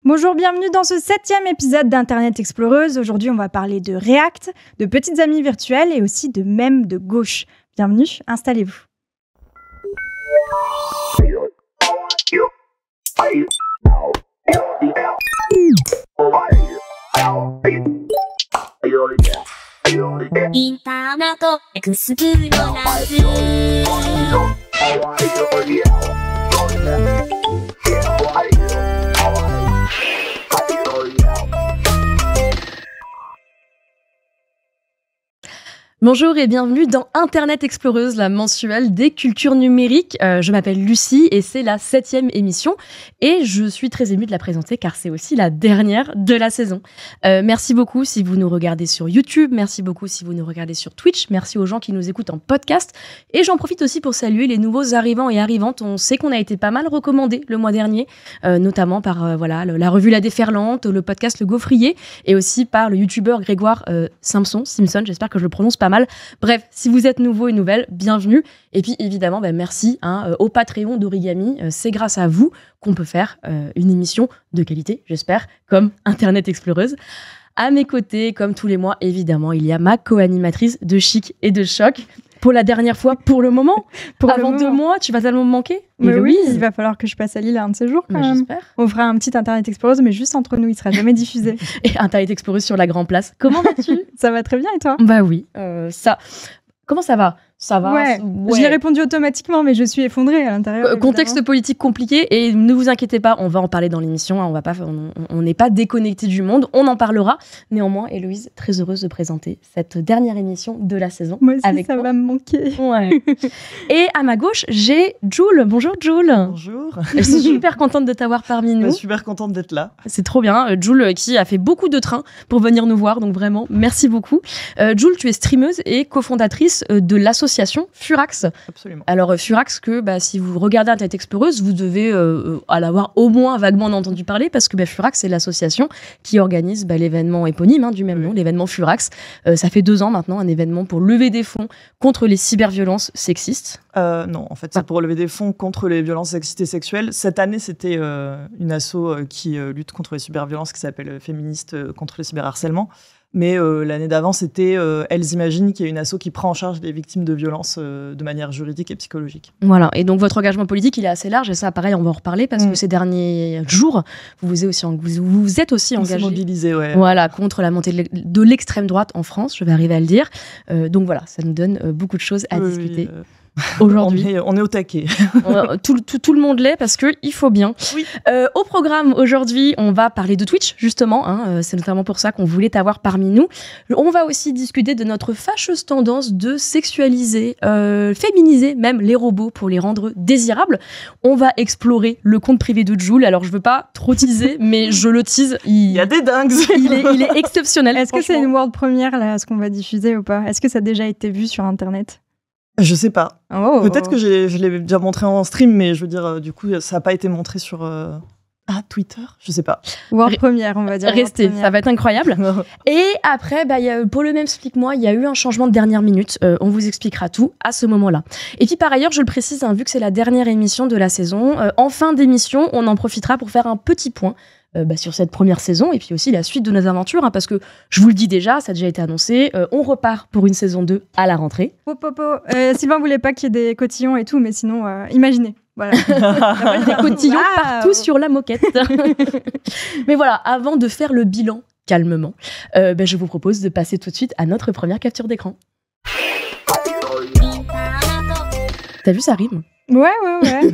Bonjour, bienvenue dans ce 7e épisode d'Internet Exploreuse. Aujourd'hui, on va parler de React, de petites amies virtuelles et aussi de mèmes de gauche. Bienvenue, installez-vous. Bonjour et bienvenue dans Internet Exploreuse, la mensuelle des cultures numériques. Je m'appelle Lucie et c'est la 7e émission et je suis très émue de la présenter car c'est aussi la dernière de la saison. Merci beaucoup si vous nous regardez sur YouTube, merci beaucoup si vous nous regardez sur Twitch, merci aux gens qui nous écoutent en podcast et j'en profite aussi pour saluer les nouveaux arrivants et arrivantes. On sait qu'on a été pas mal recommandés le mois dernier, notamment par la revue La Déferlante, le podcast Le Gaufrier et aussi par le youtubeur Grégoire Simpson, j'espère que je le prononce pas mal. Bref, si vous êtes nouveau et nouvelle, bienvenue. Et puis évidemment, merci au Patreon d'Origami. C'est grâce à vous qu'on peut faire une émission de qualité, j'espère, comme Internet Exploreuse. À mes côtés, comme tous les mois, évidemment, il y a ma co-animatrice de Chic et de Choc. Pour la dernière fois, pour le moment. Avant 2 mois, tu vas tellement me manquer. Mais oui, il va falloir que je passe à Lille un de ces jours quand même. J'espère. On fera un petit Internet Exploreuse, mais juste entre nous, il sera jamais diffusé. Et Internet Exploreuse sur la Grand Place. Comment vas-tu? Ça va très bien et toi? Bah oui, ça... Comment ça va? Ça va. Ouais. Je l'ai répondu automatiquement, mais je suis effondrée à l'intérieur. Contexte politique compliqué et ne vous inquiétez pas, on va en parler dans l'émission. Hein, on n'est pas déconnecté du monde, on en parlera. Néanmoins, Héloïse, très heureuse de présenter cette dernière émission de la saison. Moi aussi, avec ça toi. va me manquer. Ouais. Et à ma gauche, j'ai Jules. Bonjour Jules. Bonjour. Je suis super contente de t'avoir parmi nous. Super contente d'être là. C'est trop bien. Jules qui a fait beaucoup de trains pour venir nous voir, donc vraiment, merci beaucoup. Jules, tu es streameuse et cofondatrice de l'association Furax. Absolument. Alors Furax, si vous regardez Internet Exploreuse, vous devez à l'avoir au moins vaguement entendu parler parce que Furax, c'est l'association qui organise l'événement éponyme du même nom, l'événement Furax. Ça fait 2 ans maintenant, un événement pour lever des fonds contre les cyberviolences sexistes. Non, en fait, c'est pour lever des fonds contre les violences sexistes et sexuelles. Cette année, c'était une asso qui lutte contre les cyberviolences qui s'appelle Féministes contre le cyberharcèlement. Mais l'année d'avant, c'était Elles Imaginent, qui est une asso qui prend en charge les victimes de violences de manière juridique et psychologique. Voilà, et donc votre engagement politique, il est assez large, et ça, pareil, on va en reparler, parce que ces derniers jours, vous vous êtes aussi engagé. Mobilisé, ouais. Voilà, contre la montée de l'extrême droite en France, je vais arriver à le dire. Donc voilà, ça nous donne beaucoup de choses à discuter. Aujourd'hui. On est au taquet. tout le monde l'est parce qu'il faut bien. Oui. Au programme aujourd'hui, on va parler de Twitch, justement. C'est notamment pour ça qu'on voulait t'avoir parmi nous. On va aussi discuter de notre fâcheuse tendance de sexualiser, féminiser même les robots pour les rendre désirables. On va explorer le compte privé de Jules. Alors, je veux pas trop teaser, mais je le tease. Il y a des dingues. Il est exceptionnel. Est-ce que c'est une world première, là, ce qu'on va diffuser ou pas? Est-ce que ça a déjà été vu sur Internet? Je sais pas. Oh. Peut-être que je l'ai déjà montré en stream, mais je veux dire, du coup, ça n'a pas été montré sur Twitter. Je sais pas. World première, on va dire. Restez, ça va être incroyable. Et après, pour le même explique-moi, il y a eu un changement de dernière minute. On vous expliquera tout à ce moment-là. Et puis par ailleurs, je le précise, vu que c'est la dernière émission de la saison, en fin d'émission, on en profitera pour faire un petit point sur cette première saison et puis aussi la suite de nos aventures, parce que je vous le dis déjà, ça a déjà été annoncé, on repart pour une saison 2 à la rentrée. Sylvain voulait pas qu'il y ait des cotillons et tout, mais sinon, imaginez. Voilà. Des cotillons partout sur la moquette. Mais voilà, avant de faire le bilan calmement, je vous propose de passer tout de suite à notre première capture d'écran. T'as vu, ça rime? Ouais.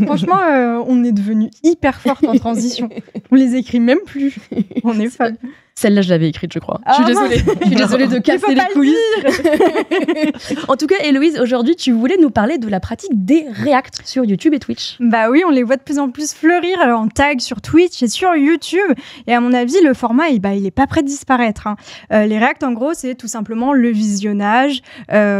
Franchement, on est devenu hyper forte en transition. On les écrit même plus. On est fan. Celle-là, je l'avais écrite, je crois. Je suis désolée de casser les couilles. En tout cas, Héloïse, aujourd'hui, tu voulais nous parler de la pratique des React sur YouTube et Twitch. Bah oui, on les voit de plus en plus fleurir en tag sur Twitch et sur YouTube. Et à mon avis, le format, il est pas prêt de disparaître. Les React, en gros, c'est tout simplement le visionnage,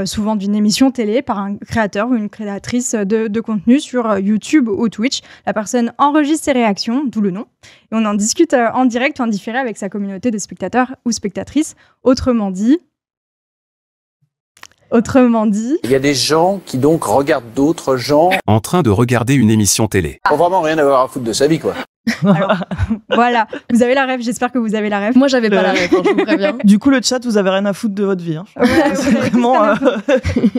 souvent d'une émission télé, par un créateur ou une créatrice de contenu sur YouTube ou Twitch. La personne enregistre ses réactions, d'où le nom. Et on en discute en direct ou en différé avec sa communauté de spectateurs ou spectatrices. Autrement dit, il y a des gens qui donc regardent d'autres gens en train de regarder une émission télé. Pas vraiment rien à avoir à foutre de sa vie, quoi. Alors, voilà, vous avez la ref, j'espère que vous avez la ref. Moi, j'avais pas la ref, je vous préviens. Du coup, le chat, vous avez rien à foutre de votre vie. Hein. C'est vraiment.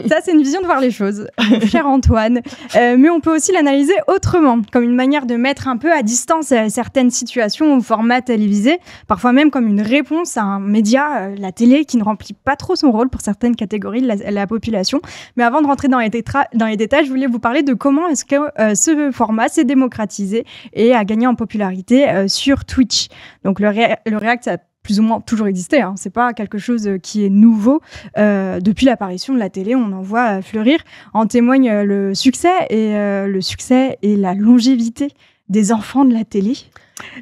Ça, c'est une vision de voir les choses, cher Antoine. Mais on peut aussi l'analyser autrement, comme une manière de mettre un peu à distance certaines situations au format télévisé, parfois même comme une réponse à un média, la télé, qui ne remplit pas trop son rôle pour certaines catégories de la population. Mais avant de rentrer dans les détails, je voulais vous parler de comment est-ce que ce format s'est démocratisé et a gagné en popularité sur Twitch. Donc le React, ça a plus ou moins toujours existé, hein. C'est pas quelque chose qui est nouveau. Depuis l'apparition de la télé, on en voit fleurir. En témoigne le succès et la longévité des enfants de la télé.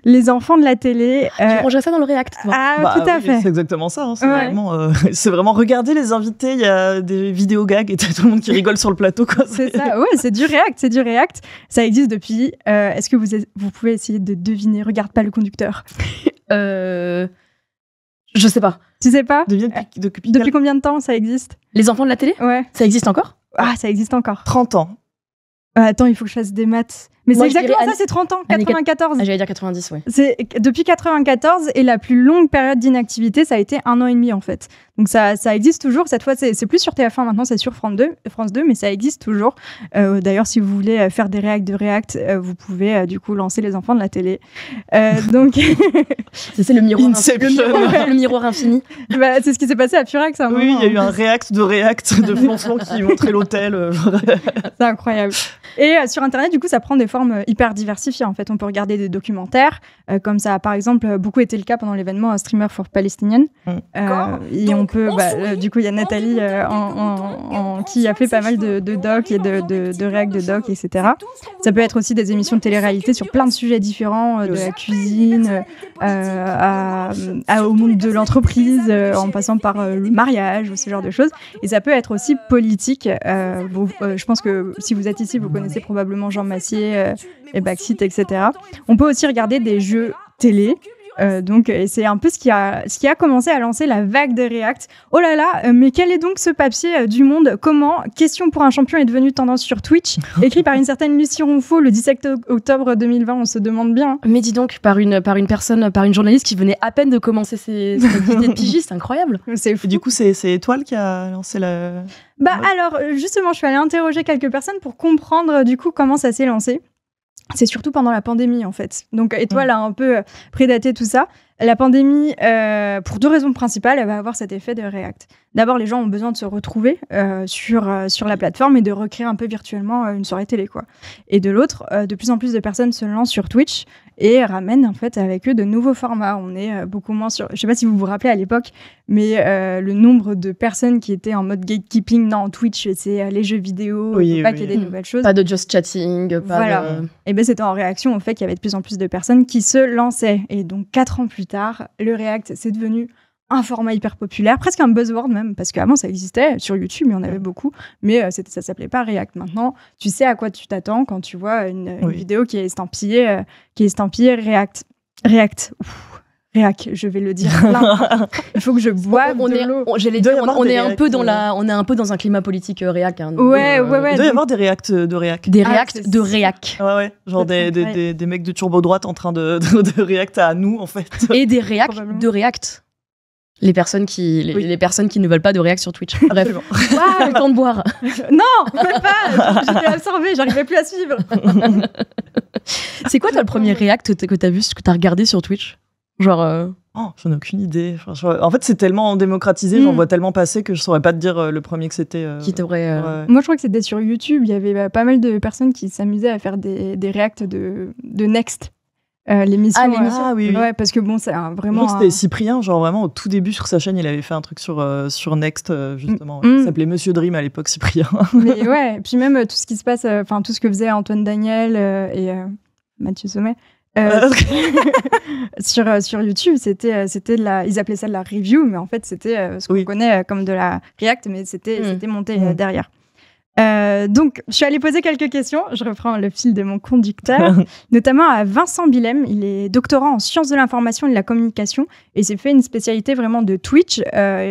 Les enfants de la télé. Tu rangerais ça dans le React, toi. Tout à fait. C'est exactement ça. Hein. C'est vraiment regarder les invités. Il y a des vidéos gags et t'as tout le monde qui rigole sur le plateau. Quoi. C'est ça. Ouais, c'est du React. Ça existe depuis. Est-ce que vous pouvez essayer de deviner? Regarde pas le conducteur. Je sais pas. Tu sais pas? Depuis combien de temps ça existe? Les enfants de la télé? Ouais. Ça existe encore? Ah, ça existe encore. 30 ans. Attends, il faut que je fasse des maths. Mais moi, c'est exactement ça, c'est 30 ans, 94. J'allais dire 90, ouais. C'est depuis 94, et la plus longue période d'inactivité, ça a été 1 an et demi en fait. Donc ça existe toujours. Cette fois, c'est plus sur TF1 maintenant, c'est sur France 2, mais ça existe toujours. D'ailleurs, si vous voulez faire des réacts de React, vous pouvez du coup lancer les enfants de la télé. Donc c'est le miroir, le miroir infini. C'est ce qui s'est passé à Furax. Oui, il y a eu un React de Flonflon qui montrait l'hôtel. C'est incroyable. Et sur Internet, du coup, ça prend des formes hyper diversifiées. En fait, on peut regarder des documentaires, comme ça a par exemple beaucoup été le cas pendant l'événement Streamer for Palestinian. Et on peut, du coup, il y a Nathalie qui a fait pas mal de docs et de réacts de docs, etc. Ça peut être aussi des émissions de télé-réalité sur plein de sujets différents, de la cuisine au monde de l'entreprise, en passant par le mariage ou ce genre de choses. Et ça peut être aussi politique. Je pense que si vous êtes ici, vous connaissez probablement Jean Massier et Backseat, etc. On peut aussi regarder des jeux télé. Donc c'est un peu ce qui a commencé à lancer la vague des React. Oh là là, mais quel est donc ce papier du Monde? Comment Question pour un champion est devenu tendance sur Twitch, écrit par une certaine Lucie Ronfaux le 17 octobre 2020, on se demande bien. Mais dis donc, par une journaliste qui venait à peine de commencer ses idées de pigiste, c'est incroyable. C'est fou. Et du coup, c'est Étoile qui a lancé la... Alors, justement, je suis allée interroger quelques personnes pour comprendre du coup comment ça s'est lancé. C'est surtout pendant la pandémie, en fait. Donc, Étoile a un peu prédaté tout ça. La pandémie, pour 2 raisons principales, elle va avoir cet effet de React. D'abord, les gens ont besoin de se retrouver sur la plateforme et de recréer un peu virtuellement une soirée télé, quoi. Et de l'autre, de plus en plus de personnes se lancent sur Twitch et ramènent en fait avec eux de nouveaux formats. On est beaucoup moins sur... Je sais pas si vous vous rappelez à l'époque, mais le nombre de personnes qui étaient en mode gatekeeping, non, Twitch, c'est les jeux vidéo, qu'il y ait des nouvelles choses. Pas de just chatting, Et ben c'était en réaction au fait qu'il y avait de plus en plus de personnes qui se lançaient. Et donc 4 ans plus tard, le React, c'est devenu un format hyper populaire, presque un buzzword même, parce qu'avant ça existait, sur YouTube il y en avait beaucoup, mais ça s'appelait pas React. Maintenant, tu sais à quoi tu t'attends quand tu vois une vidéo qui est estampillée React. React, je vais le dire. Il faut que je boive de l'eau. On est un peu dans un climat politique React. Hein, ouais. Il doit y avoir des React de React. Des React de React. Ouais. Genre des mecs de turbo droite en train de React à nous, en fait. Et des React de React. Les personnes qui ne veulent pas de React sur Twitch. Bref. Le temps de boire. Non, même pas. J'étais absorbée, j'arrivais plus à suivre. C'est quoi, toi, le premier React que t'as vu, que t'as regardé sur Twitch? Genre... j'en ai aucune idée. En fait, c'est tellement démocratisé, j'en vois tellement passer que je saurais pas te dire le premier que c'était. Qui t'aurait... Moi, je crois que c'était sur YouTube. Il y avait pas mal de personnes qui s'amusaient à faire des Reacts de Next. L'émission. Oui. Ouais, parce que bon, c'est vraiment... C'était Cyprien, genre vraiment au tout début sur sa chaîne, il avait fait un truc sur Next, justement. Il s'appelait Monsieur Dream à l'époque, Cyprien. Mais ouais, puis même tout ce qui se passe, tout ce que faisait Antoine Daniel et Mathieu Sommet. Sur YouTube, c'était ils appelaient ça de la review, mais en fait, c'était ce qu'on connaît comme de la React, mais c'était monté derrière. Donc, je suis allée poser quelques questions. Je reprends le fil de mon conducteur, notamment à Vincent Bilhem. Il est doctorant en sciences de l'information et de la communication et s'est fait une spécialité vraiment de Twitch.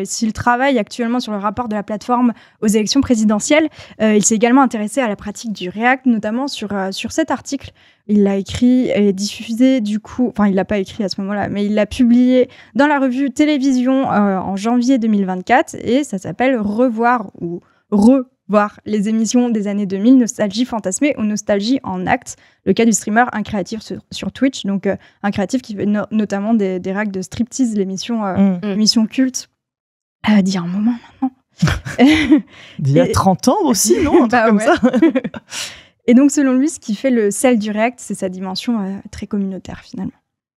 S'il travaille actuellement sur le rapport de la plateforme aux élections présidentielles, il s'est également intéressé à la pratique du React, notamment sur cet article. Il l'a écrit et diffusé du coup, enfin il l'a pas écrit à ce moment-là, mais il l'a publié dans la revue Télévision en janvier 2024 et ça s'appelle Revoir ou Revoir les émissions des années 2000, nostalgie fantasmée ou nostalgie en acte. Le cas du streamer Un Créatif sur Twitch, donc Un Créatif qui fait notamment des réacts de Striptease, l'émission culte d'il y a un moment maintenant. D'il y a 30 ans aussi, non? Un truc comme ça. Et donc, selon lui, ce qui fait le sel du React, c'est sa dimension très communautaire, finalement.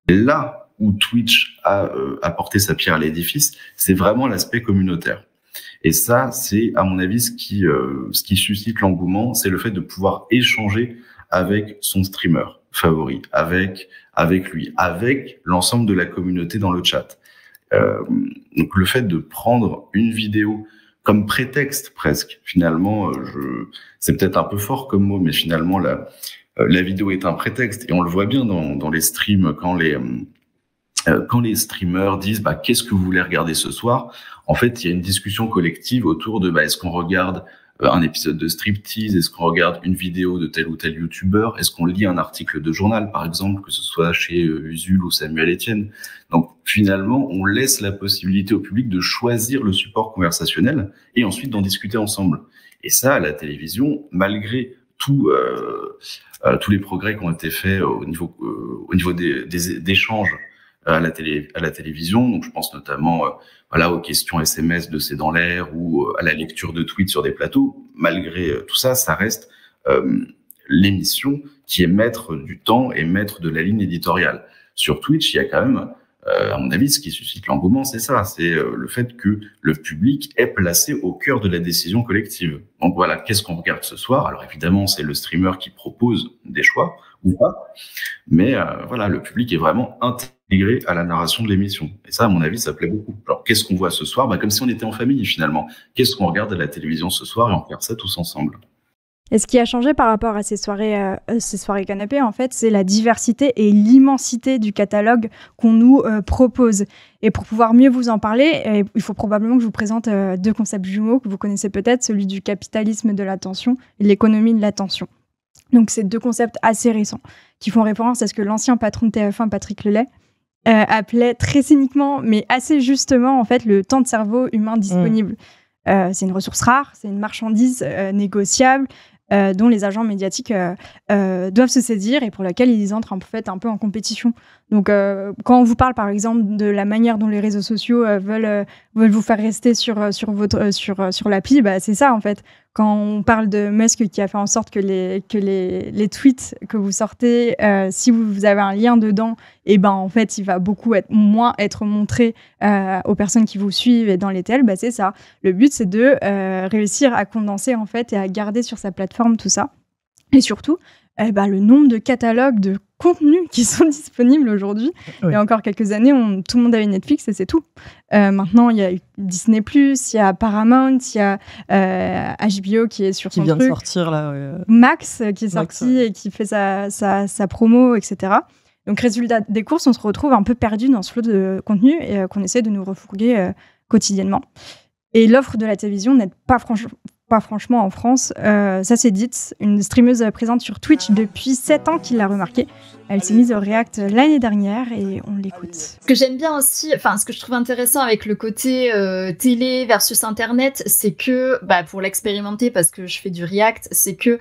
Là où Twitch a apporté sa pierre à l'édifice, c'est vraiment l'aspect communautaire. Et ça, c'est, à mon avis, ce qui suscite l'engouement, c'est le fait de pouvoir échanger avec son streamer favori, avec lui, avec l'ensemble de la communauté dans le chat. Donc, le fait de prendre une vidéo comme prétexte presque, finalement, c'est peut-être un peu fort comme mot, mais finalement la vidéo est un prétexte et on le voit bien dans les streams quand les streamers disent qu'est-ce que vous voulez regarder ce soir. En fait, il y a une discussion collective autour de est-ce qu'on regarde un épisode de Striptease, est-ce qu'on regarde une vidéo de tel ou tel youtubeur, est-ce qu'on lit un article de journal par exemple, que ce soit chez Usul ou Samuel Etienne. Donc finalement, on laisse la possibilité au public de choisir le support conversationnel et ensuite d'en discuter ensemble. Et ça, à la télévision, malgré tous les progrès qui ont été faits au niveau des échanges à la télévision, donc je pense notamment aux questions SMS de C'est dans l'air ou à la lecture de tweets sur des plateaux. Malgré tout ça, ça reste l'émission qui est maître du temps et maître de la ligne éditoriale. Sur Twitch, il y a quand même, à mon avis, ce qui suscite l'engouement, c'est ça, c'est le fait que le public est placé au cœur de la décision collective. Donc voilà, qu'est-ce qu'on regarde ce soir? Alors évidemment, c'est le streamer qui propose des choix ou pas, mais voilà, le public est vraiment intégré à la narration de l'émission. Et ça, à mon avis, ça plaît beaucoup. Alors, qu'est-ce qu'on voit ce soir? Comme si on était en famille, finalement. Qu'est-ce qu'on regarde à la télévision ce soir? Et on regarde ça tous ensemble. Et ce qui a changé par rapport à ces soirées canapés, en fait, c'est la diversité et l'immensité du catalogue qu'on nous propose. Et pour pouvoir mieux vous en parler, il faut probablement que je vous présente deux concepts jumeaux que vous connaissez peut-être, celui du capitalisme de l'attention et de l'économie de l'attention. Donc, c'est deux concepts assez récents qui font référence à ce que l'ancien patron de TF1, Patrick Lelay, appelait très cyniquement, mais assez justement, en fait, le temps de cerveau humain disponible. C'est une ressource rare, c'est une marchandise négociable, dont les agents médiatiques doivent se saisir et pour laquelle ils entrent en fait un peu en compétition. Donc, quand on vous parle par exemple de la manière dont les réseaux sociaux veulent vous faire rester sur l'appli, c'est ça en fait. Quand on parle de Musk qui a fait en sorte que les tweets que vous sortez, si vous avez un lien dedans, en fait, il va beaucoup moins être montré aux personnes qui vous suivent et dans les tels. C'est ça. Le but, c'est de réussir à condenser en fait et à garder sur sa plateforme tout ça. Et surtout, le nombre de catalogues de contenus qui sont disponibles aujourd'hui. Oui. Il y a encore quelques années, tout le monde avait Netflix et c'est tout. Maintenant, il y a Disney+, il y a Paramount, il y a HBO qui est sur son truc. Qui vient de sortir, là. Ouais. Max qui est sorti et qui fait sa promo, etc. Donc, résultat des courses, on se retrouve un peu perdu dans ce flot de contenu et qu'on essaie de nous refourguer quotidiennement. Et l'offre de la télévision n'aide pas franchement en France. Ça, c'est Ditz, une streameuse présente sur Twitch depuis 7 ans qui l'a remarqué. Elle s'est mise au React l'année dernière et on l'écoute. Ce que j'aime bien aussi, ce que je trouve intéressant avec le côté télé versus Internet, c'est que, pour l'expérimenter, parce que je fais du React, c'est que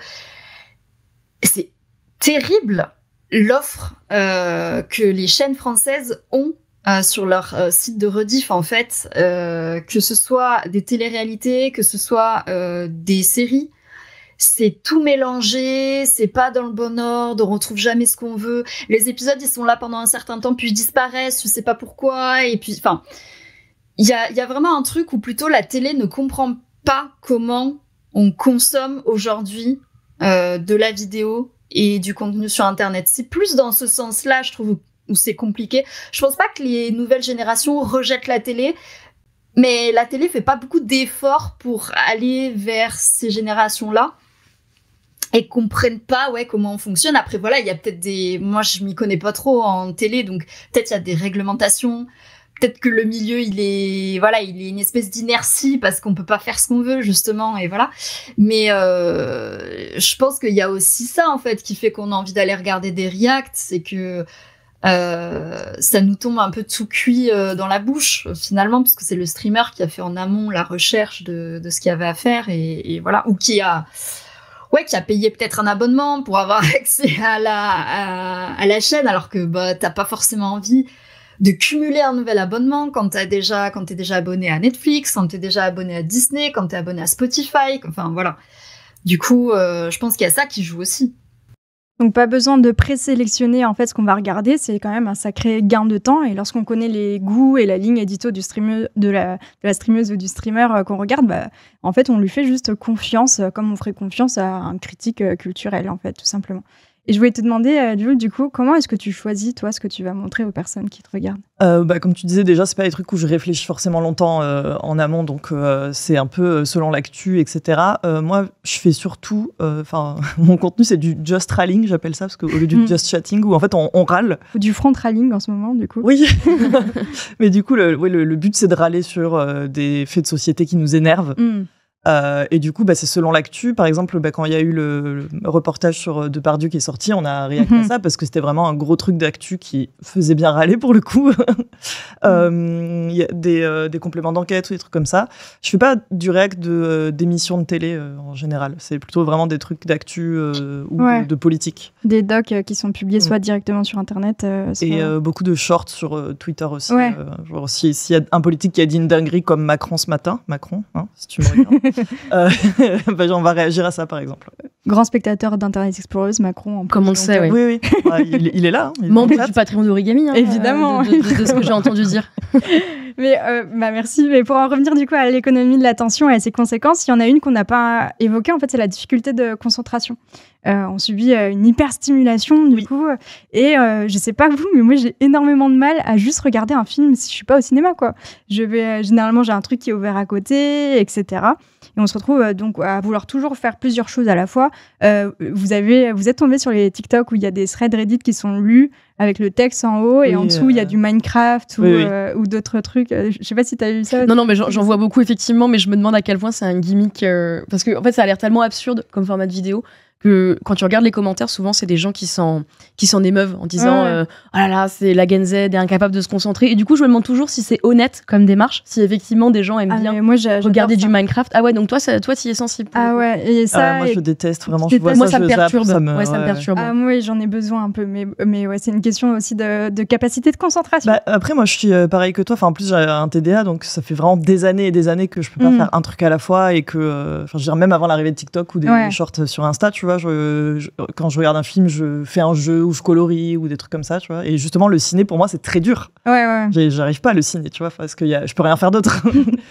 c'est terrible l'offre que les chaînes françaises ont sur leur site de rediff, en fait, que ce soit des téléréalités, que ce soit des séries, c'est tout mélangé, c'est pas dans le bon ordre, on retrouve jamais ce qu'on veut. Les épisodes, ils sont là pendant un certain temps, puis ils disparaissent, je sais pas pourquoi, et puis, il y a vraiment un truc où plutôt la télé ne comprend pas comment on consomme aujourd'hui de la vidéo et du contenu sur Internet. C'est plus dans ce sens-là, je trouve, où c'est compliqué. Je pense pas que les nouvelles générations rejettent la télé, Mais la télé fait pas beaucoup d'efforts pour aller vers ces générations-là et comprennent pas comment on fonctionne. Après, voilà, il y a peut-être moi, je m'y connais pas trop en télé, donc peut-être il y a des réglementations. Peut-être que le milieu, il est une espèce d'inertie parce qu'on peut pas faire ce qu'on veut, justement, et voilà. Mais je pense qu'il y a aussi ça, en fait, qui fait qu'on a envie d'aller regarder des reacts, c'est que ça nous tombe un peu tout cuit dans la bouche, finalement, parce que c'est le streamer qui a fait en amont la recherche de ce qu'il y avait à faire, et voilà, ou qui a payé peut-être un abonnement pour avoir accès à la chaîne, alors que t'as pas forcément envie de cumuler un nouvel abonnement quand t'es déjà abonné à Netflix, quand t'es déjà abonné à Disney, quand t'es abonné à Spotify, enfin voilà. Du coup, je pense qu'il y a ça qui joue aussi. Donc pas besoin de présélectionner en fait ce qu'on va regarder, c'est quand même un sacré gain de temps. Et lorsqu'on connaît les goûts et la ligne édito du streamer, de la streameuse ou du streamer qu'on regarde, en fait on lui fait juste confiance, comme on ferait confiance à un critique culturel en fait, tout simplement. Et je voulais te demander, Jules, du coup, comment est-ce que tu choisis, toi, ce que tu vas montrer aux personnes qui te regardent ? Comme tu disais, déjà, c'est pas des trucs où je réfléchis forcément longtemps en amont, donc c'est un peu selon l'actu, etc. Moi, je fais surtout... mon contenu, c'est du just rallying, j'appelle ça, parce qu'au lieu du just chatting, où en fait, on râle. Ou du front rallying en ce moment, du coup. Oui, mais du coup, le but, c'est de râler sur des faits de société qui nous énervent. Et du coup, c'est selon l'actu. Par exemple, quand il y a eu le reportage sur Depardieu qui est sorti, on a réacté à ça parce que c'était vraiment un gros truc d'actu qui faisait bien râler pour le coup. Il y a des compléments d'enquête ou des trucs comme ça. Je fais pas du réact d'émissions de télé en général. C'est plutôt vraiment des trucs d'actu ou de politique. Des docs qui sont publiés soit directement sur Internet. Et beaucoup de shorts sur Twitter aussi. Genre s'il y a un politique qui a dit une dinguerie comme Macron ce matin, si tu me regardes. On va réagir à ça, par exemple. Grand spectateur d'Internet Explorer, Macron. Comme on le sait, oui. Il est là. Membre du Patreon d'Origami, évidemment. De ce que j'ai entendu dire. Mais merci. Mais pour en revenir du coup à l'économie de l'attention et à ses conséquences, il y en a une qu'on n'a pas évoquée. En fait, c'est la difficulté de concentration. On subit une hyperstimulation du coup. Et je sais pas vous, mais moi j'ai énormément de mal à juste regarder un film si je suis pas au cinéma, quoi. Généralement j'ai un truc qui est ouvert à côté, etc. Et on se retrouve donc à vouloir toujours faire plusieurs choses à la fois. Vous êtes tombé sur les TikTok où il y a des threads Reddit qui sont lus avec le texte en haut et en dessous il y a du Minecraft ou d'autres trucs. Je sais pas si tu as vu ça. Non, mais j'en vois beaucoup effectivement, mais je me demande à quel point c'est un gimmick parce que en fait ça a l'air tellement absurde comme format de vidéo que quand tu regardes les commentaires, souvent c'est des gens qui s'en émeuvent en disant ah là là, c'est la Gen Z est incapable de se concentrer. Et du coup je me demande toujours si c'est honnête comme démarche, si effectivement des gens aiment bien regarder du Minecraft. Ah ouais, donc toi tu y es sensible. Ah ouais, et ça moi je déteste vraiment. Moi ça me perturbe. Ça me perturbe. Ah moi j'en ai besoin un peu, mais ouais, c'est une question aussi de capacité de concentration. Après moi je suis pareil que toi. En plus j'ai un TDA, donc ça fait vraiment des années et des années que je peux pas faire un truc à la fois et que je veux dire, même avant l'arrivée de TikTok ou des shorts sur Insta, tu vois. Quand je regarde un film, je fais un jeu ou je colorie ou des trucs comme ça, tu vois. Et justement, le ciné, pour moi, c'est très dur. J'arrive pas à le ciné, tu vois, parce que je peux rien faire d'autre.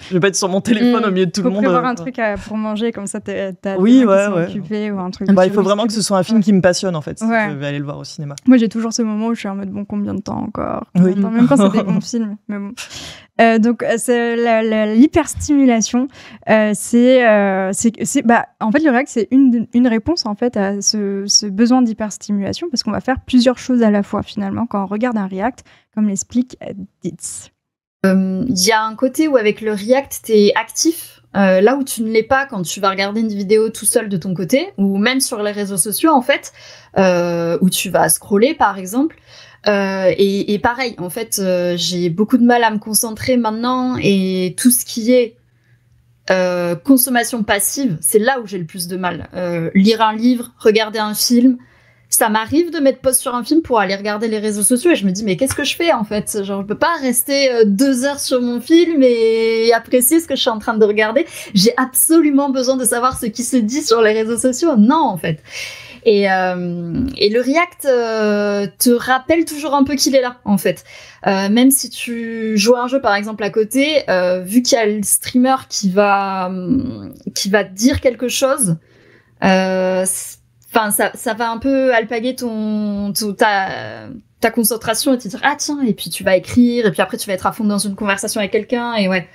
Je vais pas être sur mon téléphone au milieu de tout le monde. Faut prévoir un truc pour manger, comme ça, t'as occupé ou un truc. Il faut vraiment que ce soit un film qui me passionne, en fait. Si je vais aller le voir au cinéma. Moi, j'ai toujours ce moment où je suis en mode, combien de temps encore même quand c'est des bons films, mais bon. Donc, c'est l'hyperstimulation. En fait, le réact, c'est une réponse en fait à ce besoin d'hyperstimulation parce qu'on va faire plusieurs choses à la fois finalement quand on regarde un react, comme l'explique Ditz. Il y a un côté où avec le react, t'es actif. Là où tu ne l'es pas quand tu vas regarder une vidéo tout seul de ton côté, ou même sur les réseaux sociaux en fait, où tu vas scroller par exemple. Et pareil, en fait, j'ai beaucoup de mal à me concentrer maintenant et tout ce qui est consommation passive, c'est là où j'ai le plus de mal. Lire un livre, regarder un film, ça m'arrive de mettre pause sur un film pour aller regarder les réseaux sociaux et je me dis mais qu'est-ce que je fais en fait ? Genre je peux pas rester 2 heures sur mon film et apprécier ce que je suis en train de regarder. J'ai absolument besoin de savoir ce qui se dit sur les réseaux sociaux. Non en fait. Et le react te rappelle toujours un peu qu'il est là, en fait. Même si tu joues à un jeu, par exemple, à côté, vu qu'il y a le streamer qui va te dire quelque chose, ça va un peu alpaguer ta concentration et te dire ah tiens, et puis tu vas écrire, et puis après tu vas être à fond dans une conversation avec quelqu'un, et ouais.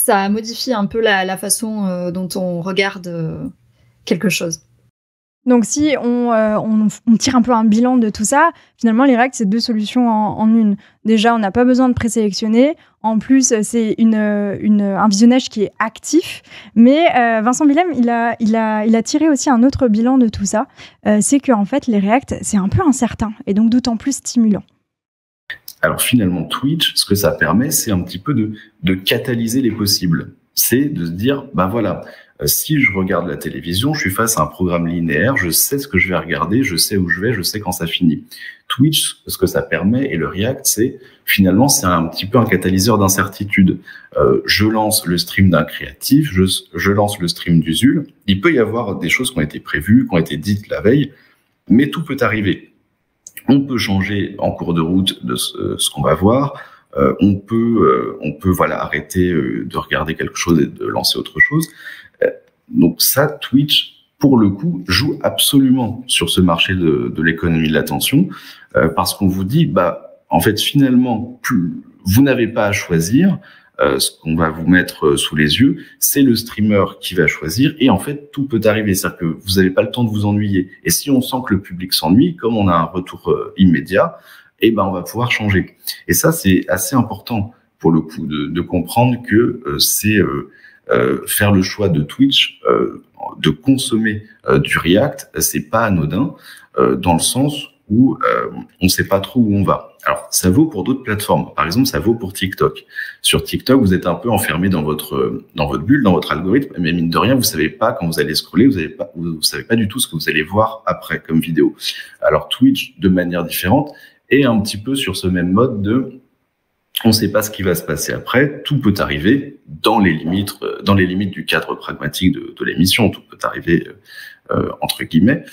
ça modifie un peu la façon dont on regarde quelque chose. Donc, si on tire un peu un bilan de tout ça, finalement, les React, c'est 2 solutions en une. Déjà, on n'a pas besoin de présélectionner. En plus, c'est un visionnage qui est actif. Mais Vincent Willem, il a tiré aussi un autre bilan de tout ça. C'est qu'en fait, les React, c'est un peu incertain et donc d'autant plus stimulant. Alors finalement, Twitch, ce que ça permet, c'est un petit peu de catalyser les possibles. C'est de se dire, bah voilà, si je regarde la télévision, je suis face à un programme linéaire, je sais ce que je vais regarder, je sais où je vais, je sais quand ça finit. Twitch, ce que ça permet, et le React, c'est finalement, c'est un petit peu un catalyseur d'incertitude. Je lance le stream d'un créatif, je lance le stream d'Usul. Il peut y avoir des choses qui ont été prévues, qui ont été dites la veille, mais tout peut arriver. On peut changer en cours de route de ce qu'on va voir. On peut voilà, arrêter de regarder quelque chose et de lancer autre chose. Donc ça, Twitch, pour le coup, joue absolument sur ce marché de l'économie de l'attention, parce qu'on vous dit, bah, en fait, finalement, vous n'avez pas à choisir. Ce qu'on va vous mettre sous les yeux, c'est le streamer qui va choisir, et en fait, tout peut arriver. C'est-à-dire que vous n'avez pas le temps de vous ennuyer. Et si on sent que le public s'ennuie, comme on a un retour immédiat, eh ben, on va pouvoir changer. Et ça, c'est assez important, pour le coup, de comprendre que c'est faire le choix de Twitch, de consommer du React, c'est pas anodin, dans le sens où on sait pas trop où on va. Alors, ça vaut pour d'autres plateformes. Par exemple, ça vaut pour TikTok. Sur TikTok, vous êtes un peu enfermé dans votre bulle, dans votre algorithme, mais mine de rien, vous savez pas quand vous allez scroller, vous savez pas du tout ce que vous allez voir après comme vidéo. Alors, Twitch, de manière différente, est un petit peu sur ce même mode de on sait pas ce qui va se passer après, tout peut arriver dans les limites du cadre pragmatique de l'émission, tout peut arriver entre guillemets.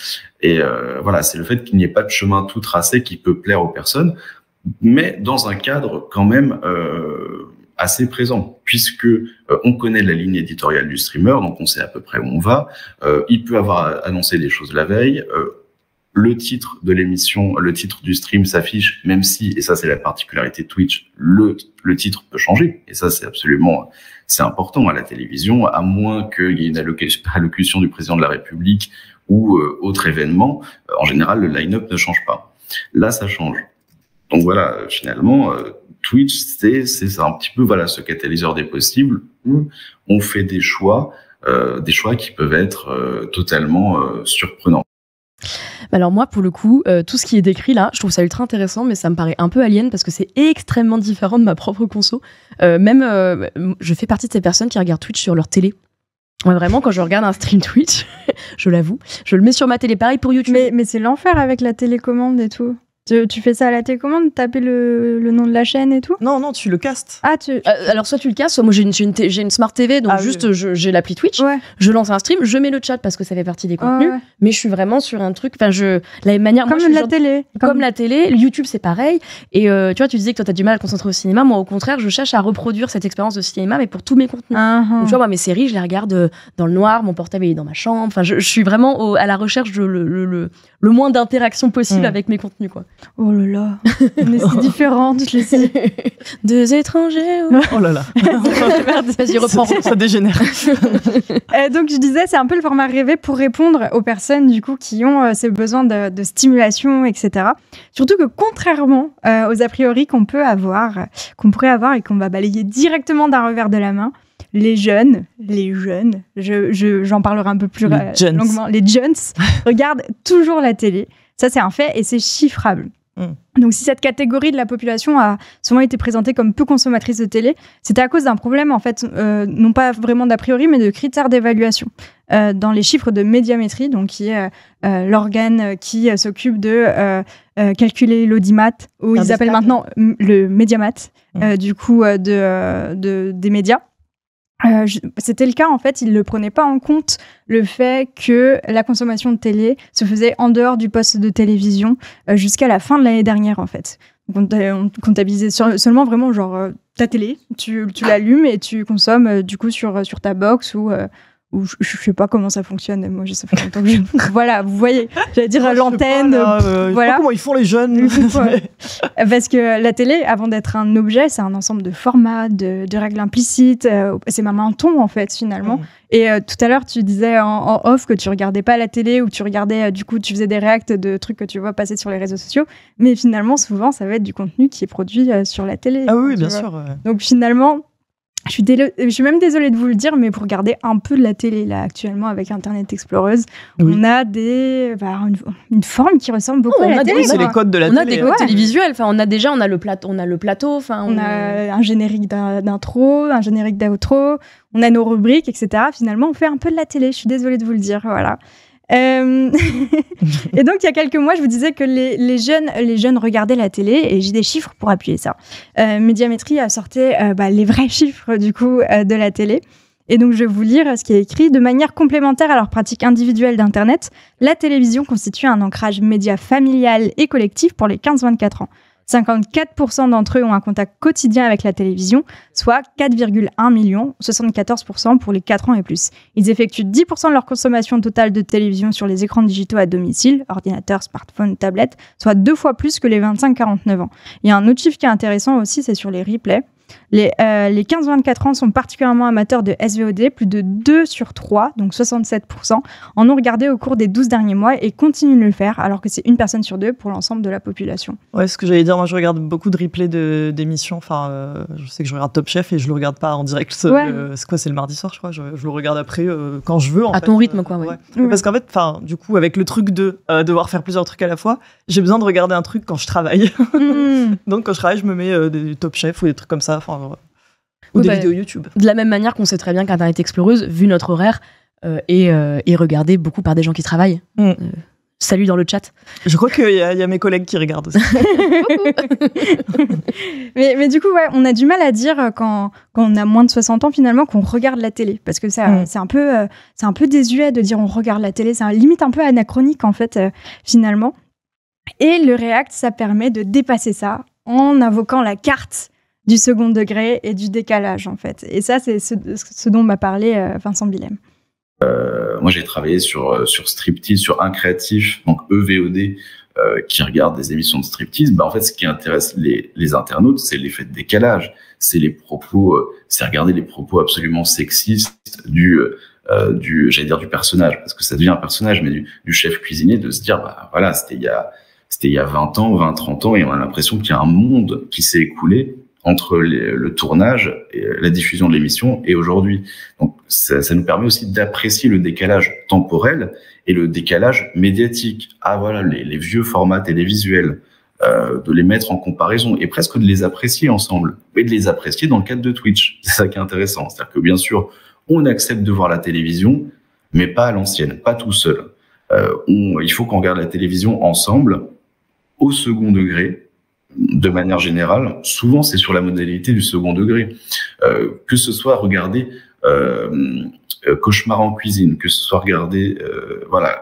Et voilà, c'est le fait qu'il n'y ait pas de chemin tout tracé qui peut plaire aux personnes, mais dans un cadre quand même assez présent, puisque on connaît la ligne éditoriale du streamer, donc on sait à peu près où on va. Il peut avoir annoncé des choses la veille. Le titre de l'émission, le titre du stream s'affiche, même si, et ça c'est la particularité de Twitch, le titre peut changer. Et ça c'est important à la télévision, à moins qu'il y ait une allocution du président de la République ou autre événement. En général, le line-up ne change pas. Là, ça change. Donc voilà, finalement, Twitch, c'est un petit peu voilà ce catalyseur des possibles où on fait des choix qui peuvent être totalement surprenants. Alors moi, pour le coup, tout ce qui est décrit là, je trouve ça ultra intéressant, mais ça me paraît un peu alien parce que c'est extrêmement différent de ma propre conso. Je fais partie de ces personnes qui regardent Twitch sur leur télé. Ouais, vraiment, quand je regarde un stream Twitch, je l'avoue, je le mets sur ma télé. Pareil pour YouTube. Mais c'est l'enfer avec la télécommande et tout. Tu fais ça à la télécommande, taper le nom de la chaîne et tout? Non, tu le castes. Ah, alors, soit tu le castes, soit moi j'ai une Smart TV, donc j'ai l'appli Twitch, ouais. Je lance un stream, je mets le chat parce que ça fait partie des contenus, ouais. Mais je suis vraiment sur un truc, la même manière. Comme la télé. Comme la télé, YouTube c'est pareil. Et tu vois, tu disais que toi t'as du mal à te concentrer au cinéma, moi au contraire, je cherche à reproduire cette expérience de cinéma, mais pour tous mes contenus. Donc, tu vois, moi mes séries, je les regarde dans le noir, mon portable il est dans ma chambre, enfin je suis vraiment à la recherche de le moins d'interaction possible avec mes contenus, quoi. Oh là là. Mais c'est différent, je le sais. Deux étrangers. Oh là là. Vas-y, reprends. Ça dégénère. Donc, je disais, c'est un peu le format rêvé pour répondre aux personnes, du coup, qui ont ces besoins de stimulation, etc. Surtout que, contrairement aux a priori qu'on pourrait avoir et qu'on va balayer directement d'un revers de la main, les jeunes, j'en parlerai un peu plus longuement, les jeunes regardent toujours la télé. Ça, c'est un fait et c'est chiffrable. Donc, si cette catégorie de la population a souvent été présentée comme peu consommatrice de télé, c'était à cause d'un problème, en fait, non pas vraiment d'a priori, mais de critères d'évaluation. Dans les chiffres de médiamétrie, donc qui est l'organe qui s'occupe de calculer l'audimat, ou ils appellent maintenant le médiamat, du coup, des médias. C'était le cas, en fait, ils ne prenaient pas en compte le fait que la consommation de télé se faisait en dehors du poste de télévision jusqu'à la fin de l'année dernière, en fait. On comptabilisait seulement vraiment genre ta télé, tu l'allumes et tu consommes du coup sur ta box ou ou je sais pas comment ça fonctionne. Moi, ça fait longtemps que je... Voilà, vous voyez, j'allais dire l'antenne. Je sais pas comment ils font les jeunes. Parce que la télé, avant d'être un objet, c'est un ensemble de formats, de règles implicites. C'est même un ton, en fait, finalement. Et tout à l'heure, tu disais en off que tu regardais pas la télé ou que tu regardais, du coup, tu faisais des réacts de trucs que tu vois passer sur les réseaux sociaux. Mais finalement, souvent, ça va être du contenu qui est produit sur la télé. Ah oui, bien sûr. Donc finalement, je suis même désolée de vous le dire, mais pour regarder un peu de la télé, là, actuellement, avec Internet Explorer, on a une forme qui ressemble beaucoup à la télé. Oui, c'est les codes de la télé. On a des codes télévisuels. Enfin, on a le plateau. Enfin, on a un générique d'intro, un générique d'outro, on a nos rubriques, etc. Finalement, on fait un peu de la télé. Je suis désolée de vous le dire, voilà. Et donc, il y a quelques mois, je vous disais que les jeunes regardaient la télé, et j'ai des chiffres pour appuyer ça. Médiamétrie a sorti les vrais chiffres, du coup, de la télé. Et donc, je vais vous lire ce qui est écrit. De manière complémentaire à leur pratique individuelle d'Internet, la télévision constitue un ancrage média familial et collectif pour les 15-24 ans. 54% d'entre eux ont un contact quotidien avec la télévision, soit 4,1 millions, 74% pour les 4 ans et plus. Ils effectuent 10% de leur consommation totale de télévision sur les écrans digitaux à domicile, ordinateur, smartphone, tablette, soit 2 fois plus que les 25-49 ans. Il y a un autre chiffre qui est intéressant aussi, c'est sur les replays. Les 15-24 ans sont particulièrement amateurs de SVOD, plus de 2 sur 3, donc 67%, en ont regardé au cours des 12 derniers mois et continuent de le faire, alors que c'est 1 personne sur 2 pour l'ensemble de la population. Ouais, ce que j'allais dire, moi je regarde beaucoup de replays d'émissions, enfin, je sais que je regarde Top Chef et je le regarde pas en direct, c'est le mardi soir je crois, je le regarde après quand je veux. Ton rythme quoi, ouais. Parce qu'en fait, du coup, avec le truc de devoir faire plusieurs trucs à la fois, j'ai besoin de regarder un truc quand je travaille. Donc quand je travaille, je me mets des Top Chef ou des trucs comme ça. Ou des vidéos YouTube. De la même manière qu'on sait très bien qu'Internet Explorer, vu notre horaire, est regardé beaucoup par des gens qui travaillent. Salut dans le chat. Je crois qu'il y a mes collègues qui regardent aussi. mais du coup, on a du mal à dire quand on a moins de 60 ans finalement qu'on regarde la télé. Parce que c'est un peu désuet de dire on regarde la télé. C'est limite un peu anachronique en fait, finalement. Et le React, ça permet de dépasser ça en invoquant la carte du second degré et du décalage, en fait. Et ça, c'est ce dont m'a parlé Vincent Bilhem. Moi, j'ai travaillé sur Striptease, sur un créatif, donc EVOD, qui regarde des émissions de striptease. En fait, ce qui intéresse les internautes, c'est l'effet de décalage. C'est les propos, c'est regarder les propos absolument sexistes j'allais dire du personnage, parce que ça devient un personnage, mais du chef cuisinier, de se dire, voilà, c'était il y a 20 ans, 20, 30 ans, et on a l'impression qu'il y a un monde qui s'est écoulé entre le tournage et la diffusion de l'émission et aujourd'hui. Donc, ça nous permet aussi d'apprécier le décalage temporel et le décalage médiatique. Ah, voilà, les vieux formats télévisuels, de les mettre en comparaison et presque de les apprécier ensemble. Et de les apprécier dans le cadre de Twitch. C'est ça qui est intéressant. C'est-à-dire que, bien sûr, on accepte de voir la télévision, mais pas à l'ancienne, pas tout seul. Il faut qu'on regarde la télévision ensemble, au second degré, de manière générale. Souvent, c'est sur la modalité du second degré. Que ce soit regarder Cauchemar en cuisine, que ce soit regarder,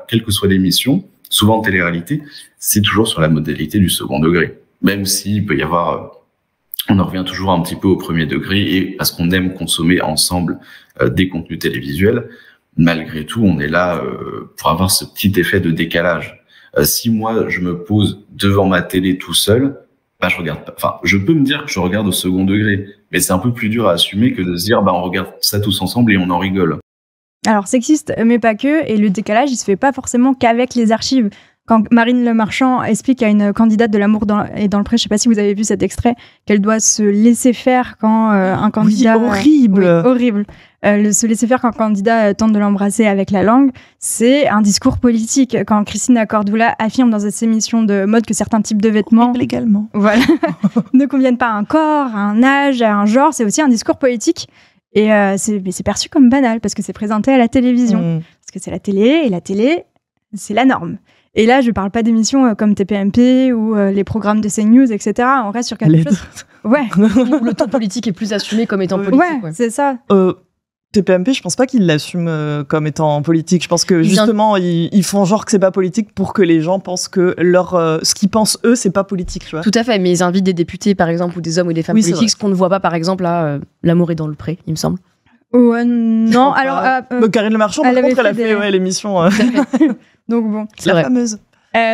quelle que soit l'émission, souvent télé-réalité, c'est toujours sur la modalité du second degré. Même s'il peut y avoir... on en revient toujours un petit peu au premier degré, et parce qu'on aime consommer ensemble des contenus télévisuels, malgré tout, on est là pour avoir ce petit effet de décalage. Si moi, je me pose devant ma télé tout seul, je regarde pas. Enfin, je peux me dire que je regarde au second degré, mais c'est un peu plus dur à assumer que de se dire, on regarde ça tous ensemble et on en rigole. Alors, sexiste, mais pas que, et le décalage, il se fait pas forcément qu'avec les archives. Quand Marine Le Marchand explique à une candidate de L'amour et dans le pré, je sais pas si vous avez vu cet extrait, qu'elle doit se laisser faire quand un candidat... Oui, horrible. Horrible. Se laisser faire quand un candidat tente de l'embrasser avec la langue, c'est un discours politique. Quand Christina Cordula affirme dans ses émissions de mode que certains types de vêtements... Légalement. Voilà. ne conviennent pas à un corps, à un âge, à un genre, c'est aussi un discours politique. Et c'est perçu comme banal parce que c'est présenté à la télévision. Parce que c'est la télé, et la télé, c'est la norme. Et là, je parle pas d'émissions comme TPMP ou les programmes de CNews, etc. On reste sur quelque chose... Ouais. Où le ton politique est plus assumé comme étant politique. Ouais, c'est ça. TPMP, je pense pas qu'ils l'assument comme étant politique. Je pense que justement, ils font genre que c'est pas politique pour que les gens pensent que ce qu'ils pensent eux, c'est pas politique. Tu vois. Tout à fait, mais ils invitent des députés, par exemple, ou des hommes ou des femmes politiques, ce qu'on ne voit pas, par exemple, à L'amour est dans le pré, il me semble. Non, alors... Karine Le Marchand, par contre, elle a fait l'émission. Donc bon. La fameuse.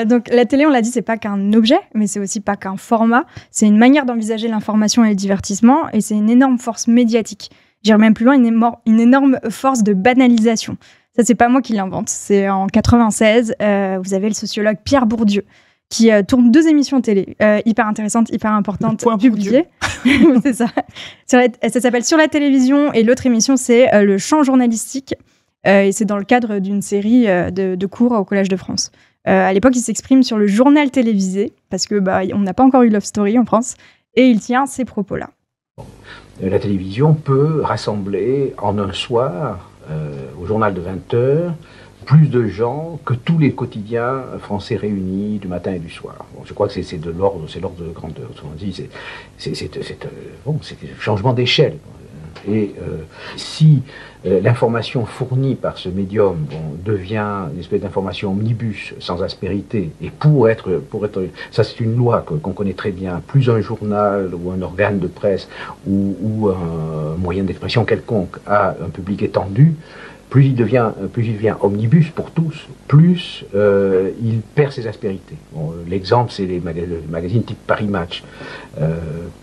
Donc la télé, on l'a dit, c'est pas qu'un objet, mais c'est aussi pas qu'un format. C'est une manière d'envisager l'information et le divertissement, et c'est une énorme force médiatique. J'irai même plus loin, une énorme force de banalisation. Ça, c'est pas moi qui l'invente. C'est en 96, vous avez le sociologue Pierre Bourdieu qui tourne 2 émissions télé hyper intéressantes, hyper importantes, publiées. C'est ça. Ça s'appelle Sur la télévision, et l'autre émission, c'est Le champ journalistique. Et c'est dans le cadre d'une série de cours au Collège de France. À l'époque, il s'exprime sur le journal télévisé, parce que on n'a pas encore eu Love Story en France, et il tient ces propos-là. La télévision peut rassembler en un soir, au journal de 20h, plus de gens que tous les quotidiens français réunis du matin et du soir. Bon, je crois que c'est l'ordre de grandeur. On dit, c'est un changement d'échelle. Et si l'information fournie par ce médium devient une espèce d'information omnibus, sans aspérité, et pour être ça c'est une loi qu'on connaît très bien, plus un journal ou un organe de presse ou un moyen d'expression quelconque a un public étendu, plus il devient omnibus pour tous, plus il perd ses aspérités. Bon, l'exemple, c'est les magazines type Paris Match.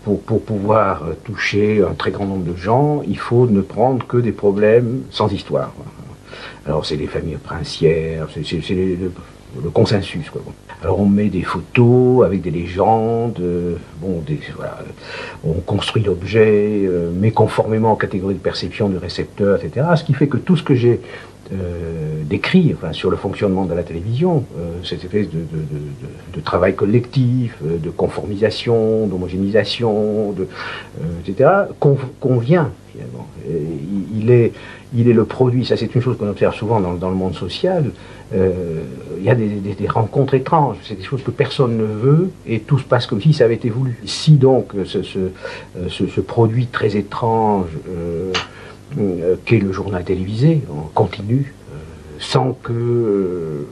Pour pouvoir toucher un très grand nombre de gens, il faut ne prendre que des problèmes sans histoire. Alors c'est les familles princières, c'est le consensus, quoi. Alors on met des photos avec des légendes, voilà, on construit l'objet, mais conformément aux catégories de perception du récepteur, etc. Ce qui fait que tout ce que j'ai décrit sur le fonctionnement de la télévision, cette espèce de travail collectif, de conformisation, d'homogénéisation, etc., convient finalement. Il est le produit, ça c'est une chose qu'on observe souvent dans le monde social. Il y a des rencontres étranges, c'est des choses que personne ne veut et tout se passe comme si ça avait été voulu. Si donc ce produit très étrange qu'est le journal télévisé continue sans que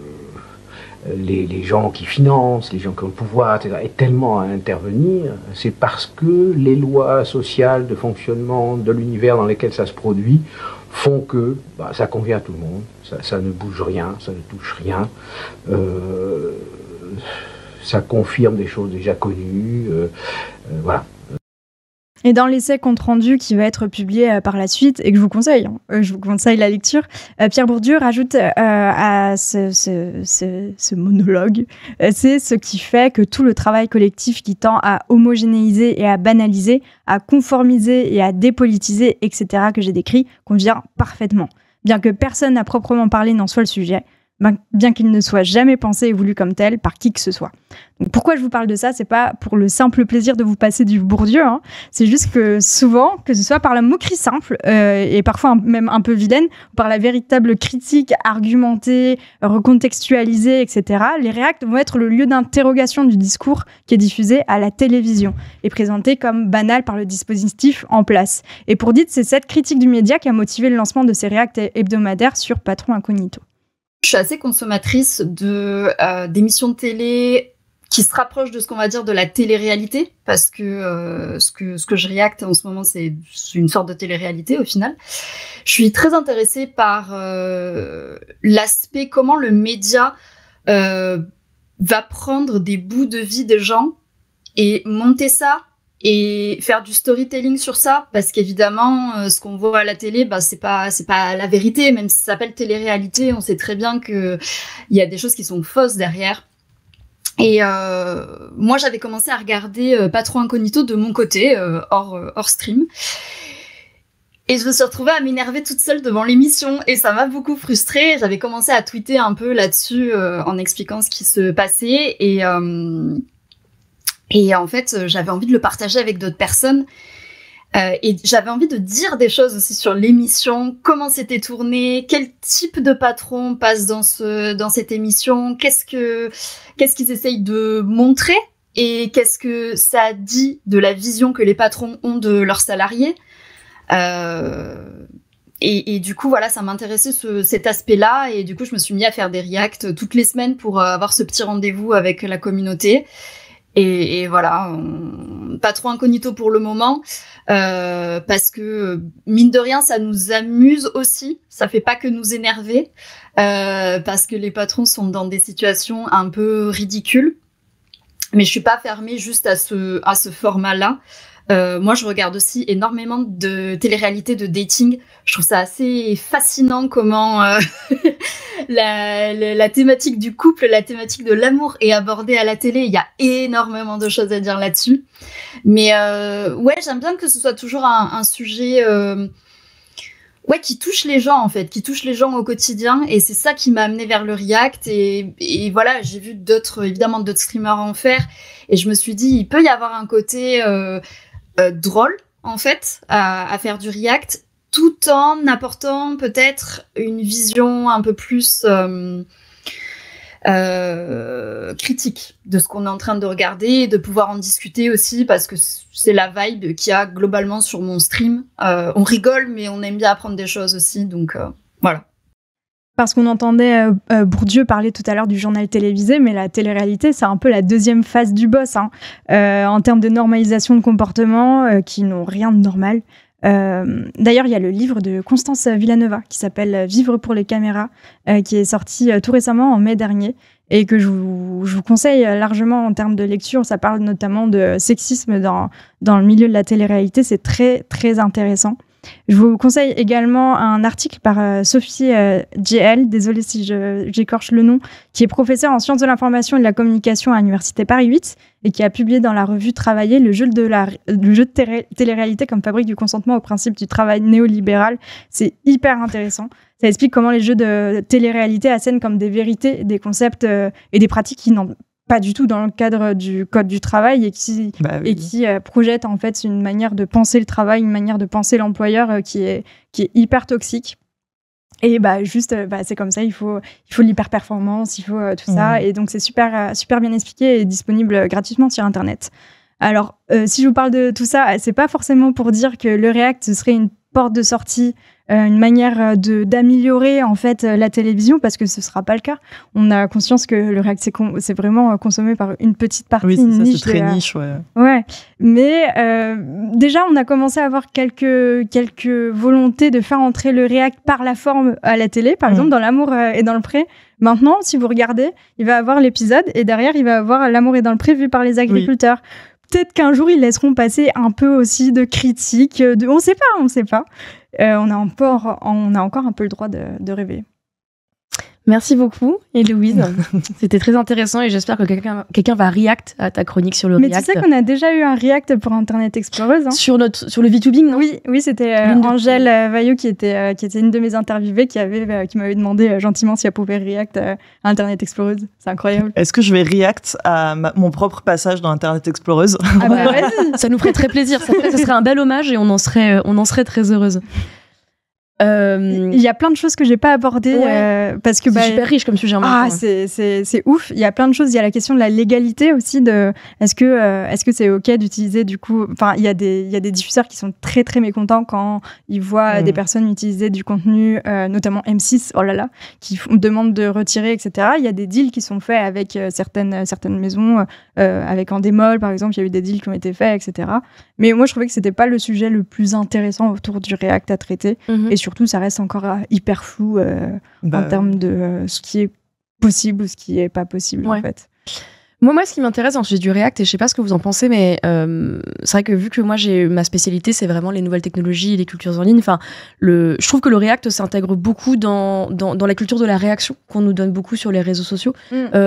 les gens qui financent, les gens qui ont le pouvoir, etc., aient tellement à intervenir, c'est parce que les lois sociales de fonctionnement de l'univers dans lequel ça se produit font que ça convient à tout le monde, ça ne bouge rien, ça ne touche rien, ça confirme des choses déjà connues, voilà. Et dans l'essai compte-rendu qui va être publié par la suite, et que je vous conseille la lecture, Pierre Bourdieu rajoute à ce monologue, c'est ce qui fait que tout le travail collectif qui tend à homogénéiser et à banaliser, à conformiser et à dépolitiser, etc., que j'ai décrit, convient parfaitement. Bien que personne à proprement parler n'en soit le sujet, bien qu'il ne soit jamais pensé et voulu comme tel par qui que ce soit. Donc pourquoi je vous parle de ça, c'est pas pour le simple plaisir de vous passer du Bourdieu, c'est juste que souvent, que ce soit par la moquerie simple et parfois même un peu vilaine, ou par la véritable critique argumentée, recontextualisée, etc., les réacts vont être le lieu d'interrogation du discours qui est diffusé à la télévision et présenté comme banal par le dispositif en place. Et pour dites, c'est cette critique du média qui a motivé le lancement de ces réacts hebdomadaires sur Patron Incognito. Je suis assez consommatrice d'émissions de télé qui se rapprochent de ce qu'on va dire de la télé-réalité, parce que ce que je réacte en ce moment, c'est une sorte de télé-réalité au final. Je suis très intéressée par l'aspect comment le média va prendre des bouts de vie des gens et monter ça et faire du storytelling sur ça, parce qu'évidemment, ce qu'on voit à la télé, c'est pas la vérité, même si ça s'appelle télé-réalité, on sait très bien que il y a des choses qui sont fausses derrière. Et moi, j'avais commencé à regarder Patron Incognito de mon côté, hors stream. Et je me suis retrouvée à m'énerver toute seule devant l'émission, et ça m'a beaucoup frustrée. J'avais commencé à tweeter un peu là-dessus, en expliquant ce qui se passait, et en fait, j'avais envie de le partager avec d'autres personnes. Et j'avais envie de dire des choses aussi sur l'émission, comment c'était tourné, quel type de patron passe dans cette émission, qu'est-ce qu'ils essayent de montrer et qu'est-ce que ça dit de la vision que les patrons ont de leurs salariés. Et du coup, voilà, ça m'intéressait cet aspect-là, et du coup, je me suis mis à faire des reacts toutes les semaines pour avoir ce petit rendez-vous avec la communauté. Et voilà, pas trop incognito pour le moment, parce que mine de rien, ça nous amuse aussi. Ça fait pas que nous énerver, parce que les patrons sont dans des situations un peu ridicules. Mais je suis pas fermée juste à ce format-là. Moi, je regarde aussi énormément de télé-réalité de dating. Je trouve ça assez fascinant comment la thématique du couple, la thématique de l'amour est abordée à la télé. Il y a énormément de choses à dire là-dessus. Mais ouais, j'aime bien que ce soit toujours un sujet qui touche les gens, en fait, qui touche les gens au quotidien. Et c'est ça qui m'a amenée vers le React. Et voilà, j'ai vu évidemment d'autres streamers en faire. Et je me suis dit, il peut y avoir un côté drôle, en fait, à faire du React, tout en apportant peut-être une vision un peu plus critique de ce qu'on est en train de regarder, et de pouvoir en discuter aussi, parce que c'est la vibe qu'il y a globalement sur mon stream. On rigole, mais on aime bien apprendre des choses aussi, donc voilà. Parce qu'on entendait Bourdieu parler tout à l'heure du journal télévisé, mais la télé-réalité, c'est un peu la deuxième phase du boss, hein, en termes de normalisation de comportements qui n'ont rien de normal. D'ailleurs, il y a le livre de Constance Villanova qui s'appelle « Vivre pour les caméras », qui est sorti tout récemment, en mai dernier, et que je vous conseille largement en termes de lecture. Ça parle notamment de sexisme dans le milieu de la télé-réalité. C'est très, très intéressant. Je vous conseille également un article par Sophie GL, désolée si j'écorche le nom, qui est professeure en sciences de l'information et de la communication à l'Université Paris 8 et qui a publié dans la revue Travailler le jeu de télé-réalité comme fabrique du consentement au principe du travail néolibéral. C'est hyper intéressant. Ça explique comment les jeux de télé-réalité assènent comme des vérités, des concepts et des pratiques qui n'ont pas du tout dans le cadre du code du travail et qui projette en fait une manière de penser le travail, une manière de penser l'employeur qui est hyper toxique. Et c'est comme ça, il faut l'hyper-performance, il faut tout ça. Et donc c'est super, super bien expliqué et disponible gratuitement sur Internet. Alors, si je vous parle de tout ça, c'est pas forcément pour dire que le React, ce serait une porte de sortie, une manière d'améliorer en fait la télévision, parce que ce sera pas le cas. On a conscience que le React c'est vraiment consommé par une petite partie, oui, une niche. C'est très niche, ouais. Ouais, mais déjà on a commencé à avoir quelques volontés de faire entrer le React par la forme à la télé, par exemple dans L'amour et dans le pré. Maintenant, si vous regardez, il va avoir l'épisode et derrière il va avoir L'amour et dans le pré vu par les agriculteurs. Oui. Peut-être qu'un jour, ils laisseront passer un peu aussi de critiques. On ne sait pas. On a encore un peu le droit de rêver. Merci beaucoup, Héloïse. C'était très intéressant et j'espère que quelqu'un va react à ta chronique sur le React. Mais tu sais qu'on a déjà eu un React pour Internet Explorer. Hein. Sur le VTubing, non ? Oui, c'était Angèle Vaillot qui était une de mes interviewées qui m'avait demandé gentiment si elle pouvait React à Internet Explorer. C'est incroyable. Est-ce que je vais React à mon propre passage dans Internet Explorer ? Ah bah vas-y. Ça nous ferait très plaisir. Ça serait un bel hommage et on en serait très heureuse. Il y a plein de choses que j'ai pas abordées parce que c'est super riche comme sujet. C'est ouf. Il y a plein de choses. Il y a la question de la légalité aussi. Est-ce que c'est ok d'utiliser du coup. Enfin, il y a des diffuseurs qui sont très très mécontents quand ils voient des personnes utiliser du contenu, notamment M6. Oh là là, qui demandent de retirer, etc. Il y a des deals qui sont faits avec certaines maisons, avec Endemol par exemple. Il y a eu des deals qui ont été faits, etc. Mais moi, je trouvais que c'était pas le sujet le plus intéressant autour du React à traiter. Et surtout, ça reste encore hyper flou en termes de ce qui est possible ou ce qui est pas possible, en fait. Moi, ce qui m'intéresse dans le sujet du React, et je sais pas ce que vous en pensez, mais c'est vrai que vu que moi, ma spécialité, c'est vraiment les nouvelles technologies et les cultures en ligne, je trouve que le React s'intègre beaucoup dans la culture de la réaction qu'on nous donne beaucoup sur les réseaux sociaux,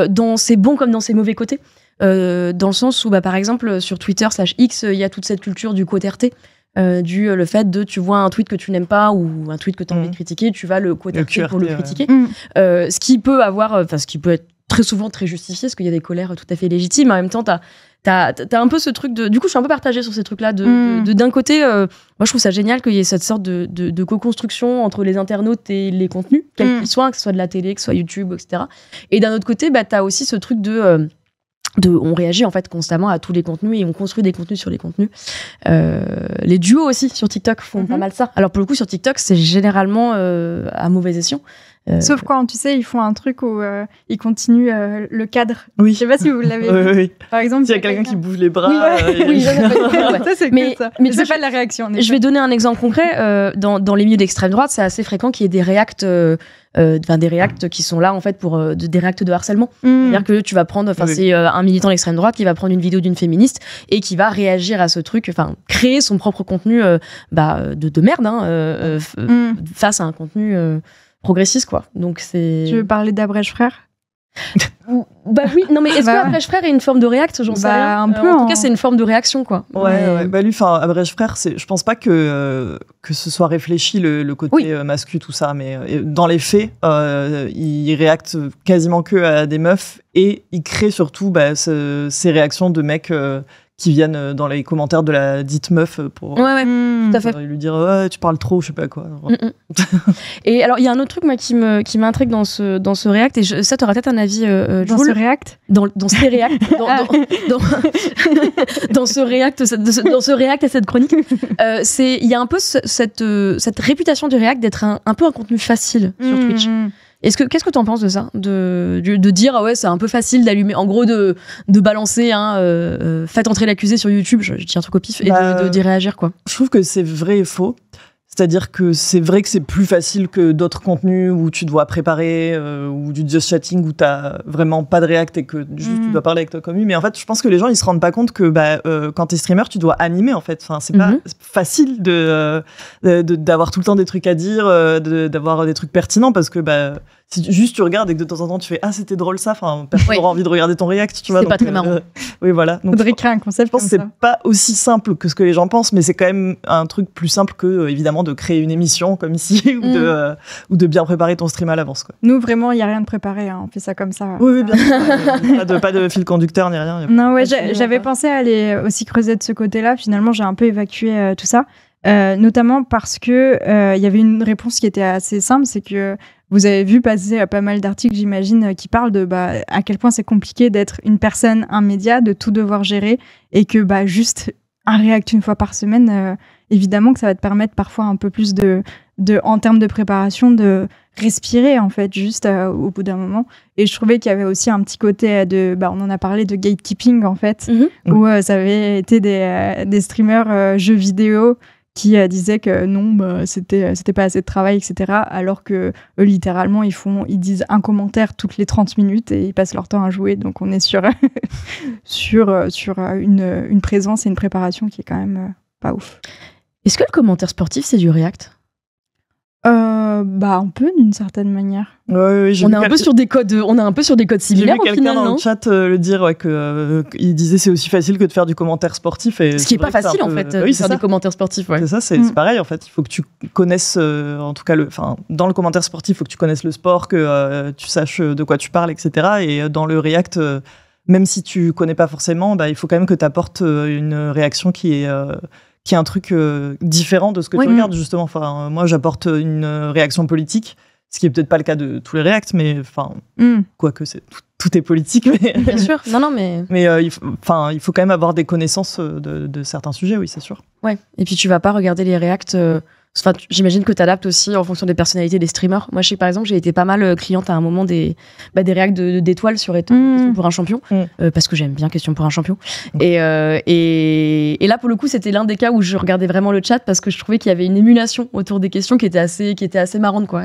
dans ses bons comme dans ses mauvais côtés. Dans le sens où, par exemple, sur Twitter/X, il y a toute cette culture du quote-RT, le fait de tu vois un tweet que tu n'aimes pas ou un tweet que tu as envie de critiquer, tu vas le quote-RT pour le critiquer. Ce qui peut être très souvent très justifié, parce qu'il y a des colères tout à fait légitimes. En même temps, t'as un peu ce truc de... Du coup, je suis un peu partagée sur ces trucs-là. D'un côté, moi, je trouve ça génial qu'il y ait cette sorte de co-construction entre les internautes et les contenus, quels qu'ils soient, que ce soit de la télé, que ce soit YouTube, etc. Et d'un autre côté, t'as aussi ce truc on réagit en fait constamment à tous les contenus et on construit des contenus sur les contenus. Les duos aussi sur TikTok font pas mal ça. Alors pour le coup sur TikTok c'est généralement à mauvais escient. Sauf quand, tu sais, ils font un truc où ils continuent le cadre. Oui. Je sais pas si vous l'avez vu. Oui. Par exemple, S'il y a quelqu'un qui bouge les bras. Oui, ça c'est mais ça. mais C'est pas de la réaction. je vais donner un exemple concret. Dans les milieux d'extrême droite, c'est assez fréquent qu'il y ait des réacts, des réacts qui sont là en fait pour des réacts de harcèlement. C'est-à-dire que tu vas prendre, c'est un militant d'extrême droite qui va prendre une vidéo d'une féministe et qui va réagir à ce truc, créer son propre contenu de merde face à un contenu progressiste, quoi. Donc c'est. Tu veux parler d'Abrèche Frères? Bah oui, non mais est-ce que Abrèche Frères est une forme de réact? J'en sais rien. Un peu. En tout cas, c'est une forme de réaction, quoi. Ouais. Bah lui, Abrèche Frères, je pense pas que ce soit réfléchi le côté mascu, tout ça, mais dans les faits, il réacte quasiment que à des meufs et il crée surtout ces réactions de mecs qui viennent dans les commentaires de la dite meuf pour tout à fait. lui dire tu parles trop, je sais pas quoi. Et alors il y a un autre truc moi qui m'intrigue dans ce React, et ça t'auras peut-être un avis dans ce React, dans ces React dans ce React et cette chronique, il y a un peu cette réputation du React d'être un peu un contenu facile sur Twitch. Qu'est-ce que tu en penses de ça, de dire c'est un peu facile d'allumer, en gros de balancer faites entrer l'accusé sur YouTube, je dis un truc au pif, et d'y réagir, quoi. Je trouve que c'est vrai et faux. C'est-à-dire que c'est vrai que c'est plus facile que d'autres contenus où tu dois préparer, ou du just chatting où t'as vraiment pas de React et que juste tu dois parler avec ta commu. Mais en fait, je pense que les gens ils se rendent pas compte que quand t'es streamer, tu dois animer en fait. Enfin, c'est pas facile d'avoir tout le temps des trucs à dire, d'avoir des trucs pertinents parce que si juste tu regardes et que de temps en temps tu fais c'était drôle ça, personne n'aura envie de regarder ton React, tu vois. C'est pas très marrant. Oui, voilà. Donc, faudrait créer un concept. Je pense que c'est pas aussi simple que ce que les gens pensent, mais c'est quand même un truc plus simple que évidemment de créer une émission comme ici ou de bien préparer ton stream à l'avance, quoi. Nous vraiment il y a rien de préparé, on fait ça comme ça. Oui, bien sûr. pas de fil conducteur ni rien. Non, j'avais pensé à aller aussi creuser de ce côté-là. Finalement, j'ai un peu évacué tout ça, notamment parce que il y avait une réponse qui était assez simple, c'est que vous avez vu passer pas mal d'articles, j'imagine, qui parlent de à quel point c'est compliqué d'être une personne, un média, de tout devoir gérer, et que juste un React une fois par semaine, évidemment que ça va te permettre parfois un peu plus en termes de préparation, de respirer en fait, juste au bout d'un moment. Et je trouvais qu'il y avait aussi un petit côté on en a parlé de gatekeeping en fait, où ça avait été des streamers jeux vidéo qui disaient que non, c'était pas assez de travail, etc. Alors que eux, littéralement, ils disent un commentaire toutes les 30 minutes et ils passent leur temps à jouer. Donc on est sur une présence et une préparation qui est quand même pas ouf. Est-ce que le commentaire sportif, c'est du React ? Un peu d'une certaine manière. Oui, on est un peu sur des codes similaires au final, non ? J'ai vu quelqu'un dans le chat le dire qu'il disait c'est aussi facile que de faire du commentaire sportif. Et ce qui est pas facile en fait, de faire des commentaires sportifs. Ouais. C'est ça, c'est pareil en fait. Il faut que tu connaisses, en tout cas, dans le commentaire sportif, il faut que tu connaisses le sport, que tu saches de quoi tu parles, etc. Et dans le React, même si tu connais pas forcément, il faut quand même que tu apportes une réaction qui est un truc différent de ce que tu regardes, justement. Enfin, moi, j'apporte une réaction politique, ce qui est peut-être pas le cas de tous les Reacts, mais quoique tout est politique. Mais... Bien sûr, mais il faut quand même avoir des connaissances de certains sujets, oui, c'est sûr. Ouais, et puis tu vas pas regarder les Reacts... j'imagine que tu adaptes aussi en fonction des personnalités des streamers. Moi, je sais que par exemple, j'ai été pas mal cliente à un moment des Reacts d'étoiles sur Question pour un champion, parce que j'aime bien Question pour un champion. Et là, pour le coup, c'était l'un des cas où je regardais vraiment le chat parce que je trouvais qu'il y avait une émulation autour des questions qui était assez marrante, quoi.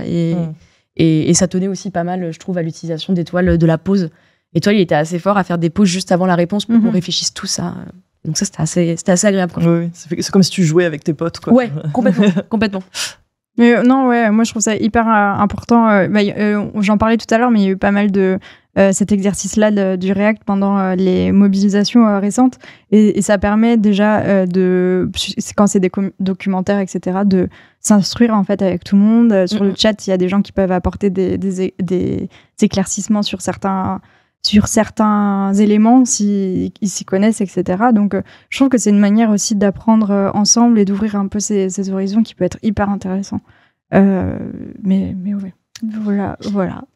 Et ça tenait aussi pas mal, je trouve, à l'utilisation d'étoiles de la pause. Étoile, il était assez fort à faire des pauses juste avant la réponse pour qu'on réfléchisse tous à... Donc ça, c'était assez agréable, quoi. Oui, c'est comme si tu jouais avec tes potes, quoi. Ouais, complètement. Mais moi je trouve ça hyper important. J'en parlais tout à l'heure, mais il y a eu pas mal de cet exercice-là du React pendant les mobilisations récentes, et ça permet déjà quand c'est des documentaires, etc., de s'instruire en fait avec tout le monde. Sur le chat, il y a des gens qui peuvent apporter des éclaircissements sur certains éléments s'ils s'y connaissent, etc. Donc je trouve que c'est une manière aussi d'apprendre ensemble et d'ouvrir un peu ces horizons qui peut être hyper intéressant. Mais ouais. Voilà.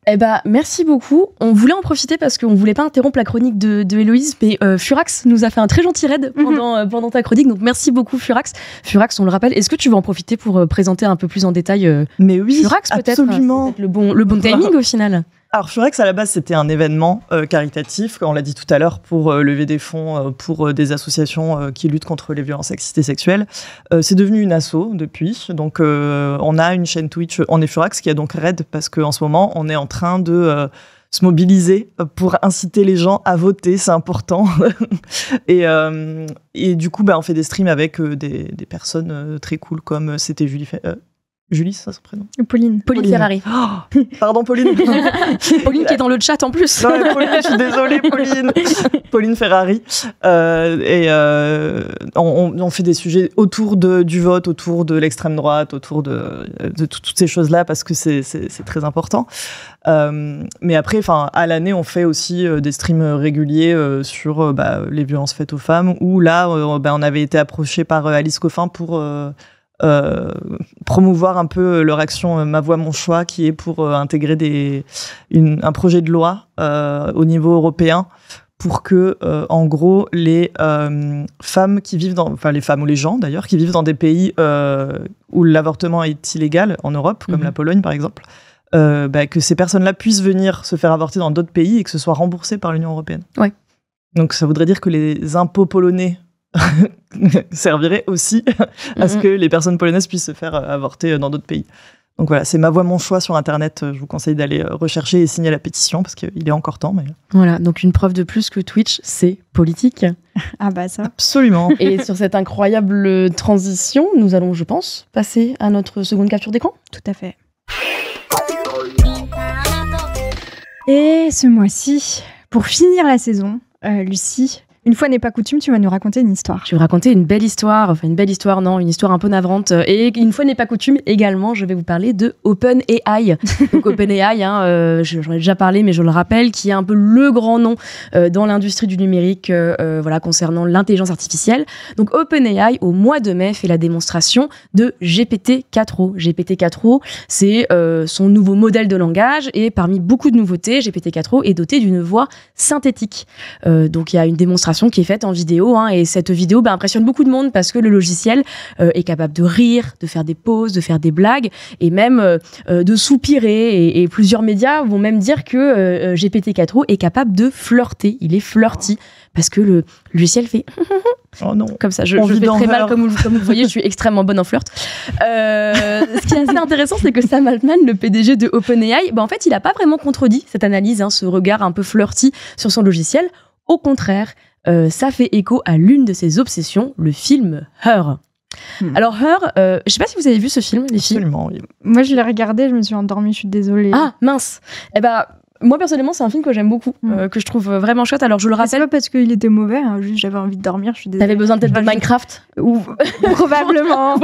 Eh ben, merci beaucoup. On voulait en profiter parce qu'on voulait pas interrompre la chronique de Héloïse, mais Furax nous a fait un très gentil raid pendant ta chronique, donc merci beaucoup Furax. Furax, on le rappelle, est-ce que tu veux en profiter pour présenter un peu plus en détail Mais oui, Furax peut-être, absolument. c'est peut-être le bon timing au final. Alors Furax, à la base, c'était un événement caritatif, on l'a dit tout à l'heure, pour lever des fonds pour des associations qui luttent contre les violences sexistes et sexuelles. C'est devenu une asso depuis, donc on a une chaîne Twitch, on est Furax, qui a donc raid, parce qu'en ce moment, on est en train de se mobiliser pour inciter les gens à voter, c'est important. et du coup, on fait des streams avec des personnes très cool, comme c'était Julie, c'est ça son prénom? Pauline Ferrari. Oh, pardon, Pauline. Pauline qui est dans le chat en plus. Non, Pauline, je suis désolée, Pauline. Pauline Ferrari. On fait des sujets autour du vote, autour de l'extrême droite, autour de toutes ces choses-là, parce que c'est très important. Mais après, à l'année, on fait aussi des streams réguliers sur les violences faites aux femmes, où là, on avait été approché par Alice Coffin pour promouvoir un peu leur action Ma Voix, Mon Choix, qui est pour intégrer un projet de loi au niveau européen pour que, en gros, les femmes qui vivent les femmes ou les gens d'ailleurs, qui vivent dans des pays où l'avortement est illégal, en Europe, comme la Pologne par exemple, que ces personnes-là puissent venir se faire avorter dans d'autres pays et que ce soit remboursé par l'Union européenne. Ouais. Donc ça voudrait dire que les impôts polonais servirait aussi à ce que les personnes polonaises puissent se faire avorter dans d'autres pays. Donc voilà, c'est Ma Voix, Mon Choix sur Internet. Je vous conseille d'aller rechercher et signer la pétition parce qu'il est encore temps. Mais... Voilà, donc une preuve de plus que Twitch, c'est politique. Ah bah ça. Absolument. Et sur cette incroyable transition, nous allons, je pense, passer à notre seconde capture d'écran. Tout à fait. Et ce mois-ci, pour finir la saison, Lucie... Une fois n'est pas coutume, tu vas nous raconter une histoire. Je vais vous raconter une belle histoire, une histoire un peu navrante. Et une fois n'est pas coutume, également, je vais vous parler de OpenAI. Donc OpenAI, j'en ai déjà parlé, mais je le rappelle, qui est un peu le grand nom dans l'industrie du numérique concernant l'intelligence artificielle. Donc OpenAI, au mois de mai, fait la démonstration de GPT-4o. GPT-4o, c'est son nouveau modèle de langage, et parmi beaucoup de nouveautés, GPT-4o est doté d'une voix synthétique. Donc il y a une démonstration qui est faite en vidéo, et cette vidéo impressionne beaucoup de monde parce que le logiciel est capable de rire, de faire des pauses, de faire des blagues et même de soupirer, et plusieurs médias vont même dire que GPT-4o est capable de flirter. Il est flirty parce que le logiciel fait oh non. Comme ça, je fais très mal, comme vous le voyez, je suis extrêmement bonne en flirt. Ce qui est assez intéressant, c'est que Sam Altman, le PDG de OpenAI, en fait, il n'a pas vraiment contredit cette analyse, ce regard un peu flirty sur son logiciel. Au contraire, ça fait écho à l'une de ses obsessions, le film Her. Alors Her, je ne sais pas si vous avez vu ce film, les filles. Absolument, oui. Moi, je l'ai regardé, je me suis endormie, je suis désolée. Ah, mince. Moi, personnellement, c'est un film que j'aime beaucoup, que je trouve vraiment chouette. Alors, je le rappelle. C'est pas parce qu'il était mauvais, juste j'avais envie de dormir, je suis désolée. T'avais besoin peut-être de Minecraft ou probablement.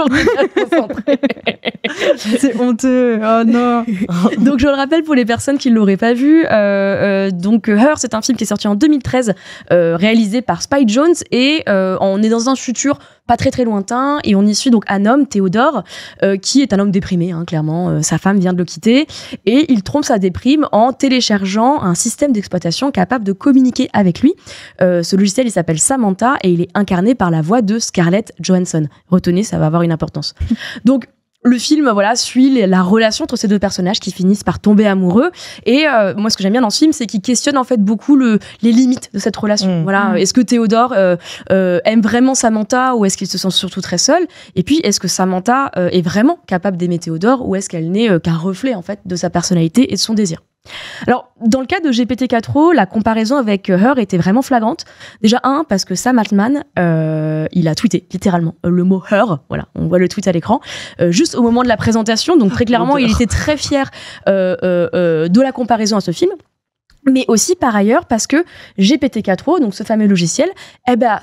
C'est honteux, oh non. Donc, je le rappelle pour les personnes qui ne l'auraient pas vu. Donc, Her, c'est un film qui est sorti en 2013, réalisé par Spike Jonze, et on est dans un futur pas très très lointain, et on y suit donc un homme, Théodore, qui est un homme déprimé, clairement. Sa femme vient de le quitter, et il trompe sa déprime en téléchargeant un système d'exploitation capable de communiquer avec lui. Ce logiciel, il s'appelle Samantha, et il est incarné par la voix de Scarlett Johansson. Retenez, ça va avoir une importance. Donc, le film, suit la relation entre ces deux personnages qui finissent par tomber amoureux. Et moi, ce que j'aime bien dans ce film, c'est qu'il questionne en fait beaucoup les limites de cette relation. Est-ce que Théodore aime vraiment Samantha, ou est-ce qu'il se sent surtout très seul? Et puis, est-ce que Samantha est vraiment capable d'aimer Théodore, ou est-ce qu'elle n'est qu'un reflet en fait de sa personnalité et de son désir? Alors, dans le cas de GPT-4o, la comparaison avec Her était vraiment flagrante. Déjà, parce que Sam Altman, il a tweeté littéralement le mot Her. Voilà, on voit le tweet à l'écran. Juste au moment de la présentation, donc très clairement, il était très fier de la comparaison à ce film. Mais aussi, par ailleurs, parce que GPT-4o, donc ce fameux logiciel,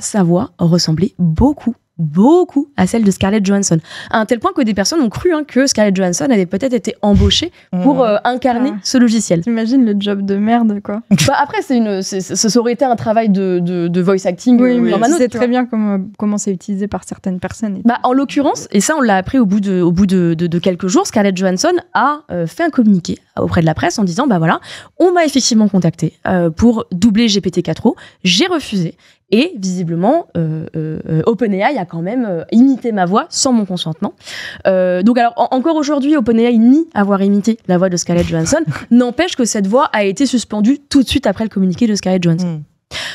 sa voix ressemblait beaucoup beaucoup à celle de Scarlett Johansson. À un tel point que des personnes ont cru que Scarlett Johansson avait peut-être été embauchée pour incarner ce logiciel. T'imagines le job de merde, quoi. Après, ça aurait été un travail de voice acting. Oui, c'est très bien comment c'est utilisé par certaines personnes. En l'occurrence, et ça on l'a appris au bout de quelques jours, Scarlett Johansson a fait un communiqué auprès de la presse en disant voilà, on m'a effectivement contacté pour doubler GPT-4o, j'ai refusé. Et visiblement, OpenAI a quand même imité ma voix sans mon consentement. Donc alors, encore aujourd'hui, OpenAI nie avoir imité la voix de Scarlett Johansson. N'empêche que cette voix a été suspendue tout de suite après le communiqué de Scarlett Johansson.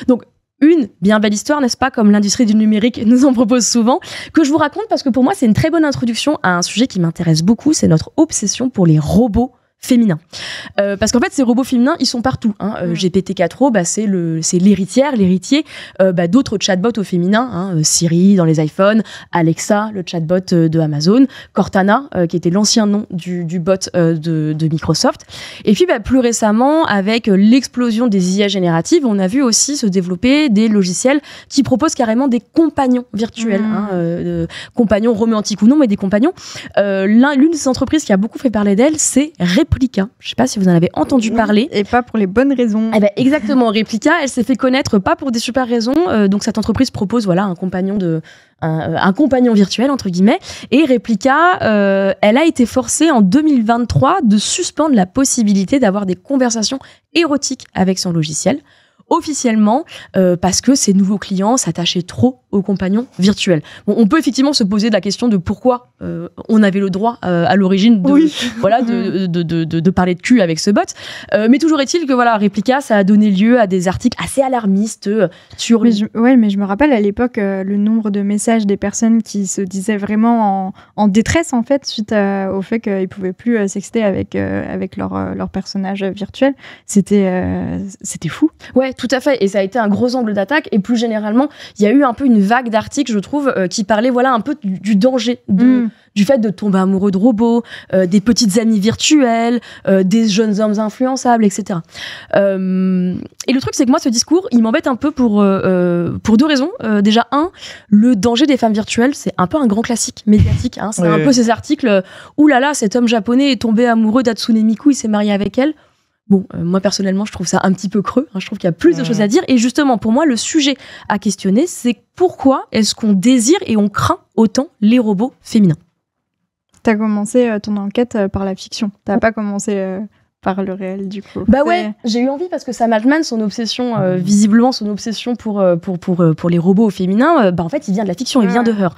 Donc, une bien belle histoire, n'est-ce pas, comme l'industrie du numérique nous en propose souvent, que je vous raconte parce que pour moi, c'est une très bonne introduction à un sujet qui m'intéresse beaucoup, c'est notre obsession pour les robots féminins. Parce qu'en fait, ces robots féminins, ils sont partout. GPT-4o, c'est l'héritier d'autres chatbots au féminin. Siri dans les iPhones, Alexa, le chatbot de Amazon, Cortana, qui était l'ancien nom du bot de Microsoft. Et puis, plus récemment, avec l'explosion des IA génératives, on a vu aussi se développer des logiciels qui proposent carrément des compagnons virtuels. Compagnons romantiques ou non, mais des compagnons. L'une des entreprises qui a beaucoup fait parler d'elle, c'est Replika. Je ne sais pas si vous en avez entendu parler. Et pas pour les bonnes raisons. Exactement. Replika, elle s'est fait connaître pas pour des super raisons. Donc cette entreprise propose un compagnon un compagnon virtuel entre guillemets. Et Replika, elle a été forcée en 2023 de suspendre la possibilité d'avoir des conversations érotiques avec son logiciel. Officiellement, parce que ses nouveaux clients s'attachaient trop aux compagnons virtuels. Bon, on peut effectivement se poser la question de pourquoi on avait le droit à l'origine de parler de cul avec ce bot. Mais toujours est-il que Replika, ça a donné lieu à des articles assez alarmistes sur... Mais je me rappelle à l'époque le nombre de messages des personnes qui se disaient vraiment en détresse en fait suite au fait qu'ils ne pouvaient plus sexter avec leur personnage virtuel. C'était fou. Ouais, tout à fait. Et ça a été un gros angle d'attaque. Et plus généralement, il y a eu un peu une vague d'articles, je trouve, qui parlaient un peu du danger du fait de tomber amoureux de robots, des petites amies virtuelles, des jeunes hommes influençables, etc. Et le truc, c'est que moi, ce discours, il m'embête un peu pour deux raisons. Déjà, le danger des femmes virtuelles, c'est un peu un grand classique médiatique. C'est un peu ces articles « Ouh là là, cet homme japonais est tombé amoureux d'Hatsune Miku, il s'est marié avec elle ». Bon, moi personnellement, je trouve ça un petit peu creux. Je trouve qu'il y a plus de choses à dire. Et justement, pour moi, le sujet à questionner, c'est pourquoi est-ce qu'on désire et on craint autant les robots féminins ? T'as commencé ton enquête par la fiction. T'as pas commencé par le réel, du coup. J'ai eu envie parce que Sam Altman, son obsession, visiblement son obsession pour les robots au féminin, en fait, il vient de la fiction, il vient de Her.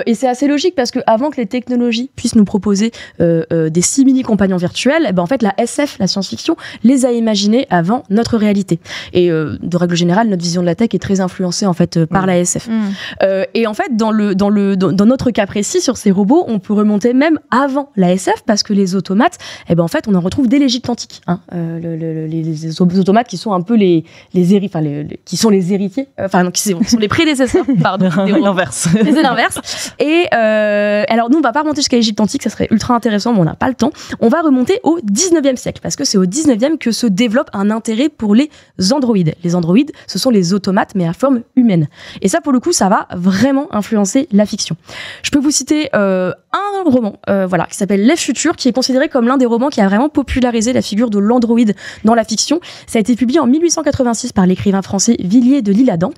Et c'est assez logique parce que avant que les technologies puissent nous proposer des simili-compagnons virtuels, en fait, la SF, la science-fiction, les a imaginés avant notre réalité. Et de règle générale, notre vision de la tech est très influencée en fait par la SF. Et en fait, dans notre cas précis sur ces robots, on peut remonter même avant la SF parce que les automates, en fait, on en retrouve dès l'Égypte antique, les automates qui sont un peu qui sont les héritiers, qui sont les prédécesseurs, pardon, l'inverse. C'est l'inverse. Et alors nous, on va pas remonter jusqu'à l'Égypte antique, ça serait ultra intéressant, mais on n'a pas le temps. On va remonter au 19e siècle, parce que c'est au 19e que se développe un intérêt pour les androïdes. Les androïdes, ce sont les automates, mais à forme humaine. Et ça, pour le coup, ça va vraiment influencer la fiction. Je peux vous citer un roman, qui s'appelle L'Ève Future, qui est considéré comme l'un des romans qui a vraiment popularisé la figure de l'androïde dans la fiction. Ça a été publié en 1886 par l'écrivain français Villiers de l'Isle-Adam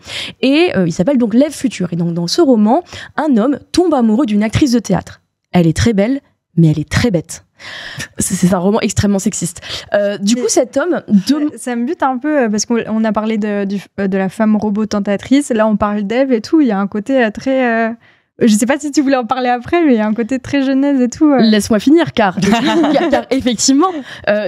et il s'appelle donc L'Ève Future. Et donc dans ce roman, un homme tombe amoureux d'une actrice de théâtre. Elle est très belle, mais elle est très bête. C'est un roman extrêmement sexiste. Du coup, cet homme... Ça me bute un peu, parce qu'on a parlé de la femme robot tentatrice, là on parle d'Ève et tout, il y a un côté très... Je sais pas si tu voulais en parler après, mais il y a un côté très jeunesse et tout. Laisse-moi finir, car effectivement,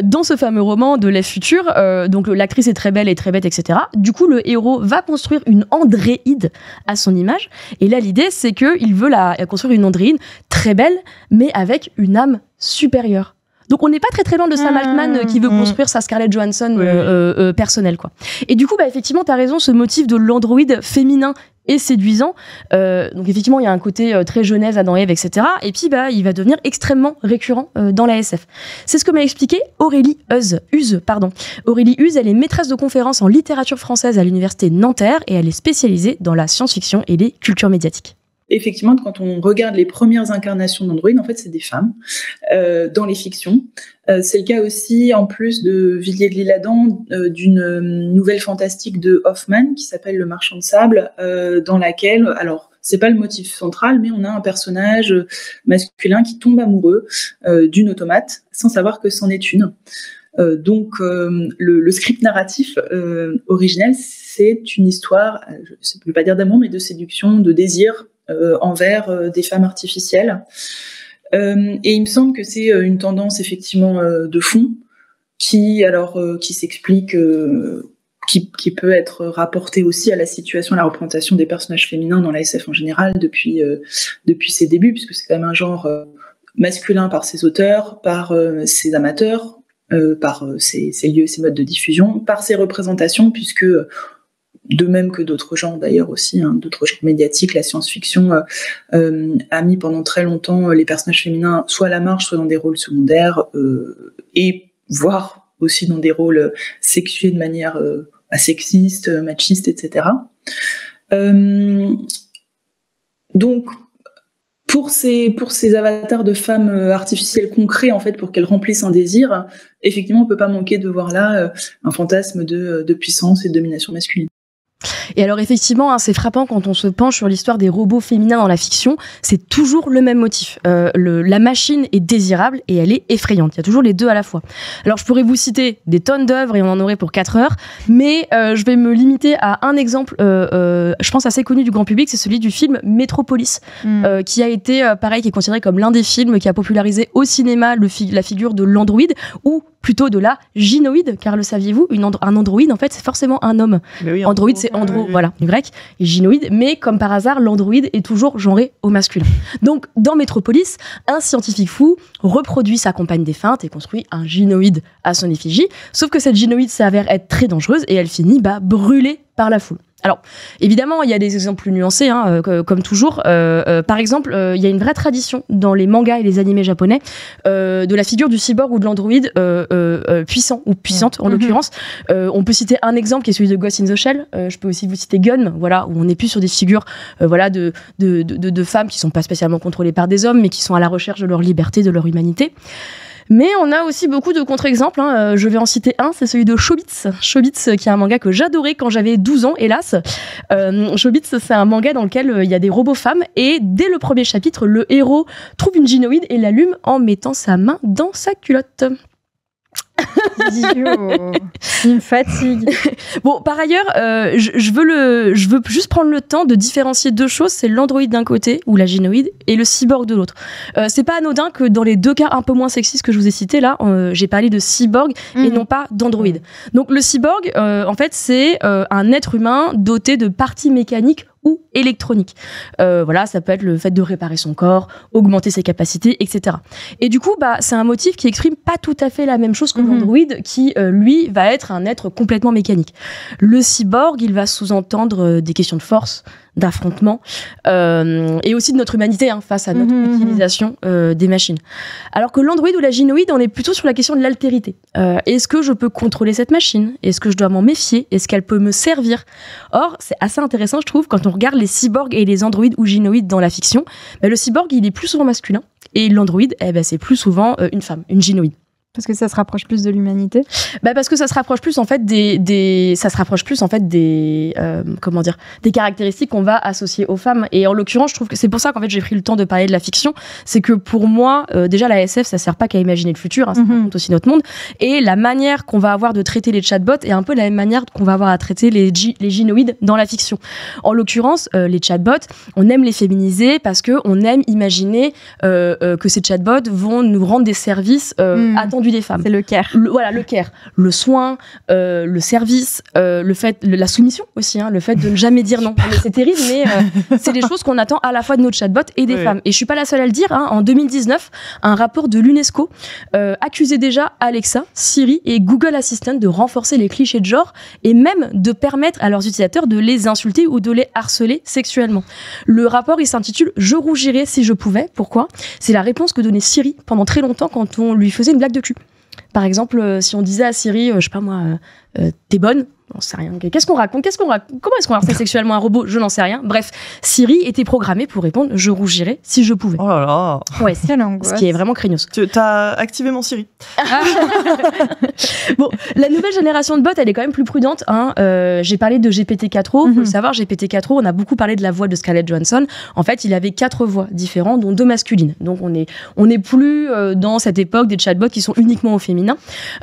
dans ce fameux roman de L'Ève Future, donc l'actrice est très belle et très bête, etc. Du coup, le héros va construire une andréide à son image. Et là, l'idée, c'est qu'il veut construire une andréide très belle, mais avec une âme supérieure. Donc on n'est pas très très loin de Sam Altman qui veut construire sa Scarlett Johansson personnelle, quoi. Et du coup, effectivement, t'as raison, ce motif de l'androïde féminin et séduisant. Donc effectivement, il y a un côté très Genèse, Adam et Ève, etc. Et puis, il va devenir extrêmement récurrent dans la SF. C'est ce que m'a expliqué Aurélie Uz. Aurélie Uz, elle est maîtresse de conférences en littérature française à l'université de Nanterre et elle est spécialisée dans la science-fiction et les cultures médiatiques. effectivement, quand on regarde les premières incarnations d'Android, en fait, c'est des femmes dans les fictions. C'est le cas aussi, en plus de Villiers de l'Isle-Adam, d'une nouvelle fantastique de Hoffman qui s'appelle Le Marchand de Sable, dans laquelle, alors, c'est pas le motif central, mais on a un personnage masculin qui tombe amoureux d'une automate sans savoir que c'en est une. Donc, le script narratif originel, c'est une histoire, je ne peux pas dire d'amour, mais de séduction, de désir envers des femmes artificielles. Et il me semble que c'est une tendance effectivement de fond qui s'explique, qui peut être rapportée aussi à la situation, à la représentation des personnages féminins dans la SF en général depuis ses débuts, puisque c'est quand même un genre masculin par ses auteurs, par ses amateurs, par ses lieux et ses modes de diffusion, par ses représentations, puisque de même que d'autres genres d'ailleurs aussi, d'autres genres médiatiques, la science-fiction a mis pendant très longtemps les personnages féminins soit à la marge, soit dans des rôles secondaires, et voire aussi dans des rôles sexués de manière sexiste, machiste, etc. Donc, pour ces avatars de femmes artificielles concrets, en fait, pour qu'elles remplissent un désir, effectivement, on peut pas manquer de voir là un fantasme de puissance et de domination masculine. Et alors effectivement, c'est frappant quand on se penche sur l'histoire des robots féminins dans la fiction, c'est toujours le même motif. La machine est désirable et elle est effrayante. Il y a toujours les deux à la fois. Alors je pourrais vous citer des tonnes d'œuvres et on en aurait pour 4 heures, mais je vais me limiter à un exemple, je pense assez connu du grand public, c'est celui du film Metropolis, qui a été, pareil, qui est considéré comme l'un des films qui a popularisé au cinéma la figure de l'androïde, ou plutôt de la gynoïde, car le saviez-vous, un androïde, en fait, c'est forcément un homme. Oui, androïde, c'est andro, voilà, du grec, et gynoïde, mais comme par hasard, l'androïde est toujours genré au masculin. Donc, dans Metropolis, un scientifique fou reproduit sa compagne défunte et construit un gynoïde à son effigie, sauf que cette gynoïde s'avère être très dangereuse et elle finit brûlée par la foule. Alors, évidemment, il y a des exemples plus nuancés, comme toujours. Par exemple, il y a une vraie tradition dans les mangas et les animés japonais de la figure du cyborg ou de l'androïde puissant ou puissante, en l'occurrence. On peut citer un exemple qui est celui de Ghost in the Shell. Je peux aussi vous citer Gun, voilà, où on n'est plus sur des figures de femmes qui sont pas spécialement contrôlées par des hommes, mais qui sont à la recherche de leur liberté, de leur humanité. Mais on a aussi beaucoup de contre-exemples. Je vais en citer un, c'est celui de Chobits. Chobits, qui est un manga que j'adorais quand j'avais 12 ans, hélas. Chobits, c'est un manga dans lequel il y a des robots femmes. Et dès le premier chapitre, le héros trouve une gynoïde et l'allume en mettant sa main dans sa culotte. Il me fatigue. Bon, par ailleurs, je veux juste prendre le temps de différencier deux choses, c'est l'androïde d'un côté, ou la gynoïde, et le cyborg de l'autre. C'est pas anodin que dans les deux cas un peu moins sexistes que je vous ai cités, là, j'ai parlé de cyborg et non pas d'androïde. Donc le cyborg, en fait, c'est un être humain doté de parties mécaniques ou électronique. Voilà, ça peut être le fait de réparer son corps, augmenter ses capacités, etc. Et du coup, c'est un motif qui exprime pas tout à fait la même chose que l'androïde, qui, lui, va être un être complètement mécanique. Le cyborg, il va sous-entendre des questions de force, d'affrontement, et aussi de notre humanité face à notre utilisation des machines. Alors que l'androïde ou la gynoïde, on est plutôt sur la question de l'altérité. Est-ce que je peux contrôler cette machine ? Est-ce que je dois m'en méfier ? Est-ce qu'elle peut me servir ? Or, c'est assez intéressant, je trouve, quand on regarde les cyborgs et les androïdes ou gynoïdes dans la fiction, le cyborg, il est plus souvent masculin, et l'androïde, c'est plus souvent une femme, une gynoïde. Parce que ça se rapproche plus de l'humanité. Parce que ça se rapproche plus en fait des caractéristiques qu'on va associer aux femmes. Et en l'occurrence, je trouve que c'est pour ça qu'en fait j'ai pris le temps de parler de la fiction. C'est que pour moi, déjà la SF, ça sert pas qu'à imaginer le futur, ça raconte aussi notre monde. Et la manière qu'on va avoir de traiter les chatbots est un peu la même manière qu'on va avoir à traiter les gynoïdes dans la fiction. En l'occurrence, les chatbots, on aime les féminiser parce que on aime imaginer que ces chatbots vont nous rendre des services attendus des femmes. C'est le care. Le care. Le soin, le service, la soumission aussi, le fait de ne jamais dire non. Mais c'est terrible, mais c'est des choses qu'on attend à la fois de nos chatbots et des femmes. Et je suis pas la seule à le dire. En 2019, un rapport de l'UNESCO accusait déjà Alexa, Siri et Google Assistant de renforcer les clichés de genre et même de permettre à leurs utilisateurs de les insulter ou de les harceler sexuellement. Le rapport, il s'intitule « Je rougirais si je pouvais ». Pourquoi ? C'est la réponse que donnait Siri pendant très longtemps quand on lui faisait une blague de cul. Par exemple, si on disait à Siri, je sais pas moi, t'es bonne, J'en sais rien. Qu'est-ce qu'on raconte? Comment est-ce qu'on harcèle sexuellement un robot? Je n'en sais rien. Bref, Siri était programmée pour répondre « je rougirais si je pouvais ». Oh là là. Ouais, Quelle angoisse. ce qui est vraiment craignos. Tu as activé mon Siri. Bon, la nouvelle génération de bots, elle est quand même plus prudente. J'ai parlé de GPT-4o. Faut le savoir, GPT-4o, on a beaucoup parlé de la voix de Scarlett Johansson. En fait, il avait 4 voix différentes, dont 2 masculines. Donc, on est plus dans cette époque des chatbots qui sont uniquement au féminin.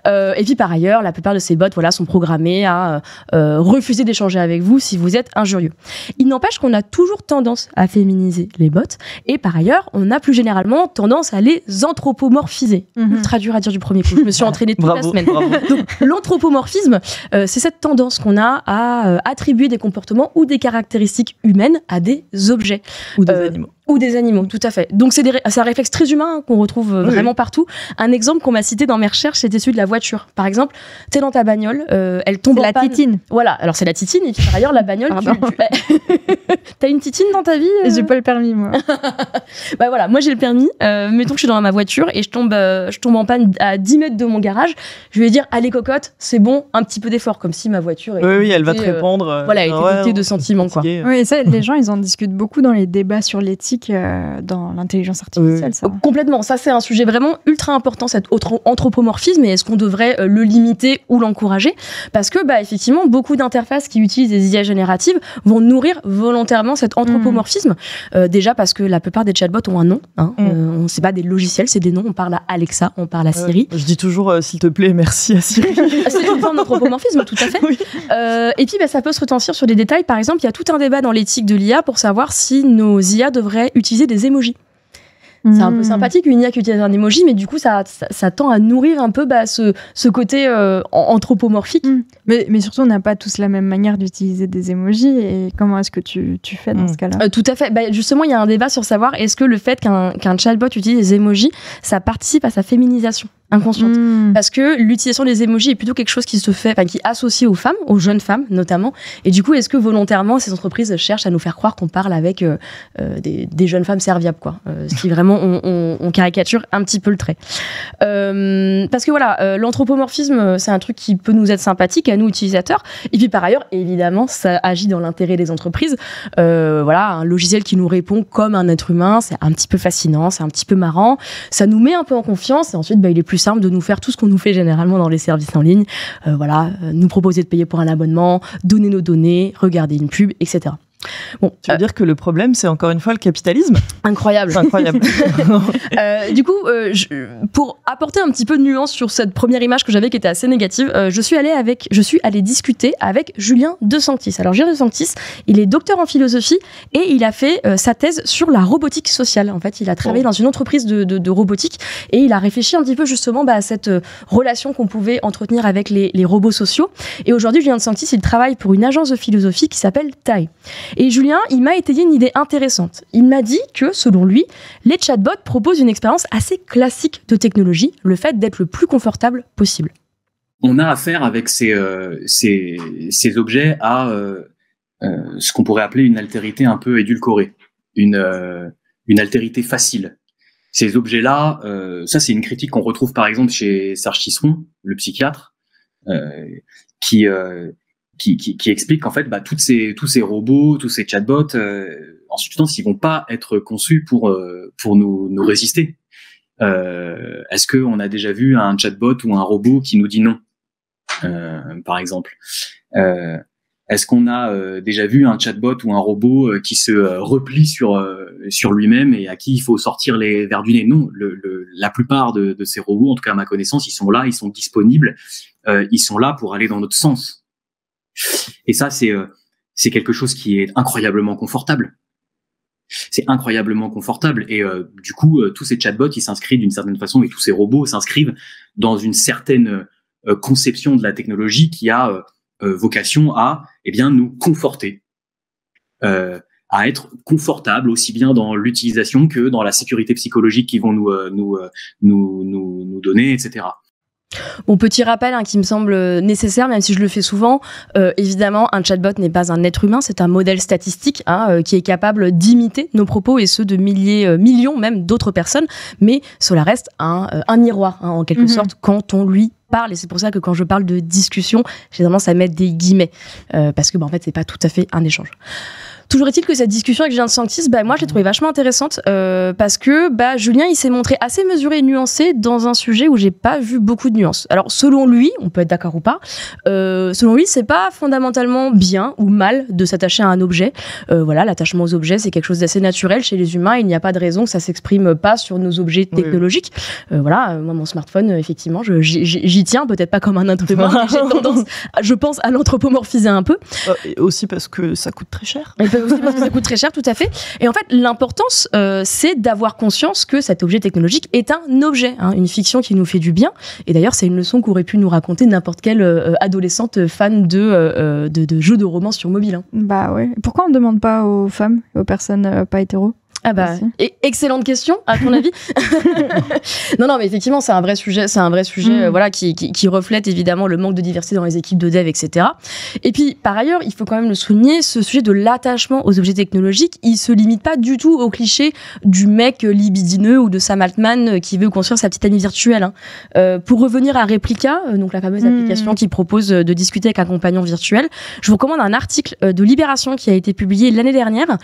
Et puis, par ailleurs, la plupart de ces bots, sont programmés à refuser d'échanger avec vous si vous êtes injurieux. Il n'empêche qu'on a toujours tendance à féminiser les bots. Et par ailleurs, on a plus généralement tendance à les anthropomorphiser. Ultra dur à dire du premier coup. Je me suis entraînée toute la semaine. Donc, l'anthropomorphisme, c'est cette tendance qu'on a à attribuer des comportements ou des caractéristiques humaines à des objets. Ou des animaux. Ou des animaux, tout à fait. Donc c'est un réflexe très humain qu'on retrouve vraiment partout. Un exemple qu'on m'a cité dans mes recherches, c'était celui de la voiture. Par exemple, t'es dans ta bagnole, elle tombe en panne. C'est la titine. Voilà, alors c'est la titine, et puis par ailleurs la bagnole, t'as une titine dans ta vie J'ai pas le permis, moi. Bah voilà, moi j'ai le permis. Mettons que je suis dans ma voiture et je tombe en panne à 10 mètres de mon garage. Je vais dire, allez cocotte, c'est bon, un petit peu d'effort, comme si ma voiture était Oui, elle va te répondre. Voilà, elle était dotée de sentiments, quoi. Oui, et ça, les gens, ils en discutent beaucoup dans les débats sur l'éthique dans l'intelligence artificielle. Ça. Complètement, ça c'est un sujet vraiment ultra important, cet anthropomorphisme, et est-ce qu'on devrait le limiter ou l'encourager? Parce que effectivement, beaucoup d'interfaces qui utilisent des IA génératives vont nourrir volontairement cet anthropomorphisme. Déjà parce que la plupart des chatbots ont un nom, c'est pas des logiciels, c'est des noms. On parle à Alexa, on parle à Siri. Je dis toujours s'il te plaît, merci à Siri. C'est une forme d'anthropomorphisme, tout à fait. Oui. Et puis ça peut se retentir sur des détails. Par exemple, il y a tout un débat dans l'éthique de l'IA pour savoir si nos IA devraient utiliser des emojis. C'est un peu sympathique, une IA qui utilise un emoji, mais du coup, ça tend à nourrir un peu ce côté anthropomorphique. Mais surtout, on n'a pas tous la même manière d'utiliser des emojis. Et comment est-ce que tu fais dans ce cas-là? Tout à fait. Justement, il y a un débat sur savoir est-ce que le fait qu'un chatbot utilise des emojis, ça participe à sa féminisation inconsciente. Parce que l'utilisation des emojis est plutôt quelque chose qui se fait, qui est associé aux femmes, aux jeunes femmes notamment. Et du coup, est-ce que volontairement, ces entreprises cherchent à nous faire croire qu'on parle avec des jeunes femmes serviables, quoi. Si vraiment on caricature un petit peu le trait. Parce que voilà, l'anthropomorphisme, c'est un truc qui peut nous être sympathique à nous utilisateurs. Et puis par ailleurs, évidemment, ça agit dans l'intérêt des entreprises. Voilà, un logiciel qui nous répond comme un être humain, c'est un petit peu fascinant, c'est un petit peu marrant. Ça nous met un peu en confiance et ensuite, il est plus simple de nous faire tout ce qu'on nous fait généralement dans les services en ligne. Nous proposer de payer pour un abonnement, donner nos données, regarder une pub, etc. Bon, tu veux dire que le problème, c'est encore une fois le capitalisme? Incroyable. C'est incroyable. Du coup, pour apporter un petit peu de nuance sur cette première image que j'avais qui était assez négative, je suis allée discuter avec Julien De Sanctis. Alors, Julien De Sanctis, il est docteur en philosophie et il a fait sa thèse sur la robotique sociale. En fait, il a travaillé dans une entreprise de robotique et il a réfléchi un petit peu justement à cette relation qu'on pouvait entretenir avec les robots sociaux. Et aujourd'hui, Julien De Sanctis, il travaille pour une agence de philosophie qui s'appelle TAI. Et Julien, il m'a étayé une idée intéressante. Il m'a dit que, selon lui, les chatbots proposent une expérience assez classique de technologie, le fait d'être le plus confortable possible. On a affaire avec ces objets à ce qu'on pourrait appeler une altérité un peu édulcorée, une altérité facile. Ces objets-là, ça c'est une critique qu'on retrouve par exemple chez Serge Tisseron, le psychiatre, qui explique qu'en fait, tous ces robots, tous ces chatbots, en substance, ils vont pas être conçus pour nous résister. Est-ce qu'on a déjà vu un chatbot ou un robot qui nous dit non, par exemple? Est-ce qu'on a déjà vu un chatbot ou un robot qui se replie sur lui-même et à qui il faut sortir les vers du nez? Non, la plupart de ces robots, en tout cas à ma connaissance, ils sont là, ils sont disponibles, ils sont là pour aller dans notre sens. Et ça, c'est quelque chose qui est incroyablement confortable. C'est incroyablement confortable. Et du coup, tous ces chatbots, ils s'inscrivent d'une certaine façon, et tous ces robots s'inscrivent dans une certaine conception de la technologie qui a vocation à, nous conforter, à être confortable aussi bien dans l'utilisation que dans la sécurité psychologique qu'ils vont nous donner, etc. Bon, petit rappel qui me semble nécessaire, même si je le fais souvent, évidemment, un chatbot n'est pas un être humain, c'est un modèle statistique qui est capable d'imiter nos propos et ceux de millions même d'autres personnes, mais cela reste un miroir, en quelque sorte, quand on lui parle, et c'est pour ça que quand je parle de discussion, j'ai tendance à mettre des guillemets, parce que en fait, c'est pas tout à fait un échange. Toujours est-il que cette discussion avec Julien de Sanctis, moi je l'ai trouvée vachement intéressante parce que Julien il s'est montré assez mesuré et nuancé dans un sujet où j'ai pas vu beaucoup de nuances. Alors selon lui, on peut être d'accord ou pas, selon lui c'est pas fondamentalement bien ou mal de s'attacher à un objet. Voilà, l'attachement aux objets c'est quelque chose d'assez naturel chez les humains, il n'y a pas de raison que ça s'exprime pas sur nos objets technologiques. Voilà, moi mon smartphone effectivement j'y tiens, peut-être pas comme un être humain, mais j'ai tendance, je pense, à l'anthropomorphiser un peu. Et aussi parce que ça coûte très cher. Aussi parce que ça coûte très cher, tout à fait. Et en fait, l'importance, c'est d'avoir conscience que cet objet technologique est un objet, une fiction qui nous fait du bien. Et d'ailleurs, c'est une leçon qu'aurait pu nous raconter n'importe quelle adolescente fan de jeux de romance sur mobile. Bah ouais. Pourquoi on ne demande pas aux femmes, aux personnes pas hétéros? Ah bah, excellente question, à ton avis. Non, mais effectivement, c'est un vrai sujet, voilà, qui reflète évidemment le manque de diversité dans les équipes de dev, etc. Et puis, par ailleurs, il faut quand même le souligner, ce sujet de l'attachement aux objets technologiques, il se limite pas du tout au cliché du mec libidineux ou de Sam Altman qui veut construire sa petite amie virtuelle. Pour revenir à Replika, donc la fameuse application qui propose de discuter avec un compagnon virtuel, je vous recommande un article de Libération qui a été publié l'année dernière,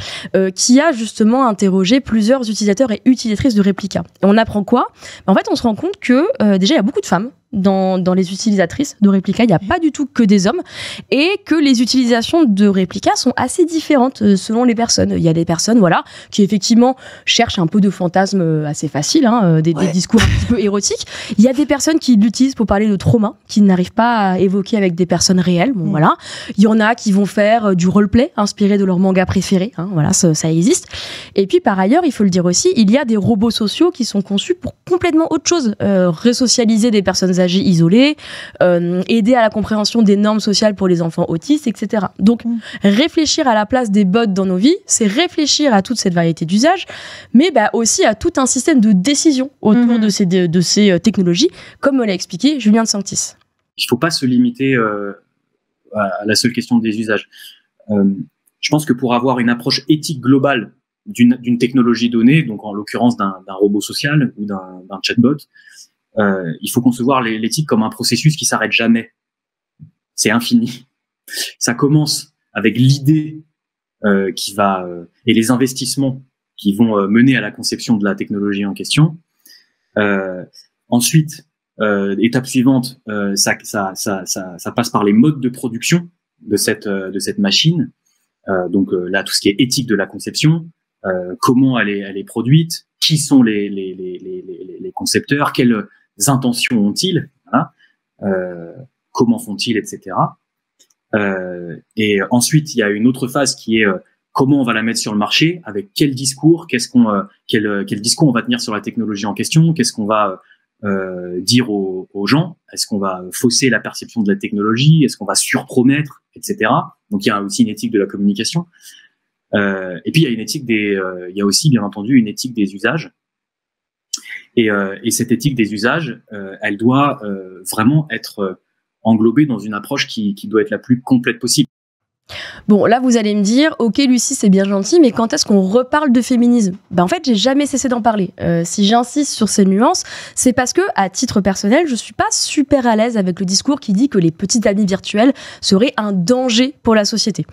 qui a justement interrogé plusieurs utilisateurs et utilisatrices de Replika. Et on apprend quoi ? En fait, on se rend compte que déjà, il y a beaucoup de femmes dans les utilisatrices de Replika. Il n'y a pas du tout que des hommes. Et que les utilisations de Replika sont assez différentes selon les personnes. Il y a des personnes qui effectivement cherchent un peu de fantasmes assez faciles, des discours un petit peu érotiques. Il y a des personnes qui l'utilisent pour parler de trauma, qui n'arrivent pas à évoquer avec des personnes réelles. Bon, voilà. Il y en a qui vont faire du roleplay inspiré de leur manga préféré. Voilà, ça existe. Et puis, par ailleurs, il faut le dire aussi, il y a des robots sociaux qui sont conçus pour complètement autre chose. Resocialiser des personnes âgées isolées, aider à la compréhension des normes sociales pour les enfants autistes, etc. Donc, réfléchir à la place des bots dans nos vies, c'est réfléchir à toute cette variété d'usages, mais aussi à tout un système de décision autour de ces technologies, comme me l'a expliqué Julien de Sanctis. Il ne faut pas se limiter à la seule question des usages. Je pense que pour avoir une approche éthique globale d'une technologie donnée, donc en l'occurrence d'un robot social ou d'un chatbot, il faut concevoir l'éthique comme un processus qui s'arrête jamais. C'est infini. Ça commence avec l'idée et les investissements qui vont mener à la conception de la technologie en question. Ensuite, étape suivante, ça passe par les modes de production de cette machine. Donc là, tout ce qui est éthique de la conception, comment elle est produite, qui sont les concepteurs, quelles intentions ont-ils, comment font-ils, etc. Et ensuite, il y a une autre phase qui est comment on va la mettre sur le marché, avec quel discours, quel discours on va tenir sur la technologie en question, qu'est-ce qu'on va dire aux gens, est-ce qu'on va fausser la perception de la technologie, est-ce qu'on va surpromettre, etc. Donc il y a aussi une éthique de la communication. Et puis il y a aussi bien entendu une éthique des usages. Et cette éthique des usages, elle doit vraiment être englobée dans une approche qui doit être la plus complète possible. Bon, là, vous allez me dire, ok, Lucie, c'est bien gentil, mais quand est-ce qu'on reparle de féminisme ? En fait, j'ai jamais cessé d'en parler. Si j'insiste sur ces nuances, c'est parce que, à titre personnel, je suis pas super à l'aise avec le discours qui dit que les petites amies virtuelles seraient un danger pour la société.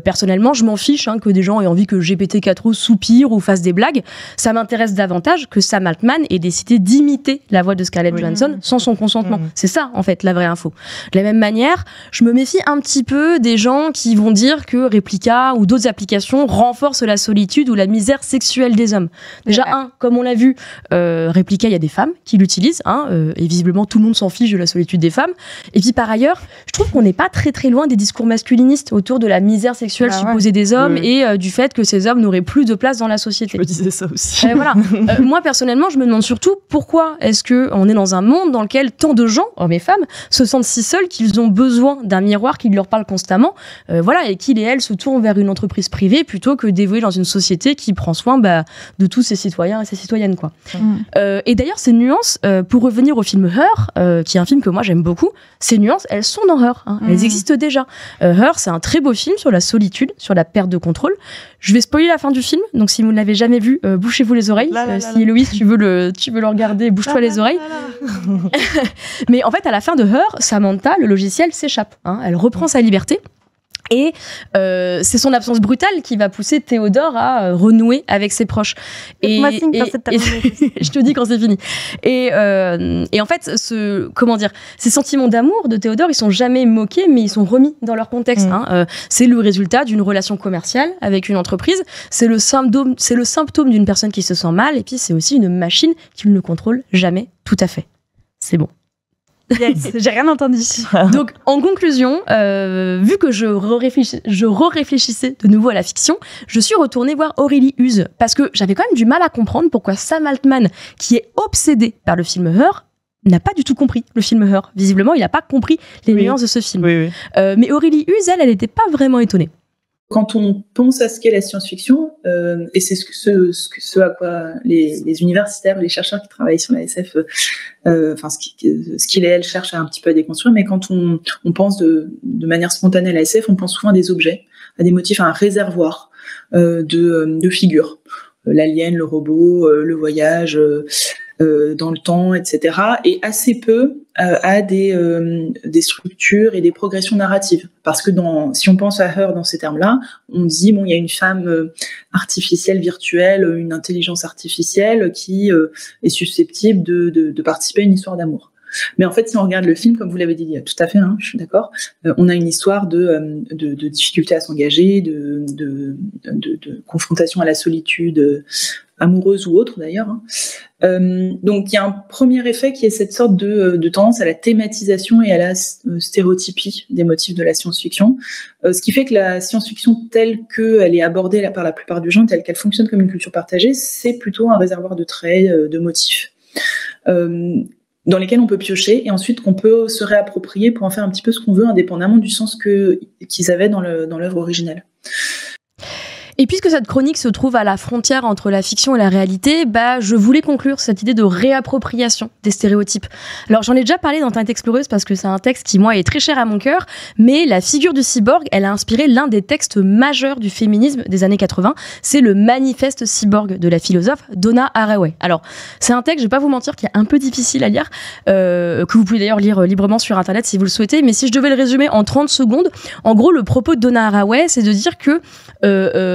Personnellement, je m'en fiche que des gens aient envie que GPT-4o soupire ou fasse des blagues. Ça m'intéresse davantage que Sam Altman ait décidé d'imiter la voix de Scarlett Johansson sans son consentement. C'est ça, en fait, la vraie info. De la même manière, je me méfie un petit peu des gens qui vont dire que Replika ou d'autres applications renforcent la solitude ou la misère sexuelle des hommes. Déjà, comme on l'a vu, Replika, il y a des femmes qui l'utilisent, et visiblement tout le monde s'en fiche de la solitude des femmes. Et puis par ailleurs, je trouve qu'on n'est pas très très loin des discours masculinistes autour de la misère sexuelle supposée des hommes et du fait que ces hommes n'auraient plus de place dans la société. Je me disais ça aussi. Voilà. Moi personnellement, je me demande surtout pourquoi est-ce qu'on est dans un monde dans lequel tant de gens, hommes et femmes, se sentent si seuls qu'ils ont besoin d'un miroir qui leur parle constamment. Voilà, et qu'il et elle se tournent vers une entreprise privée plutôt que d'évoluer dans une société qui prend soin de tous ses citoyens et ses citoyennes, quoi. Et d'ailleurs, ces nuances, pour revenir au film Her, qui est un film que moi j'aime beaucoup, ces nuances, elles sont dans Her, hein. Elles existent déjà. Her, c'est un très beau film sur la solitude, sur la perte de contrôle. Je vais spoiler la fin du film, donc si vous ne l'avez jamais vu, bouchez-vous les oreilles. Si Héloïse, tu veux le regarder, bouge-toi les oreilles. Mais en fait, à la fin de Her, Samantha, le logiciel, s'échappe, hein. Elle reprend sa liberté. Et c'est son absence brutale qui va pousser Théodore à renouer avec ses proches. Moi, je te dis quand c'est fini. Et en fait, ces sentiments d'amour de Théodore, ils sont jamais moqués, mais ils sont remis dans leur contexte. Hein. C'est le résultat d'une relation commerciale avec une entreprise. C'est le symptôme d'une personne qui se sent mal. Et puis, c'est aussi une machine qu'il ne contrôle jamais tout à fait. C'est bon. Yes, j'ai rien entendu. Donc, en conclusion, vu que je réfléchissais de nouveau à la fiction, je suis retournée voir Aurélie Huse, parce que j'avais quand même du mal à comprendre pourquoi Sam Altman, qui est obsédé par le film Her, n'a pas du tout compris le film Her. Visiblement, il n'a pas compris les nuances de ce film. Mais Aurélie Huse, elle n'était pas vraiment étonnée. Quand on pense à ce qu'est la science-fiction, et c'est ce à quoi les universitaires, les chercheurs qui travaillent sur la SF, ce qu'il et elle cherchent à un petit peu à déconstruire, mais quand on pense de manière spontanée à la SF, on pense souvent à des objets, à des motifs, à un réservoir de figures. L'alien, le robot, le voyage dans le temps, etc. Et assez peu à des structures et des progressions narratives. Parce que si on pense à Her dans ces termes-là, on dit, bon, il y a une femme artificielle, virtuelle, une intelligence artificielle qui est susceptible de participer à une histoire d'amour. Mais en fait, si on regarde le film, comme vous l'avez dit tout à fait, hein, je suis d'accord, on a une histoire de difficulté à s'engager, de confrontation à la solitude amoureuse ou autre d'ailleurs. Hein. Donc il y a un premier effet qui est cette sorte de tendance à la thématisation et à la stéréotypie des motifs de la science-fiction, ce qui fait que la science-fiction telle qu'elle est abordée par la plupart du gens, telle qu'elle fonctionne comme une culture partagée, c'est plutôt un réservoir de traits, de motifs. Dans lesquels on peut piocher et ensuite qu'on peut se réapproprier pour en faire un petit peu ce qu'on veut, indépendamment du sens qu'ils avaient dans l'œuvre originelle. Et puisque cette chronique se trouve à la frontière entre la fiction et la réalité, je voulais conclure cette idée de réappropriation des stéréotypes. Alors j'en ai déjà parlé dans Internet Exploreuse parce que c'est un texte qui, moi, est très cher à mon cœur, mais la figure du cyborg, elle a inspiré l'un des textes majeurs du féminisme des années 80, c'est le Manifeste cyborg de la philosophe Donna Haraway. Alors, c'est un texte, je vais pas vous mentir, qui est un peu difficile à lire, que vous pouvez d'ailleurs lire librement sur Internet si vous le souhaitez, mais si je devais le résumer en 30 secondes, en gros, le propos de Donna Haraway, c'est de dire que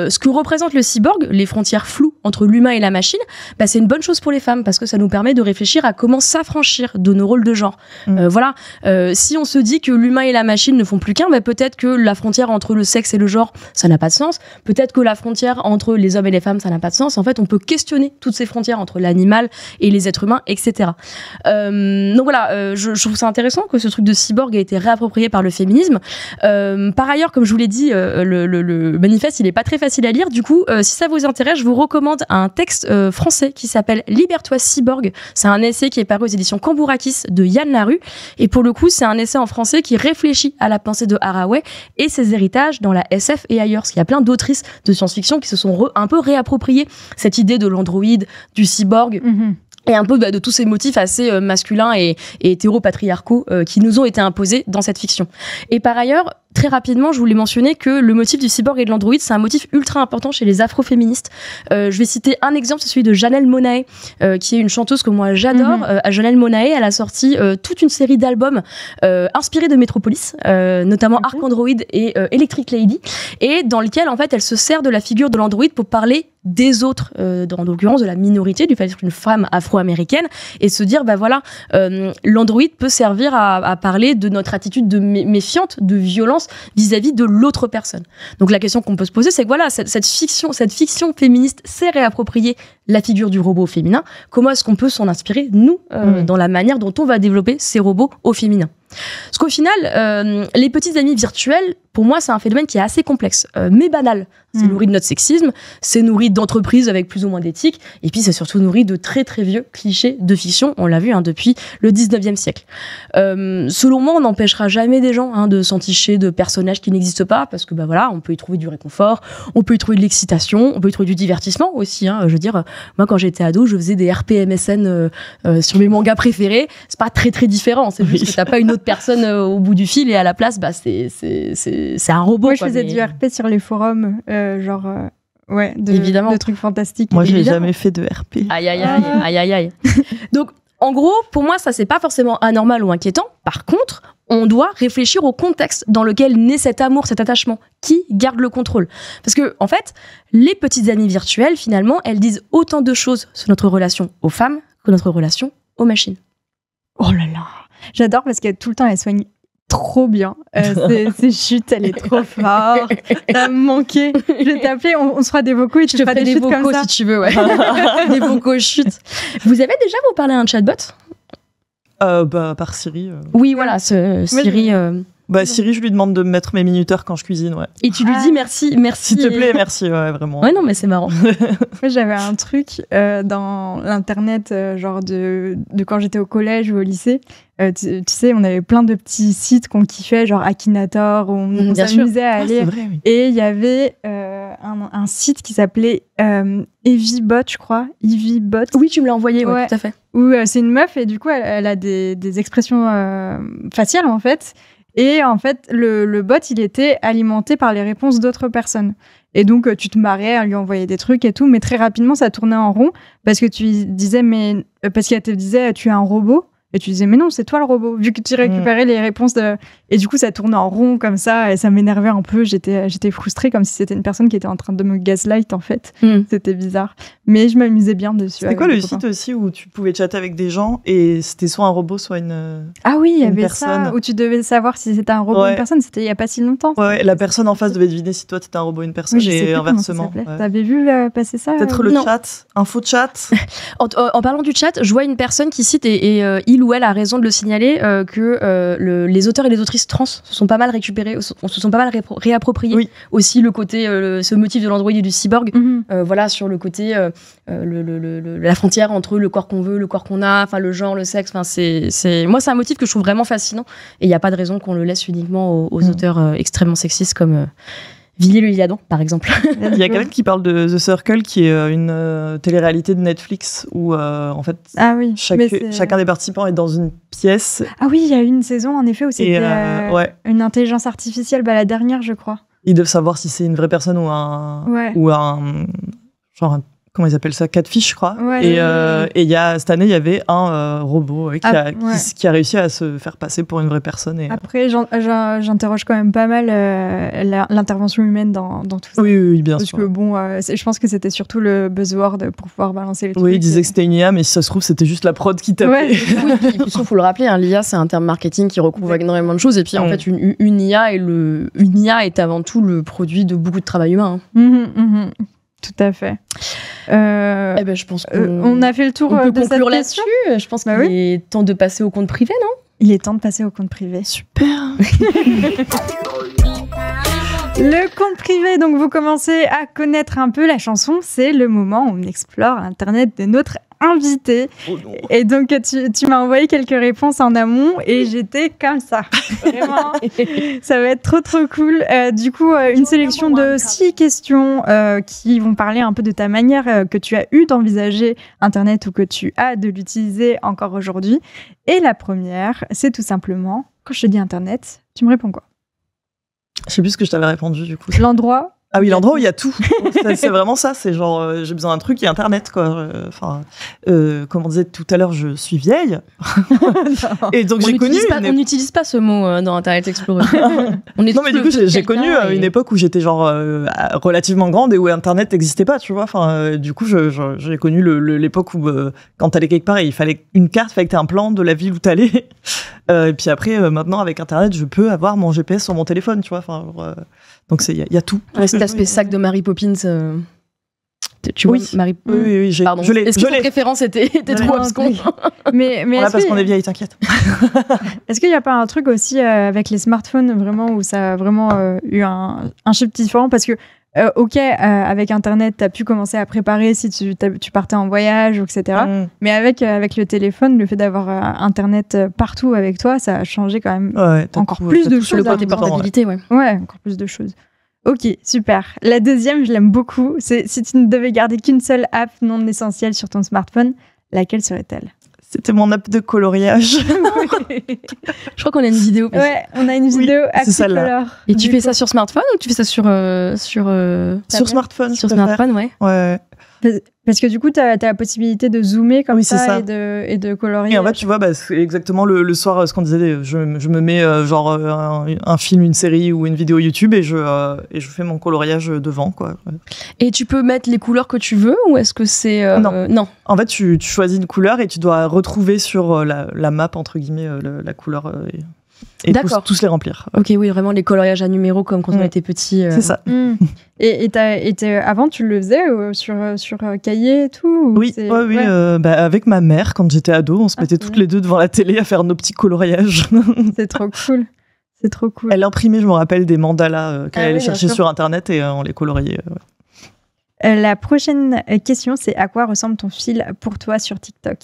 ce que représente le cyborg, les frontières floues entre l'humain et la machine, c'est une bonne chose pour les femmes parce que ça nous permet de réfléchir à comment s'affranchir de nos rôles de genre. Si on se dit que l'humain et la machine ne font plus qu'un, peut-être que la frontière entre le sexe et le genre, ça n'a pas de sens. Peut-être que la frontière entre les hommes et les femmes, ça n'a pas de sens. En fait, on peut questionner toutes ces frontières entre l'animal et les êtres humains, etc. Donc voilà, je trouve ça intéressant que ce truc de cyborg ait été réapproprié par le féminisme. Par ailleurs, comme je vous l'ai dit, le manifeste, il est pas très facile à lire. Du coup, si ça vous intéresse, je vous recommande un texte français qui s'appelle Libère-toi cyborg. C'est un essai qui est paru aux éditions Cambourakis de Yann Larue. Et pour le coup, c'est un essai en français qui réfléchit à la pensée de Haraway et ses héritages dans la SF et ailleurs. Parce qu'il y a plein d'autrices de science-fiction qui se sont un peu réappropriées cette idée de l'androïde, du cyborg. Et un peu de tous ces motifs assez masculins et hétéropatriarcaux qui nous ont été imposés dans cette fiction. Et par ailleurs, très rapidement, je voulais mentionner que le motif du cyborg et de l'androïde, c'est un motif ultra important chez les afroféministes. Je vais citer un exemple, c'est celui de Janelle Monáe, qui est une chanteuse que moi j'adore. Janelle Monáe, elle a sorti toute une série d'albums inspirés de Metropolis, notamment Arc Android et Electric Lady, et dans lequel en fait elle se sert de la figure de l'androïde pour parler des autres, dans l'occurrence de la minorité, du fait d'être une femme afro-américaine, et se dire l'androïde peut servir à parler de notre attitude de méfiante, de violence vis-à-vis de l'autre personne. Donc la question qu'on peut se poser, c'est que voilà, cette fiction féministe s'est réappropriée la figure du robot féminin. Comment est-ce qu'on peut s'en inspirer, nous, dans la manière dont on va développer ces robots au féminin ? Parce qu'au final, les petits amis virtuels, pour moi, c'est un phénomène qui est assez complexe, mais banal. C'est nourri de notre sexisme, c'est nourri d'entreprises avec plus ou moins d'éthique, et puis c'est surtout nourri de très très vieux clichés de fiction, on l'a vu depuis le 19e siècle. Selon moi, on n'empêchera jamais des gens de s'enticher de personnages qui n'existent pas, parce que voilà, on peut y trouver du réconfort, on peut y trouver de l'excitation, on peut y trouver du divertissement aussi. Je veux dire, moi quand j'étais ado, je faisais des RPMSN sur mes mangas préférés, c'est pas très très différent, c'est juste que t'as pas une autre personne au bout du fil, et à la place, c'est un robot. Moi, je faisais du RP sur les forums, évidemment, de trucs fantastiques. Moi, j'ai jamais fait de RP. Aïe. Donc, en gros, pour moi, ça, c'est pas forcément anormal ou inquiétant. Par contre, on doit réfléchir au contexte dans lequel naît cet amour, cet attachement. Qui garde le contrôle? Parce que, en fait, les petites amies virtuelles, finalement, elles disent autant de choses sur notre relation aux femmes que notre relation aux machines. Oh là là. J'adore parce que tout le temps, elle soigne trop bien. Ces chutes, elle est trop forte. Ça me manquait. Je vais t'appeler, on se fera des vocaux et tu feras des chutes vocaux comme ça. si tu veux, ouais. Des vocaux chutes. Vous avez déjà parlé à un chatbot? Par Siri. Oui, voilà, Siri. Siri, je lui demande de me mettre mes minuteurs quand je cuisine, ouais. Et tu lui dis merci. S'il te plaît, merci, ouais, vraiment. Ouais, non, mais c'est marrant. Moi, j'avais un truc dans l'internet, genre de quand j'étais au collège ou au lycée. Tu sais, on avait plein de petits sites qu'on kiffait, genre Akinator, où on s'amusait à aller. Vrai, oui. Et il y avait un site qui s'appelait Evibot, je crois. Evibot. Oui, tu me l'as envoyé, ouais, tout à fait. Où c'est une meuf et du coup, elle a des expressions faciales, en fait. Et en fait, le bot, il était alimenté par les réponses d'autres personnes. Et donc, tu te marrais à lui envoyer des trucs et tout, mais très rapidement, ça tournait en rond parce que tu disais, parce qu'elle te disait, tu es un robot. Et tu disais, mais non, c'est toi le robot, vu que tu récupérais les réponses Et du coup, ça tournait en rond comme ça, et ça m'énervait un peu. J'étais frustrée, comme si c'était une personne qui était en train de me gaslight, en fait. C'était bizarre. Mais je m'amusais bien dessus. C'était quoi le site aussi où tu pouvais chatter avec des gens, et c'était soit un robot, soit une Ah oui, il y avait personne. ça, où tu devais savoir si c'était un robot ou une personne. C'était il n'y a pas si longtemps. Ouais, la personne en face devait deviner si toi, t'étais un robot ou une personne, et inversement. T'avais vu passer ça Peut-être le chat, info chat. En parlant du chat, je vois une personne qui cite, et il ou elle a raison de le signaler, que les auteurs et les autrices trans se sont pas mal récupérés, se sont pas mal réappropriés aussi le côté, ce motif de l'androïde et du cyborg, voilà, sur le côté, la frontière entre le corps qu'on veut, le corps qu'on a, enfin le genre, le sexe, enfin moi c'est un motif que je trouve vraiment fascinant, et il y a pas de raison qu'on le laisse uniquement aux auteurs extrêmement sexistes comme Villiers-le-Liadon, par exemple. Il y a quelqu'un qui parle de The Circle, qui est une télé-réalité de Netflix où, en fait, chacun des participants est dans une pièce. Ah oui, il y a une saison, en effet, où c'était une intelligence artificielle, la dernière, je crois. Ils doivent savoir si c'est une vraie personne ou comment ils appellent ça, catfish, je crois. Et cette année, il y avait un robot qui a réussi à se faire passer pour une vraie personne. Après, j'interroge quand même pas mal l'intervention humaine dans tout ça. Oui, bien sûr. Parce que je pense que c'était surtout le buzzword pour pouvoir balancer les trucs. Oui, ils disaient que c'était une IA, mais si ça se trouve, c'était juste la prod qui tapait. Ouais. Il faut le rappeler, l'IA, c'est un terme marketing qui recouvre énormément de choses. Et puis, en fait, une IA est avant tout le produit de beaucoup de travail humain. Tout à fait. Je pense qu'on a fait le tour de cette question. Je pense qu'il est temps de passer au compte privé, non? Il est temps de passer au compte privé. Super. Le compte privé, donc vous commencez à connaître un peu la chanson. C'est le moment où on explore l'internet de notre invité. Et donc tu m'as envoyé quelques réponses en amont et j'étais comme ça. Vraiment, ça va être trop cool. Du coup, une sélection de 6 questions qui vont parler un peu de ta manière que tu as eu d'envisager Internet ou que tu as de l'utiliser encore aujourd'hui. Et la première, c'est tout simplement, quand je te dis Internet, tu me réponds quoi? Je sais plus ce que je t'avais répondu du coup. L'endroit. Ah oui, l'endroit où il y a tout. C'est vraiment ça. C'est genre, j'ai besoin d'un truc, il y a Internet, quoi. Comme on disait tout à l'heure, je suis vieille. Et donc j'ai connu. On n'utilise pas ce mot dans Internet Explorer. Non, mais du coup, j'ai connu une époque où j'étais genre relativement grande et où Internet n'existait pas, tu vois. Du coup, j'ai connu l'époque où quand t'allais quelque part, il fallait une carte, il fallait que t'aies un plan de la ville où t'allais. Et puis après, maintenant avec Internet, je peux avoir mon GPS sur mon téléphone, tu vois. Donc il y a tout. Cet aspect sac de Mary Poppins. Tu vois, Oui. Marie. Oui, Pardon. je l'ai. Est-ce que cette référence était trop abscon? Mais Voilà, est-ce parce que- qu'on est vieille, t'inquiète. Est-ce qu'il n'y a pas un truc aussi avec les smartphones vraiment où ça a vraiment eu un shift différent parce que avec Internet, tu as pu commencer à préparer si tu partais en voyage, etc. Mais avec le téléphone, le fait d'avoir Internet partout avec toi, ça a changé quand même encore plus de choses. Le côté portabilité, ouais. Ouais, encore plus de choses. Ok, super. La deuxième, je l'aime beaucoup. C'est si tu ne devais garder qu'une seule app non essentielle sur ton smartphone, laquelle serait-elle? C'était mon app de coloriage. Je crois qu'on a une vidéo. Ouais, on a une vidéo Apsicolor. Et tu fais ça sur smartphone ou tu fais ça sur smartphone? Sur smartphone, ouais. Ouais. Parce que du coup, tu as la possibilité de zoomer comme c'est ça. Et de colorier. Et en fait, tu vois, c'est exactement le soir, ce qu'on disait, je me mets un film, une série ou une vidéo YouTube et je fais mon coloriage devant, quoi. Et tu peux mettre les couleurs que tu veux ou est-ce que c'est... Non. En fait, tu choisis une couleur et tu dois retrouver sur la map, entre guillemets, la couleur et tous les remplir. Ok, oui, vraiment les coloriages à numéros comme quand on était petit. C'est ça. Et avant, tu le faisais sur cahier et tout? Oui, avec ma mère, quand j'étais ado, on se mettait toutes les deux devant la télé à faire nos petits coloriages. C'est trop cool. C'est trop cool. Elle imprimait, je me rappelle, des mandalas qu'elle allait chercher sur Internet et on les coloriait. La prochaine question, c'est à quoi ressemble ton fil pour toi sur TikTok?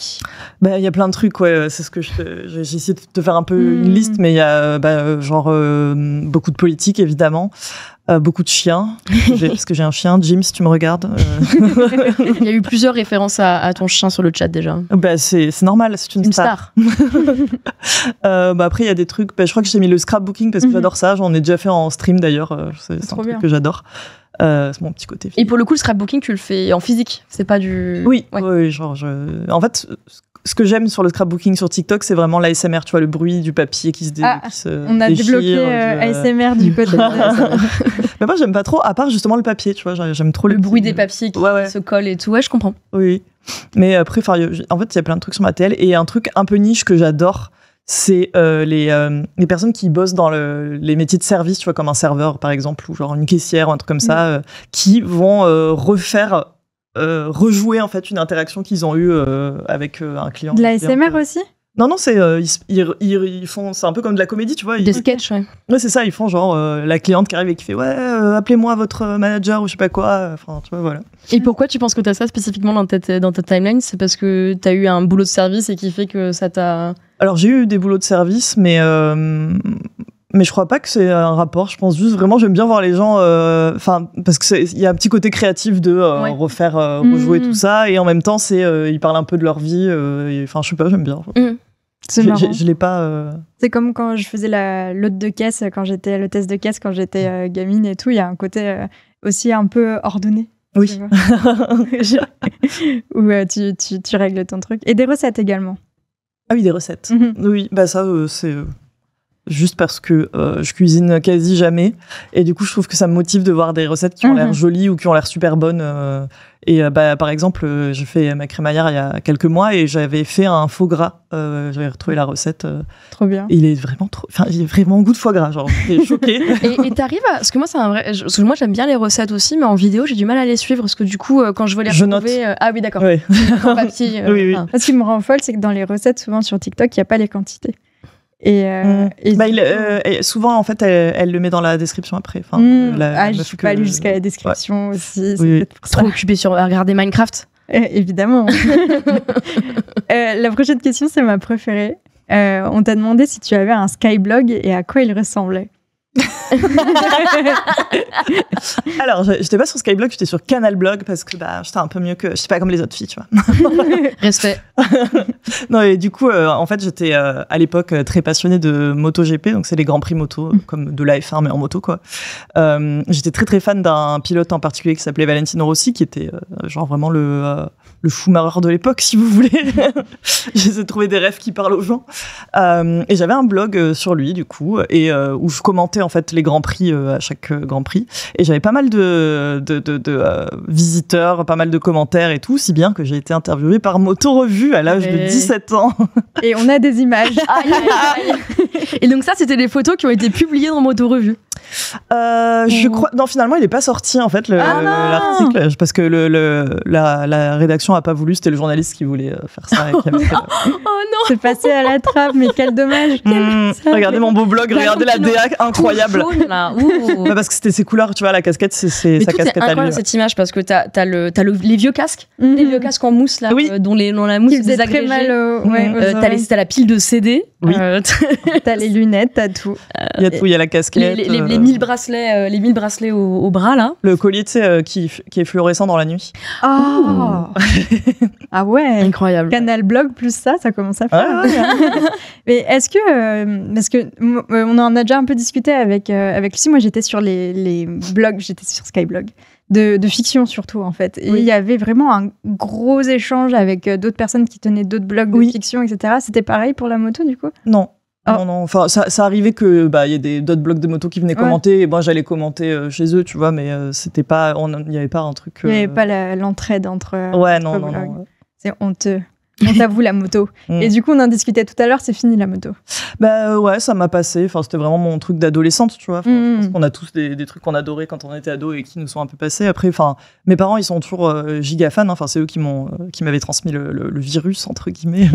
Il y a plein de trucs, ouais. C'est ce que j'ai essayé de te faire un peu une liste, mais il y a beaucoup de politique, évidemment. Beaucoup de chiens, parce que j'ai un chien. Jim, si tu me regardes. Il y a eu plusieurs références à ton chien sur le chat déjà. C'est normal, c'est une star. Après, il y a des trucs. Je crois que j'ai mis le scrapbooking parce que j'adore ça. J'en ai déjà fait en stream d'ailleurs. C'est un truc que j'adore. C'est mon petit côté. Et pour le coup, le scrapbooking, tu le fais en physique. C'est pas du. Oui, en fait. Ce que j'aime sur le scrapbooking sur TikTok, c'est vraiment l'ASMR, tu vois, le bruit du papier qui se déchire. On a débloqué ASMR du côté. Mais moi, j'aime pas trop, à part justement le papier, tu vois, j'aime trop le bruit des papiers qui se collent et tout. Ouais, je comprends. Oui. Mais après, en fait, il y a plein de trucs sur ma TL et un truc un peu niche que j'adore, c'est les personnes qui bossent dans les métiers de service, tu vois, comme un serveur, par exemple, ou genre une caissière ou un truc comme ça, qui vont rejouer en fait une interaction qu'ils ont eue avec un client. De la ASMR aussi? Non, c'est ils font, c'est un peu comme de la comédie, tu vois. Des sketchs, ouais. Ouais, c'est ça, ils font genre la cliente qui arrive et qui fait appelez-moi votre manager ou je sais pas quoi. Enfin, tu vois, voilà. Et pourquoi tu penses que t'as ça spécifiquement dans ta timeline? C'est parce que t'as eu un boulot de service et qui fait que ça t'a... Alors, j'ai eu des boulots de service, mais je crois pas que c'est un rapport. Je pense juste vraiment, j'aime bien voir les gens, parce que il y a un petit côté créatif de refaire, rejouer tout ça, et en même temps, ils parlent un peu de leur vie. Enfin, je sais pas, j'aime bien. C'est marrant. Je l'ai pas. C'est comme quand je faisais l'hôte de caisse, l'hôtesse de caisse quand j'étais gamine et tout. Il y a un côté aussi un peu ordonné. Oui. Où tu règles ton truc. Et des recettes également. Ah oui, des recettes. Oui, ça, c'est juste parce que je cuisine quasi jamais. Et du coup, je trouve que ça me motive de voir des recettes qui ont l'air jolies ou qui ont l'air super bonnes. Par exemple, j'ai fait ma crémaillère il y a quelques mois et j'avais fait un faux gras. J'avais retrouvé la recette. Trop bien. Il est vraiment il a vraiment goût de foie gras. Genre, j'étais choquée. Et t'arrives à... Parce que moi, parce que moi, j'aime bien les recettes aussi, mais en vidéo, j'ai du mal à les suivre. Parce que du coup, quand je veux les retrouver... note. Ah oui, d'accord. Ouais. En papier. Oui. Ce qui me rend folle, c'est que dans les recettes, souvent sur TikTok, il n'y a pas les quantités. Souvent, en fait, elle le met dans la description après. Enfin, je suis pas allée jusqu'à la description aussi. Oui. Trop occupée à regarder Minecraft. Évidemment. La prochaine question, c'est ma préférée. On t'a demandé si tu avais un Skyblog et à quoi il ressemblait. Alors, j'étais pas sur Skyblog, j'étais sur Canalblog parce que j'étais un peu mieux que... J'étais pas comme les autres filles, tu vois. Respect. Non, et du coup, en fait, j'étais à l'époque très passionnée de MotoGP, donc c'est les grands prix moto, comme de la F1, mais en moto, quoi. J'étais très très fan d'un pilote en particulier qui s'appelait Valentino Rossi, qui était genre vraiment le Schumacher de l'époque, si vous voulez. J'essaie de trouver des rêves qui parlent aux gens. Et j'avais un blog sur lui, du coup, et où je commentais en fait les grands prix à chaque grand prix. Et j'avais pas mal de visiteurs, pas mal de commentaires et tout, si bien que j'ai été interviewée par Moto Revue à l'âge de 17 ans. Et on a des images. Aïe. Et donc ça, c'était les photos qui ont été publiées dans Moto Revue. Je crois. Non, finalement, il n'est pas sorti en fait l'article parce que la rédaction a pas voulu. C'était le journaliste qui voulait faire ça. Et qui avait fait, Oh non. C'est passé à la trappe, mais quel dommage. regardez mon beau blog, regardez la DA incroyable. Jaune, là. Ouh. Parce que c'était ses couleurs, tu vois, la casquette, c'est Mais sa tout est casquette à lui. incroyable cette image parce que t'as les vieux casques, les vieux casques en mousse là, Oui. dont la mousse Qui faisait très désagrégée. mal aux oreilles. T'as la pile de CD. Oui. T'as les lunettes, t'as tout. Il y a tout, il y a la casquette. Les 1000 bracelets au bras là. Le collier, tu sais, qui est fluorescent dans la nuit. Oh. Ah ouais. Incroyable. Canal Blog plus ça commence à faire. Ouais, ouais. Mais est-ce que, parce que on en a déjà un peu discuté avec Lucie, moi j'étais sur les blogs, j'étais sur Skyblog, de fiction surtout en fait. Et il y avait vraiment un gros échange avec d'autres personnes qui tenaient d'autres blogs de fiction, etc. C'était pareil pour la moto du coup? Non. Oh. Non. Enfin, ça arrivait que il y a d'autres blogs de moto qui venaient commenter. Et moi, j'allais commenter chez eux, tu vois, mais c'était pas, il n'y avait pas un truc. Il n'y avait pas l'entraide entre. Ouais, non. C'est honteux. On t'avoue la moto. Et du coup, on en discutait tout à l'heure, c'est fini la moto. Bah ouais, ça m'a passé. Enfin, c'était vraiment mon truc d'adolescente, tu vois. Je pense qu'on a tous des trucs qu'on adorait quand on était ado et qui nous sont un peu passés. Après, enfin, mes parents, ils sont toujours giga fans. Enfin, c'est eux qui m'avaient transmis le virus entre guillemets.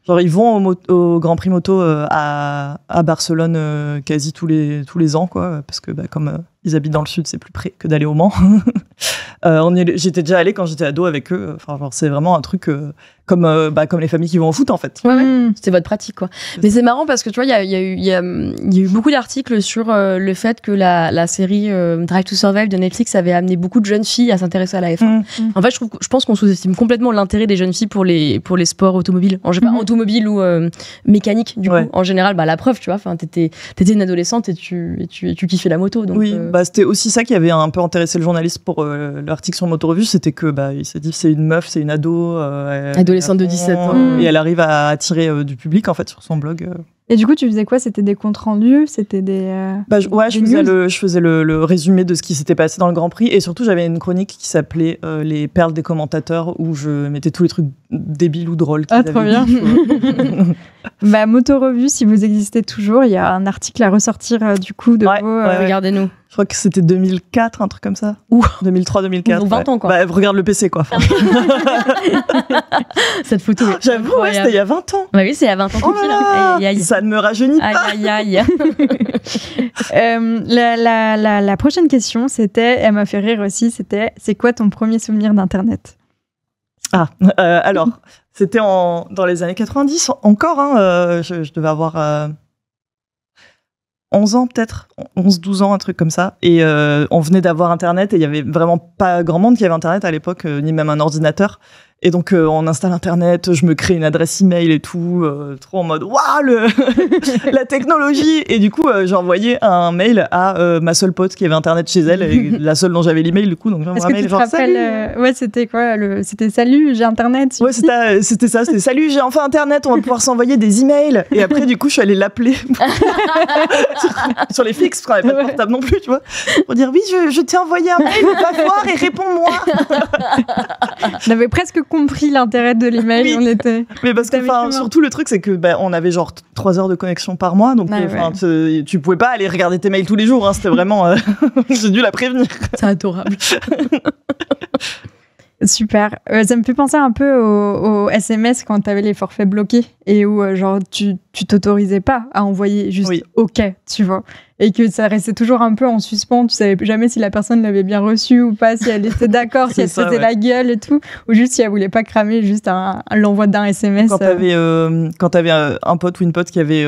Genre, ils vont au Grand Prix moto à Barcelone quasi tous les ans, quoi, parce que comme ils habitent dans le sud, c'est plus près que d'aller au Mans. J'étais déjà allée quand j'étais ado avec eux. Enfin, genre, c'est vraiment un truc comme les familles qui vont au foot, en fait. Ouais. C'était votre pratique, quoi. Mais c'est marrant parce que tu vois, il y a eu beaucoup d'articles sur le fait que la série Drive to Survive de Netflix avait amené beaucoup de jeunes filles à s'intéresser à la F1. En fait, je pense qu'on sous-estime complètement l'intérêt des jeunes filles pour les sports automobiles. En général, automobile ou mécanique, du coup. En général, la preuve, tu vois, t'étais une adolescente et tu kiffais la moto. Donc, c'était aussi ça qui avait un peu intéressé le journaliste pour l'article sur Moto Revue, c'était que il s'est dit c'est une meuf, c'est une ado, adolescente de 17 ans, et elle arrive à attirer du public en fait sur son blog. Et du coup, tu faisais quoi? C'était des comptes rendus? C'était des je faisais le résumé de ce qui s'était passé dans le Grand Prix, et surtout j'avais une chronique qui s'appelait les perles des commentateurs, où je mettais tous les trucs débiles ou drôles qu'ils trop avaient bien. dit. Moto Revue, si vous existez toujours, il y a un article à ressortir du coup de vos. Regardez-nous. Je crois que c'était 2004, un truc comme ça. Ou 2003-2004. Ou 20 ans, quoi. Regarde le PC, quoi. Cette photo. J'avoue, c'était il y a 20 ans. Bah oui, c'est il y a 20 ans. Oh là là, ça ne me rajeunit pas. Aïe. La prochaine question, elle m'a fait rire aussi, c'est quoi ton premier souvenir d'Internet? Alors, c'était dans les années 90, encore, je devais avoir 11 ans peut-être, 11-12 ans, un truc comme ça. Et on venait d'avoir Internet, et il y avait vraiment pas grand monde qui avait Internet à l'époque, ni même un ordinateur. Et donc, on installe Internet, je me crée une adresse email et tout, trop en mode « Waouh, la technologie !» Et du coup, j'ai envoyé un mail à ma seule pote qui avait Internet chez elle, et la seule dont j'avais l'email, du coup. Donc, est-ce que tu te rappelles c'était quoi c'était « Salut, j'ai Internet !» Ouais, c'était ça, c'était « Salut, j'ai enfin Internet, on va pouvoir s'envoyer des emails !» Et après, du coup, je suis allée l'appeler sur les fixes, parce qu'on n'avait pas de portable non plus, tu vois, pour dire « Oui, je t'ai envoyé un mail, va voir et réponds-moi !» J'avais presque compris l'intérêt de l'email. Oui. Mais parce que surtout le truc, c'est que on avait genre 3 heures de connexion par mois, donc tu pouvais pas aller regarder tes mails tous les jours, c'était vraiment j'ai dû la prévenir. C'est adorable. Super. Ça me fait penser un peu au SMS quand t'avais les forfaits bloqués et où genre tu t'autorisais pas à envoyer juste OK, tu vois, et que ça restait toujours un peu en suspens. Tu savais jamais si la personne l'avait bien reçu ou pas, si elle était d'accord, si elle se faisait la gueule et tout, ou juste si elle voulait pas cramer juste l'envoi d'un SMS. Quand t'avais un pote ou une pote qui avait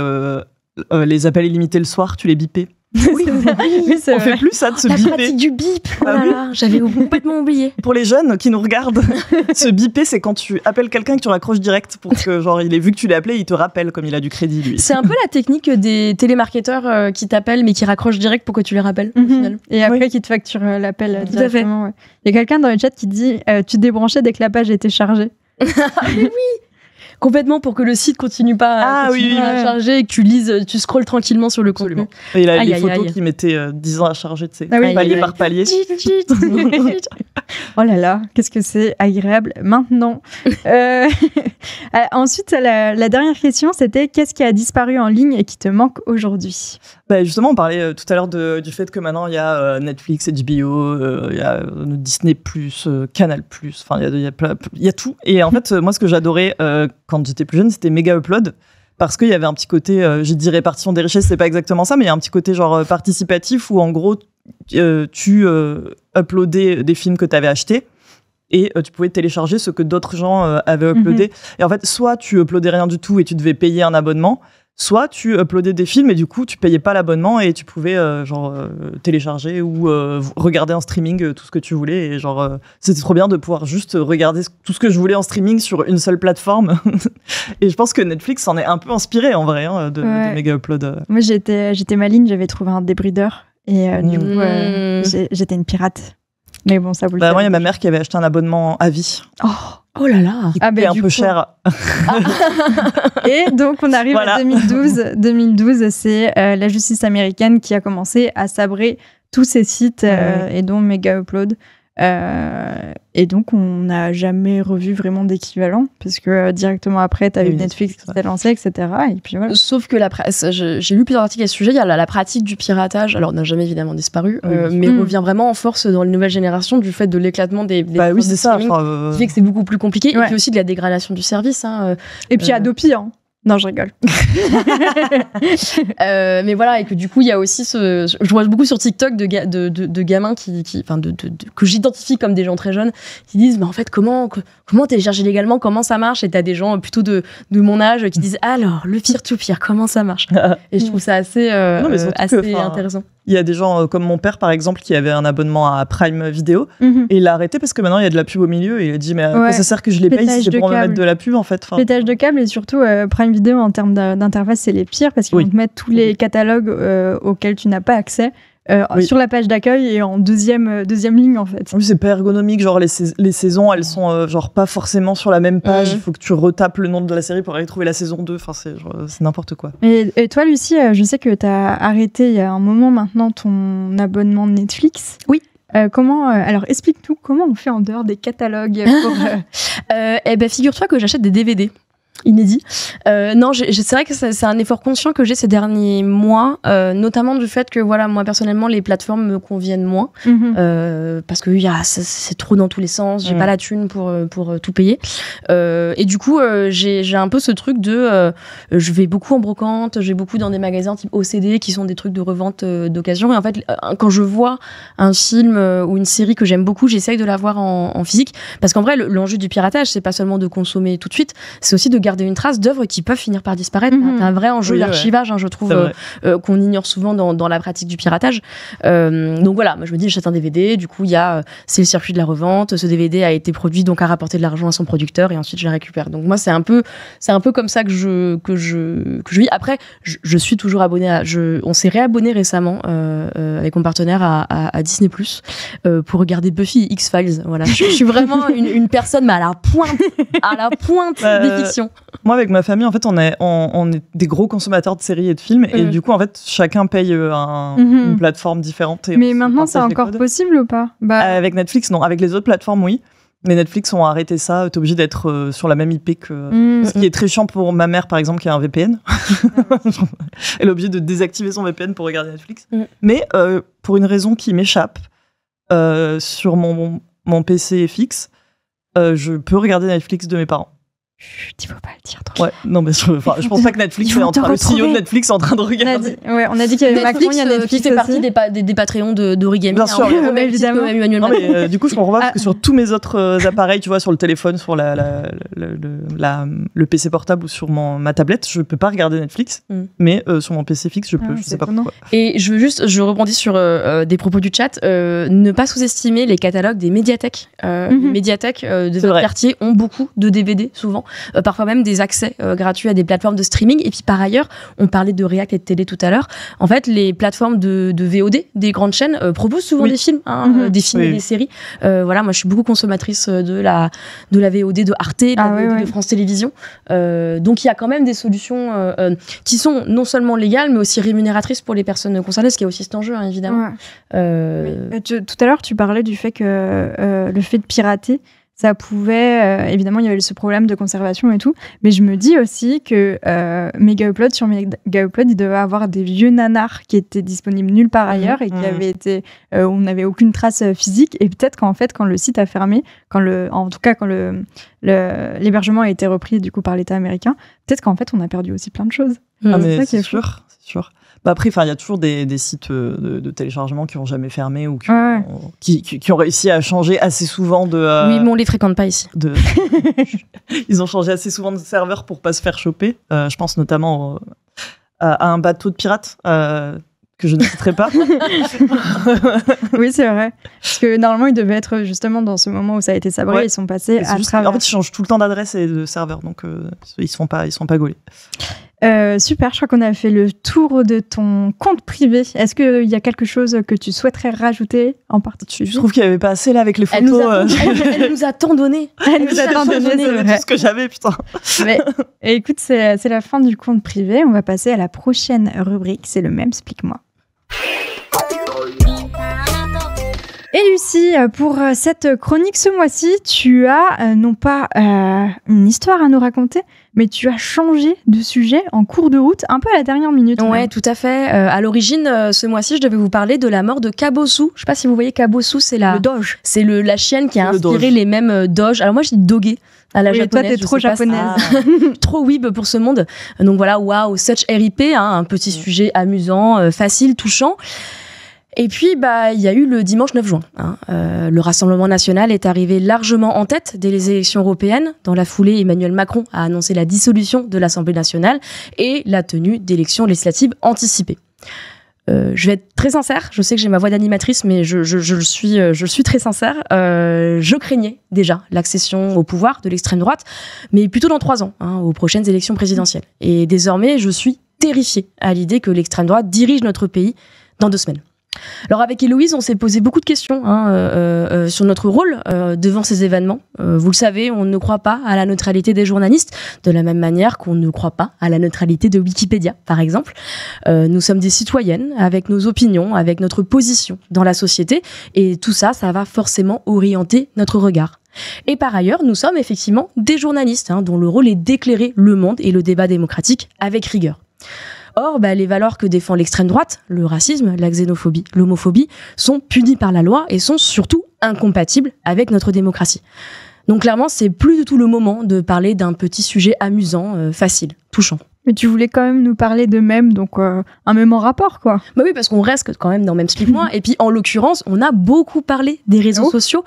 les appels illimités le soir, tu les bipais. Oui, on fait plus ça de se biper. La pratique du bip, j'avais complètement oublié. Pour les jeunes qui nous regardent, se biper, c'est quand tu appelles quelqu'un et que tu raccroches direct pour que genre il ait vu que tu l'as appelé, il te rappelle comme il a du crédit lui. C'est un peu la technique des télémarketeurs qui t'appellent mais qui raccrochent direct pour que tu les rappelles au final. Et après qui te facturent l'appel directement. Ouais. Il y a quelqu'un dans le chat qui dit tu débranchais dès que la page était chargée. Mais oui. Complètement pour que le site continue pas à charger et que tu lises, tu scrolles tranquillement sur le contenu. Et il a les photos qui mettaient 10 ans à charger, tu sais, palier par palier. Oh là là, qu'est-ce que c'est agréable maintenant. Ensuite, la dernière question, c'était qu'est-ce qui a disparu en ligne et qui te manque aujourd'hui? Justement, on parlait tout à l'heure du fait que maintenant il y a Netflix, HBO, il y a Disney+, Canal+, enfin il y a tout. Et en fait, moi ce que j'adorais quand j'étais plus jeune, c'était Mega Upload. Parce qu'il y avait un petit côté, j'ai dit répartition des richesses, c'est pas exactement ça, mais il y a un petit côté genre participatif où en gros, tu uploadais des films que tu avais achetés et tu pouvais télécharger ce que d'autres gens avaient uploadé. Et en fait, soit tu uploadais rien du tout et tu devais payer un abonnement, soit tu uploadais des films et du coup, tu payais pas l'abonnement et tu pouvais télécharger ou regarder en streaming tout ce que tu voulais. Et c'était trop bien de pouvoir juste regarder tout ce que je voulais en streaming sur une seule plateforme. Et je pense que Netflix s'en est un peu inspiré en vrai de Mega Upload. Moi, j'étais maligne, j'avais trouvé un débrideur et du coup, j'étais une pirate. Mais bon, ça vous le savez. Moi, il y a ma mère qui avait acheté un abonnement à vie. Oh là là. Qui coûtait un peu cher. Et donc, on arrive à 2012. 2012, c'est la justice américaine qui a commencé à sabrer tous ces sites et dont Mega Upload. Et donc, on n'a jamais revu vraiment d'équivalent, parce que directement après, tu as eu Netflix qui s'est lancé, etc. Et puis voilà. Sauf que j'ai lu plusieurs articles à ce sujet, il y a la pratique du piratage, alors n'a jamais évidemment disparu, mais revient vraiment en force dans les nouvelles générations du fait de l'éclatement des c'est ça, qui fait que c'est beaucoup plus compliqué, et puis aussi de la dégradation du service. Et puis Adopi, Non, je rigole. Mais voilà, et que du coup, il y a aussi je vois beaucoup sur TikTok de gamins que j'identifie comme des gens très jeunes, qui disent, mais en fait, comment télécharger légalement, comment ça marche? Et t'as des gens plutôt de mon âge qui disent, alors, le peer-to-peer, comment ça marche? Et je trouve ça assez intéressant. Il y a des gens comme mon père, par exemple, qui avait un abonnement à Prime Video, et il l'a arrêté parce que maintenant, il y a de la pub au milieu, et il a dit, mais à quoi ça sert que je les paye si c'est pour me mettre de la pub, en fait. Pétage de câble, et surtout, Prime Video, en termes d'interface, c'est les pires, parce qu'ils vont te mettre tous les catalogues auxquels tu n'as pas accès. Sur la page d'accueil et en deuxième ligne, en fait. Oui, c'est pas ergonomique, genre les saisons, elles sont genre pas forcément sur la même page, il faut que tu retapes le nom de la série pour aller trouver la saison 2, enfin c'est n'importe quoi. Et toi, Lucie, je sais que t'as arrêté il y a un moment maintenant ton abonnement Netflix. Oui. Alors explique-nous comment on fait en dehors des catalogues pour... figure-toi que j'achète des DVD inédit. Non, c'est vrai que c'est un effort conscient que j'ai ces derniers mois, notamment du fait que voilà, moi personnellement, les plateformes me conviennent moins parce que c'est trop dans tous les sens. J'ai pas la thune pour tout payer. Et du coup, j'ai un peu ce truc de, je vais beaucoup en brocante, je vais beaucoup dans des magasins type OCD qui sont des trucs de revente d'occasion. Et en fait, quand je vois un film ou une série que j'aime beaucoup, j'essaye de la voir en physique, parce qu'en vrai, l'enjeu du piratage, c'est pas seulement de consommer tout de suite, c'est aussi de garder une trace d'œuvres qui peuvent finir par disparaître. C'est un vrai enjeu d'archivage, je trouve, qu'on ignore souvent dans la pratique du piratage. Donc voilà, moi je me dis, j'achète un DVD, du coup c'est le circuit de la revente, ce DVD a été produit, donc a rapporté de l'argent à son producteur, et ensuite je le récupère. Donc moi c'est un peu comme ça que je vis. Après, je suis toujours abonnée on s'est réabonné récemment avec mon partenaire à Disney+, pour regarder Buffy et X-Files. Voilà, je suis vraiment une personne, mais à la pointe des fictions. Moi, avec ma famille, en fait, on est des gros consommateurs de séries et de films, et du coup, en fait, chacun paye une plateforme différente. Mais maintenant, c'est encore possible ou pas? Avec Netflix, non. Avec les autres plateformes, oui. Mais Netflix ont arrêté ça. T'es obligé d'être sur la même IP que... Ce qui est très chiant pour ma mère, par exemple, qui a un VPN. Elle est obligée de désactiver son VPN pour regarder Netflix. Mais pour une raison qui m'échappe, sur mon PC fixe, je peux regarder Netflix de mes parents. Chut, il faut pas le dire trop. Ouais, non, mais je pense pas que Netflix le CEO de Netflix est en train de regarder. On a dit qu'il y avait Macron, il y a Netflix qui fait partie des Patreons d'Origami. Bien sûr, évidemment. Non, mais du coup, je comprends pas parce que sur tous mes autres appareils, tu vois, sur le téléphone, sur le PC portable ou sur ma tablette, je peux pas regarder Netflix, mais sur mon PC fixe, je peux. Je sais pas pourquoi. Et je rebondis sur des propos du chat. Ne pas sous-estimer les catalogues des médiathèques. Les médiathèques de votre quartier ont beaucoup de DVD, souvent. Parfois même des des accès gratuits à des plateformes de streaming. Et puis par ailleurs, on parlait de React et de télé tout à l'heure. En fait, les plateformes de VOD des grandes chaînes proposent souvent des films, des films et des séries. Voilà, moi je suis beaucoup consommatrice de la VOD de Arte, de la VOD de France Télévisions. Donc il y a quand même des solutions qui sont non seulement légales, mais aussi rémunératrices pour les personnes concernées, ce qui est aussi cet enjeu, hein, évidemment. Tout à l'heure, tu parlais du fait que le fait de pirater, ça pouvait... évidemment, il y avait ce problème de conservation et tout, mais je me dis aussi que Megaupload, sur Megaupload, il devait avoir des vieux nanars qui étaient disponibles nulle part ailleurs et qui avaient été... on n'avait aucune trace physique, et peut-être qu'en fait, quand le site a fermé, quand l'hébergement a été repris du coup par l'État américain, peut-être qu'en fait, on a perdu aussi plein de choses. Mais c'est sûr, c'est sûr. Bah après, il y a toujours des sites de téléchargement qui n'ont jamais fermé ou qui ont réussi à changer assez souvent de... Oui, mais on les fréquente pas ici. Ils ont changé assez souvent de serveur pour pas se faire choper. Je pense notamment à un bateau de pirates que je ne citerai pas. Oui, c'est vrai. Parce que normalement, ils devaient être justement dans ce moment où ça a été sabré, ils sont passés à travers. En fait, ils changent tout le temps d'adresse et de serveur, donc ils sont pas gaulés. Super, je crois qu'on a fait le tour de ton compte privé. Est-ce qu'il y a quelque chose que tu souhaiterais rajouter en particulier? Je trouve qu'il n'y avait pas assez là avec les photos. Elle nous a tant donné. Elle nous a tant donné, c'est vrai. Tout ce que j'avais, putain. Mais, écoute, c'est la fin du compte privé. On va passer à la prochaine rubrique. C'est le même, explique-moi. Et Lucie, pour cette chronique ce mois-ci, tu as non pas une histoire à nous raconter, mais tu as changé de sujet en cours de route, un peu à la dernière minute. Ouais, tout à fait. À l'origine, ce mois-ci, je devais vous parler de la mort de Kabosu. Je sais pas si vous voyez Kabosu, c'est le doge. C'est la chienne qui a inspiré les mêmes doges. Alors moi, je dis dogué à la japonaise. Toi, t'es trop japonaise. Trop weeb pour ce monde. Donc voilà, waouh, such RIP, un petit sujet amusant, facile, touchant. Et puis, il y a eu le dimanche 9 juin. Le Rassemblement national est arrivé largement en tête dès les élections européennes. Dans la foulée, Emmanuel Macron a annoncé la dissolution de l'Assemblée nationale et la tenue d'élections législatives anticipées. Je vais être très sincère, je sais que j'ai ma voix d'animatrice, mais je suis très sincère. Je craignais déjà l'accession au pouvoir de l'extrême droite, mais plutôt dans 3 ans, aux prochaines élections présidentielles. Et désormais, je suis terrifiée à l'idée que l'extrême droite dirige notre pays dans 2 semaines. Alors avec Héloïse, on s'est posé beaucoup de questions sur notre rôle devant ces événements. Vous le savez, on ne croit pas à la neutralité des journalistes, de la même manière qu'on ne croit pas à la neutralité de Wikipédia, par exemple. Nous sommes des citoyennes avec nos opinions, avec notre position dans la société, et tout ça, ça va forcément orienter notre regard. Et par ailleurs, nous sommes effectivement des journalistes dont le rôle est d'éclairer le monde et le débat démocratique avec rigueur. Or, les valeurs que défend l'extrême droite, le racisme, la xénophobie, l'homophobie, sont punies par la loi et sont surtout incompatibles avec notre démocratie. Donc clairement, c'est plus du tout le moment de parler d'un petit sujet amusant, facile, touchant. Mais tu voulais quand même nous parler de mèmes, donc un mème en rapport, quoi. Oui, parce qu'on reste quand même dans Même Explique-moi. Et puis, en l'occurrence, on a beaucoup parlé des réseaux sociaux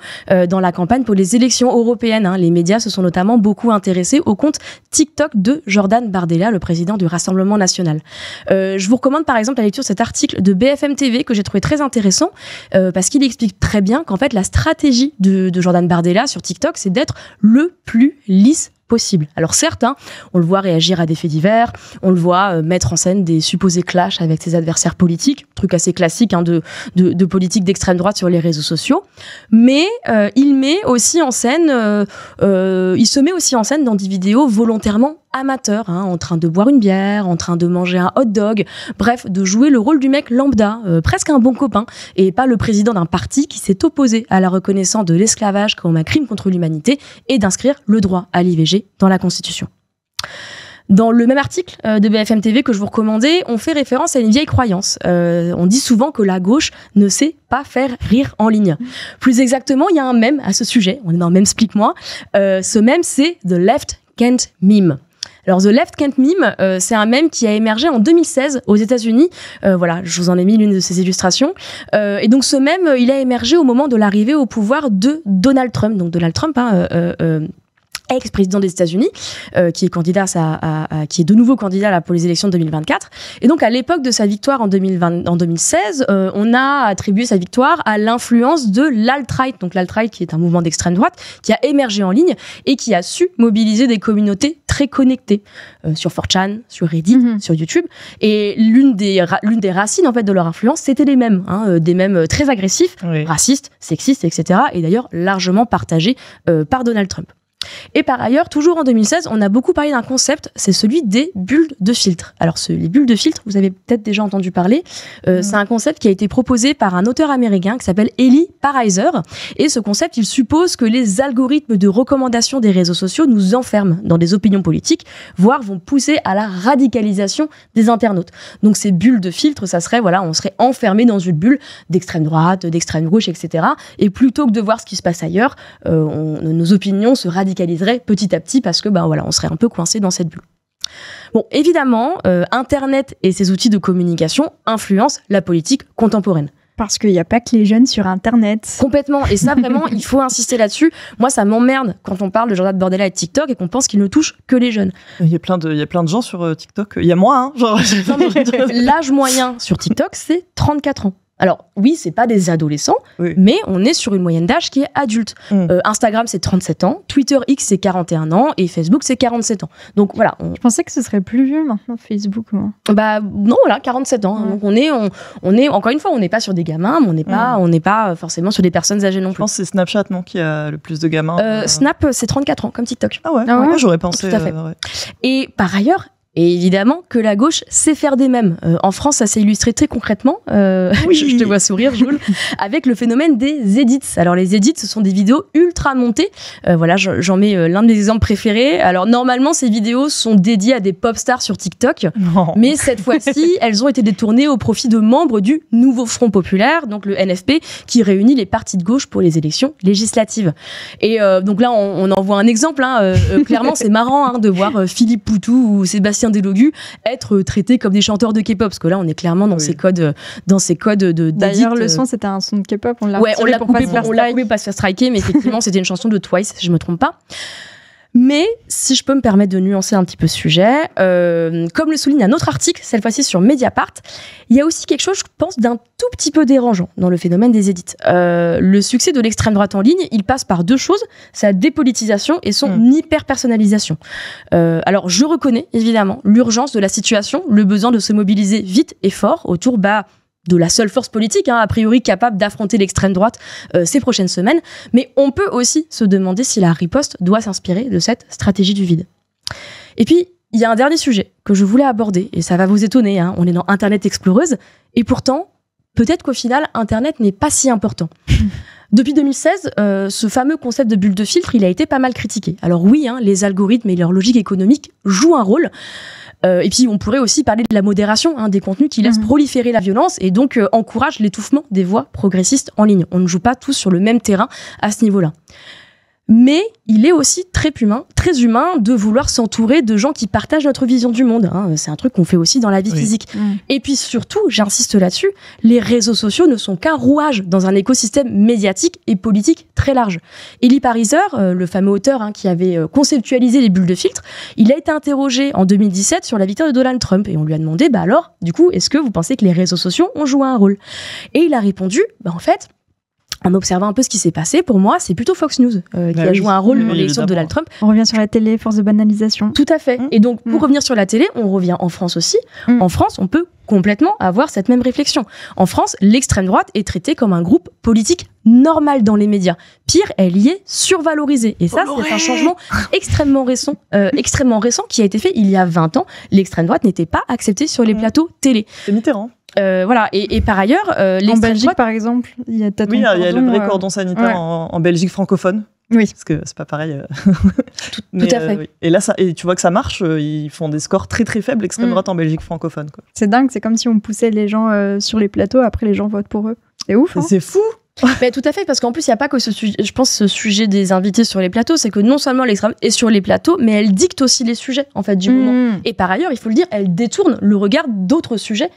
dans la campagne pour les élections européennes. Les médias se sont notamment beaucoup intéressés au compte TikTok de Jordan Bardella, le président du Rassemblement national. Je vous recommande par exemple la lecture de cet article de BFM TV que j'ai trouvé très intéressant parce qu'il explique très bien qu'en fait, la stratégie de Jordan Bardella sur TikTok, c'est d'être le plus lisse possible. Alors certes, on le voit réagir à des faits divers, on le voit mettre en scène des supposés clashs avec ses adversaires politiques, truc assez classique de politique d'extrême droite sur les réseaux sociaux, mais il met aussi en scène, il se met aussi en scène dans des vidéos volontairement amateurs, en train de boire une bière, en train de manger un hot dog, bref, de jouer le rôle du mec lambda, presque un bon copain, et pas le président d'un parti qui s'est opposé à la reconnaissance de l'esclavage comme un crime contre l'humanité et d'inscrire le droit à l'IVG dans la Constitution. Dans le même article de BFM TV que je vous recommandais, on fait référence à une vieille croyance. On dit souvent que la gauche ne sait pas faire rire en ligne. Plus exactement, il y a un mème à ce sujet, on est dans Même Explique-moi. Ce mème, c'est The Left Can't Meme. Alors, The Left Can't Meme, c'est un mème qui a émergé en 2016 aux États-Unis. Voilà, je vous en ai mis l'une de ces illustrations. Et donc, ce mème, il a émergé au moment de l'arrivée au pouvoir de Donald Trump. Donc, Donald Trump, ex-président des États-Unis, qui est qui est de nouveau candidat là, pour les élections de 2024. Et donc, à l'époque de sa victoire en 2016, on a attribué sa victoire à l'influence de l'alt-right. Donc, l'alt-right, qui est un mouvement d'extrême droite, qui a émergé en ligne et qui a su mobiliser des communautés très connectées sur 4chan, sur Reddit, sur YouTube. Et l'une des racines en fait de leur influence, c'était les mèmes, des mèmes très agressifs, racistes, sexistes, etc. Et d'ailleurs largement partagés par Donald Trump. Et par ailleurs, toujours en 2016, on a beaucoup parlé d'un concept, c'est celui des bulles de filtre. Alors, les bulles de filtre, vous avez peut-être déjà entendu parler. C'est un concept qui a été proposé par un auteur américain qui s'appelle Eli Pariser. Et ce concept, il suppose que les algorithmes de recommandation des réseaux sociaux nous enferment dans des opinions politiques, voire vont pousser à la radicalisation des internautes. Donc, ces bulles de filtre, ça serait, voilà, on serait enfermé dans une bulle d'extrême droite, d'extrême gauche, etc. Et plutôt que de voir ce qui se passe ailleurs, nos opinions se radicaliseraient petit à petit parce que on serait un peu coincé dans cette bulle. Bon, évidemment, Internet et ses outils de communication influencent la politique contemporaine. Parce qu'il n'y a pas que les jeunes sur Internet. Complètement. Et ça, vraiment, il faut insister là-dessus. Moi, ça m'emmerde quand on parle de Jordan Bordella et de TikTok et qu'on pense qu'il ne touche que les jeunes. Il y a plein de gens sur TikTok. Il y a moi, L'âge moyen sur TikTok, c'est 34 ans. Alors oui, c'est pas des adolescents, mais on est sur une moyenne d'âge qui est adulte. Instagram, c'est 37 ans, Twitter X, c'est 41 ans, et Facebook, c'est 47 ans. Donc voilà. Je pensais que ce serait plus vieux maintenant, Facebook. Moi. Non, voilà, 47 ans. Donc on est, encore une fois, on n'est pas sur des gamins, mais on n'est pas forcément sur des personnes âgées non plus. Je pense que c'est Snapchat, non, qui a le plus de gamins. Snap, c'est 34 ans, comme TikTok. Ah ouais, j'aurais pensé. Tout à fait. Et par ailleurs, et évidemment que la gauche sait faire des mèmes. En France, ça s'est illustré très concrètement, je te vois sourire, Jules, avec le phénomène des edits. Alors les edits, ce sont des vidéos ultra montées. Voilà, j'en mets l'un de mes exemples préférés. Alors normalement, ces vidéos sont dédiées à des pop stars sur TikTok, mais cette fois-ci, elles ont été détournées au profit de membres du Nouveau Front Populaire, donc le NFP, qui réunit les partis de gauche pour les élections législatives. Et donc là, on en voit un exemple. Clairement, c'est marrant de voir Philippe Poutou ou Sébastien Delogu être traités comme des chanteurs de K-pop, parce que là on est clairement dans ces codes de d'ailleurs le son c'était un son de K-pop, on l'a coupé pour se faire striker, mais effectivement c'était une chanson de Twice si je me trompe pas. Mais si je peux me permettre de nuancer un petit peu ce sujet, comme le souligne un autre article, cette fois-ci sur Mediapart, il y a aussi quelque chose, je pense, d'un tout petit peu dérangeant dans le phénomène des edits. Le succès de l'extrême droite en ligne, il passe par deux choses, sa dépolitisation et son hyper-personnalisation. Alors, je reconnais évidemment l'urgence de la situation, le besoin de se mobiliser vite et fort autour de la seule force politique, a priori capable d'affronter l'extrême droite ces prochaines semaines. Mais on peut aussi se demander si la riposte doit s'inspirer de cette stratégie du vide. Et puis, il y a un dernier sujet que je voulais aborder, et ça va vous étonner, on est dans Internet Exploreuse, et pourtant, peut-être qu'au final, Internet n'est pas si important. Depuis 2016, ce fameux concept de bulle de filtre, il a été pas mal critiqué. Alors oui, les algorithmes et leur logique économique jouent un rôle. Et puis, on pourrait aussi parler de la modération des contenus qui laissent proliférer la violence et donc encouragent l'étouffement des voix progressistes en ligne. On ne joue pas tous sur le même terrain à ce niveau-là. Mais il est aussi très humain de vouloir s'entourer de gens qui partagent notre vision du monde. C'est un truc qu'on fait aussi dans la vie physique. Et puis surtout, j'insiste là-dessus, les réseaux sociaux ne sont qu'un rouage dans un écosystème médiatique et politique très large. Eli Pariser, le fameux auteur qui avait conceptualisé les bulles de filtre, il a été interrogé en 2017 sur la victoire de Donald Trump et on lui a demandé, alors, du coup, est-ce que vous pensez que les réseaux sociaux ont joué un rôle ? Et il a répondu, en fait, en observant un peu ce qui s'est passé, pour moi, c'est plutôt Fox News qui a joué un rôle dans l'élection de Donald Trump. On revient sur la télé, force de banalisation. Tout à fait. Et donc, pour revenir sur la télé, on revient en France aussi. En France, on peut complètement avoir cette même réflexion. En France, l'extrême droite est traitée comme un groupe politique normal dans les médias. Pire, elle y est survalorisée. Et ça, c'est un changement extrêmement récent qui a été fait il y a 20 ans. L'extrême droite n'était pas acceptée sur les plateaux télé. C'est Mitterrand. Voilà, et par ailleurs, en Belgique, par exemple, il y a il y a le vrai cordon sanitaire en Belgique francophone. Oui. Parce que c'est pas pareil. Tout à fait. Oui. Et là, et tu vois que ça marche, ils font des scores très très faibles, extrême droite en Belgique francophone. C'est dingue, c'est comme si on poussait les gens sur les plateaux, après les gens votent pour eux. C'est ouf. C'est fou. Mais tout à fait, parce qu'en plus, il n'y a pas que ce sujet des invités sur les plateaux, c'est que non seulement l'extrême est sur les plateaux, mais elle dicte aussi les sujets, en fait, du moment. Et par ailleurs, il faut le dire, elle détourne le regard d'autres sujets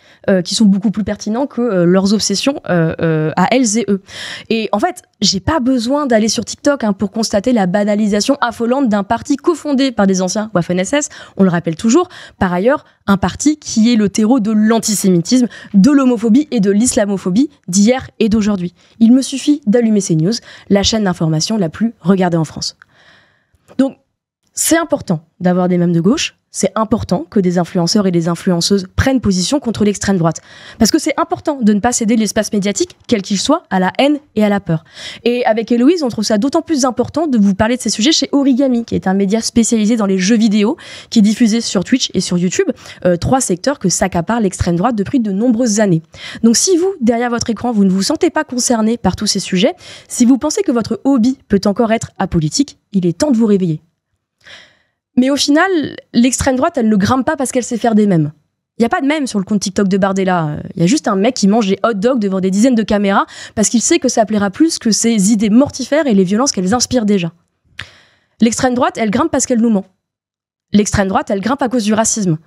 qui sont beaucoup plus pertinents que leurs obsessions à elles et eux. Et en fait, j'ai pas besoin d'aller sur TikTok pour constater la banalisation affolante d'un parti cofondé par des anciens Waffen-SS, on le rappelle toujours, par ailleurs, un parti qui est le terreau de l'antisémitisme, de l'homophobie et de l'islamophobie d'hier et d'aujourd'hui. Il me suffit d'allumer CNews, la chaîne d'information la plus regardée en France. Donc, c'est important d'avoir des mèmes de gauche, c'est important que des influenceurs et des influenceuses prennent position contre l'extrême droite. Parce que c'est important de ne pas céder l'espace médiatique, quel qu'il soit, à la haine et à la peur. Et avec Héloïse, on trouve ça d'autant plus important de vous parler de ces sujets chez Origami, qui est un média spécialisé dans les jeux vidéo, qui est diffusé sur Twitch et sur YouTube, 3 secteurs que s'accapare l'extrême droite depuis de nombreuses années. Donc si vous, derrière votre écran, vous ne vous sentez pas concerné par tous ces sujets, si vous pensez que votre hobby peut encore être apolitique, il est temps de vous réveiller. Mais au final, l'extrême droite, elle ne grimpe pas parce qu'elle sait faire des mèmes. Il n'y a pas de mème sur le compte TikTok de Bardella. Il y a juste un mec qui mange des hot dogs devant des dizaines de caméras parce qu'il sait que ça plaira plus que ses idées mortifères et les violences qu'elles inspirent déjà. L'extrême droite, elle grimpe parce qu'elle nous ment. L'extrême droite, elle grimpe à cause du racisme.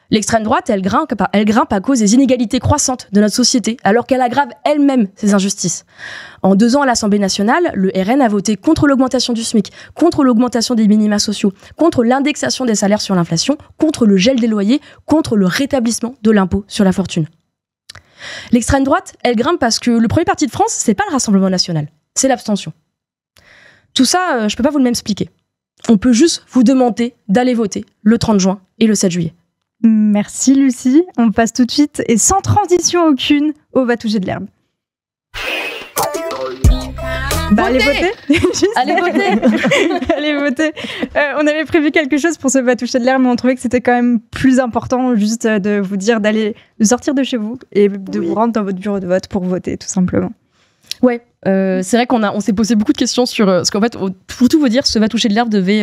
L'extrême droite, elle grimpe à cause des inégalités croissantes de notre société, alors qu'elle aggrave elle-même ces injustices. En 2 ans à l'Assemblée nationale, le RN a voté contre l'augmentation du SMIC, contre l'augmentation des minima sociaux, contre l'indexation des salaires sur l'inflation, contre le gel des loyers, contre le rétablissement de l'impôt sur la fortune. L'extrême droite, elle grimpe parce que le premier parti de France, c'est pas le Rassemblement national, c'est l'abstention. Tout ça, je peux pas vous le même expliquer. On peut juste vous demander d'aller voter le 30 juin et le 7 juillet. Merci Lucie. On passe tout de suite et sans transition aucune au Va toucher de l'herbe. Allez voter. Allez voter. Allez voter. On avait prévu quelque chose pour ce Va toucher de l'herbe, mais on trouvait que c'était quand même plus important juste de vous dire de sortir de chez vous et de vous rendre dans votre bureau de vote pour voter, tout simplement. Ouais, c'est vrai qu'on s'est posé beaucoup de questions sur ce qu'en fait, pour tout vous dire, ce Va toucher de l'herbe devait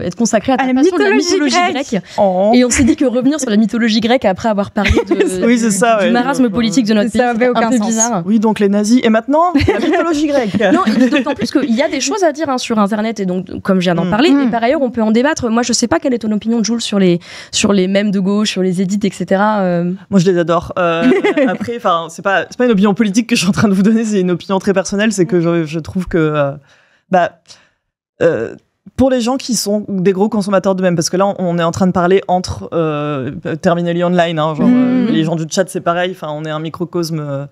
être consacré à la mythologie grecque. Oh. Et on s'est dit que revenir sur la mythologie grecque après avoir parlé oui, c'est ça, du marasme politique de notre pays, c'est un peu bizarre. Oui, donc les nazis. Et maintenant, la mythologie grecque. Non, d'autant plus qu'il y a des choses à dire sur Internet, et donc, comme je viens d'en parler, et par ailleurs, on peut en débattre. Moi, je sais pas quelle est ton opinion, Jules, sur les mèmes de gauche, sur les edits, etc. Moi, je les adore. Après, c'est pas une opinion politique que je suis en train de vous donner, c'est une opinion très personnelle, c'est que je trouve que pour les gens qui sont des gros consommateurs de mèmes, parce que là on est en train de parler entre Terminally Online, les gens du chat c'est pareil, on est un microcosme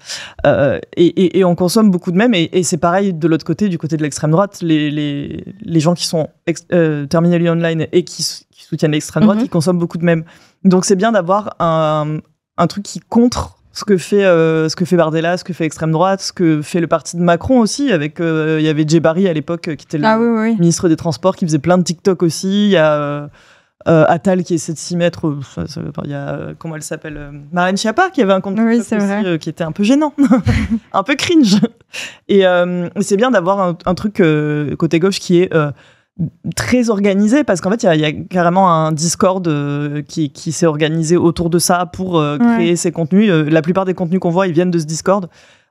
et on consomme beaucoup de mèmes et c'est pareil de l'autre côté, du côté de l'extrême droite, les gens qui sont Terminally Online et qui soutiennent l'extrême droite, ils consomment beaucoup de mèmes. Donc c'est bien d'avoir un truc qui contre ce que fait Bardella, ce que fait l'extrême droite, ce que fait le parti de Macron aussi, avec il y avait Djebari à l'époque qui était le ministre des Transports, qui faisait plein de TikTok aussi. Il y a Attal qui essaie de s'y mettre. Il y a comment elle s'appelle, Marlène Schiappa qui avait un compte TikTok aussi, qui était un peu gênant, un peu cringe. Et c'est bien d'avoir un truc côté gauche qui est très organisé, parce qu'en fait il y a carrément un Discord qui s'est organisé autour de ça pour créer ces contenus. La plupart des contenus qu'on voit, ils viennent de ce Discord.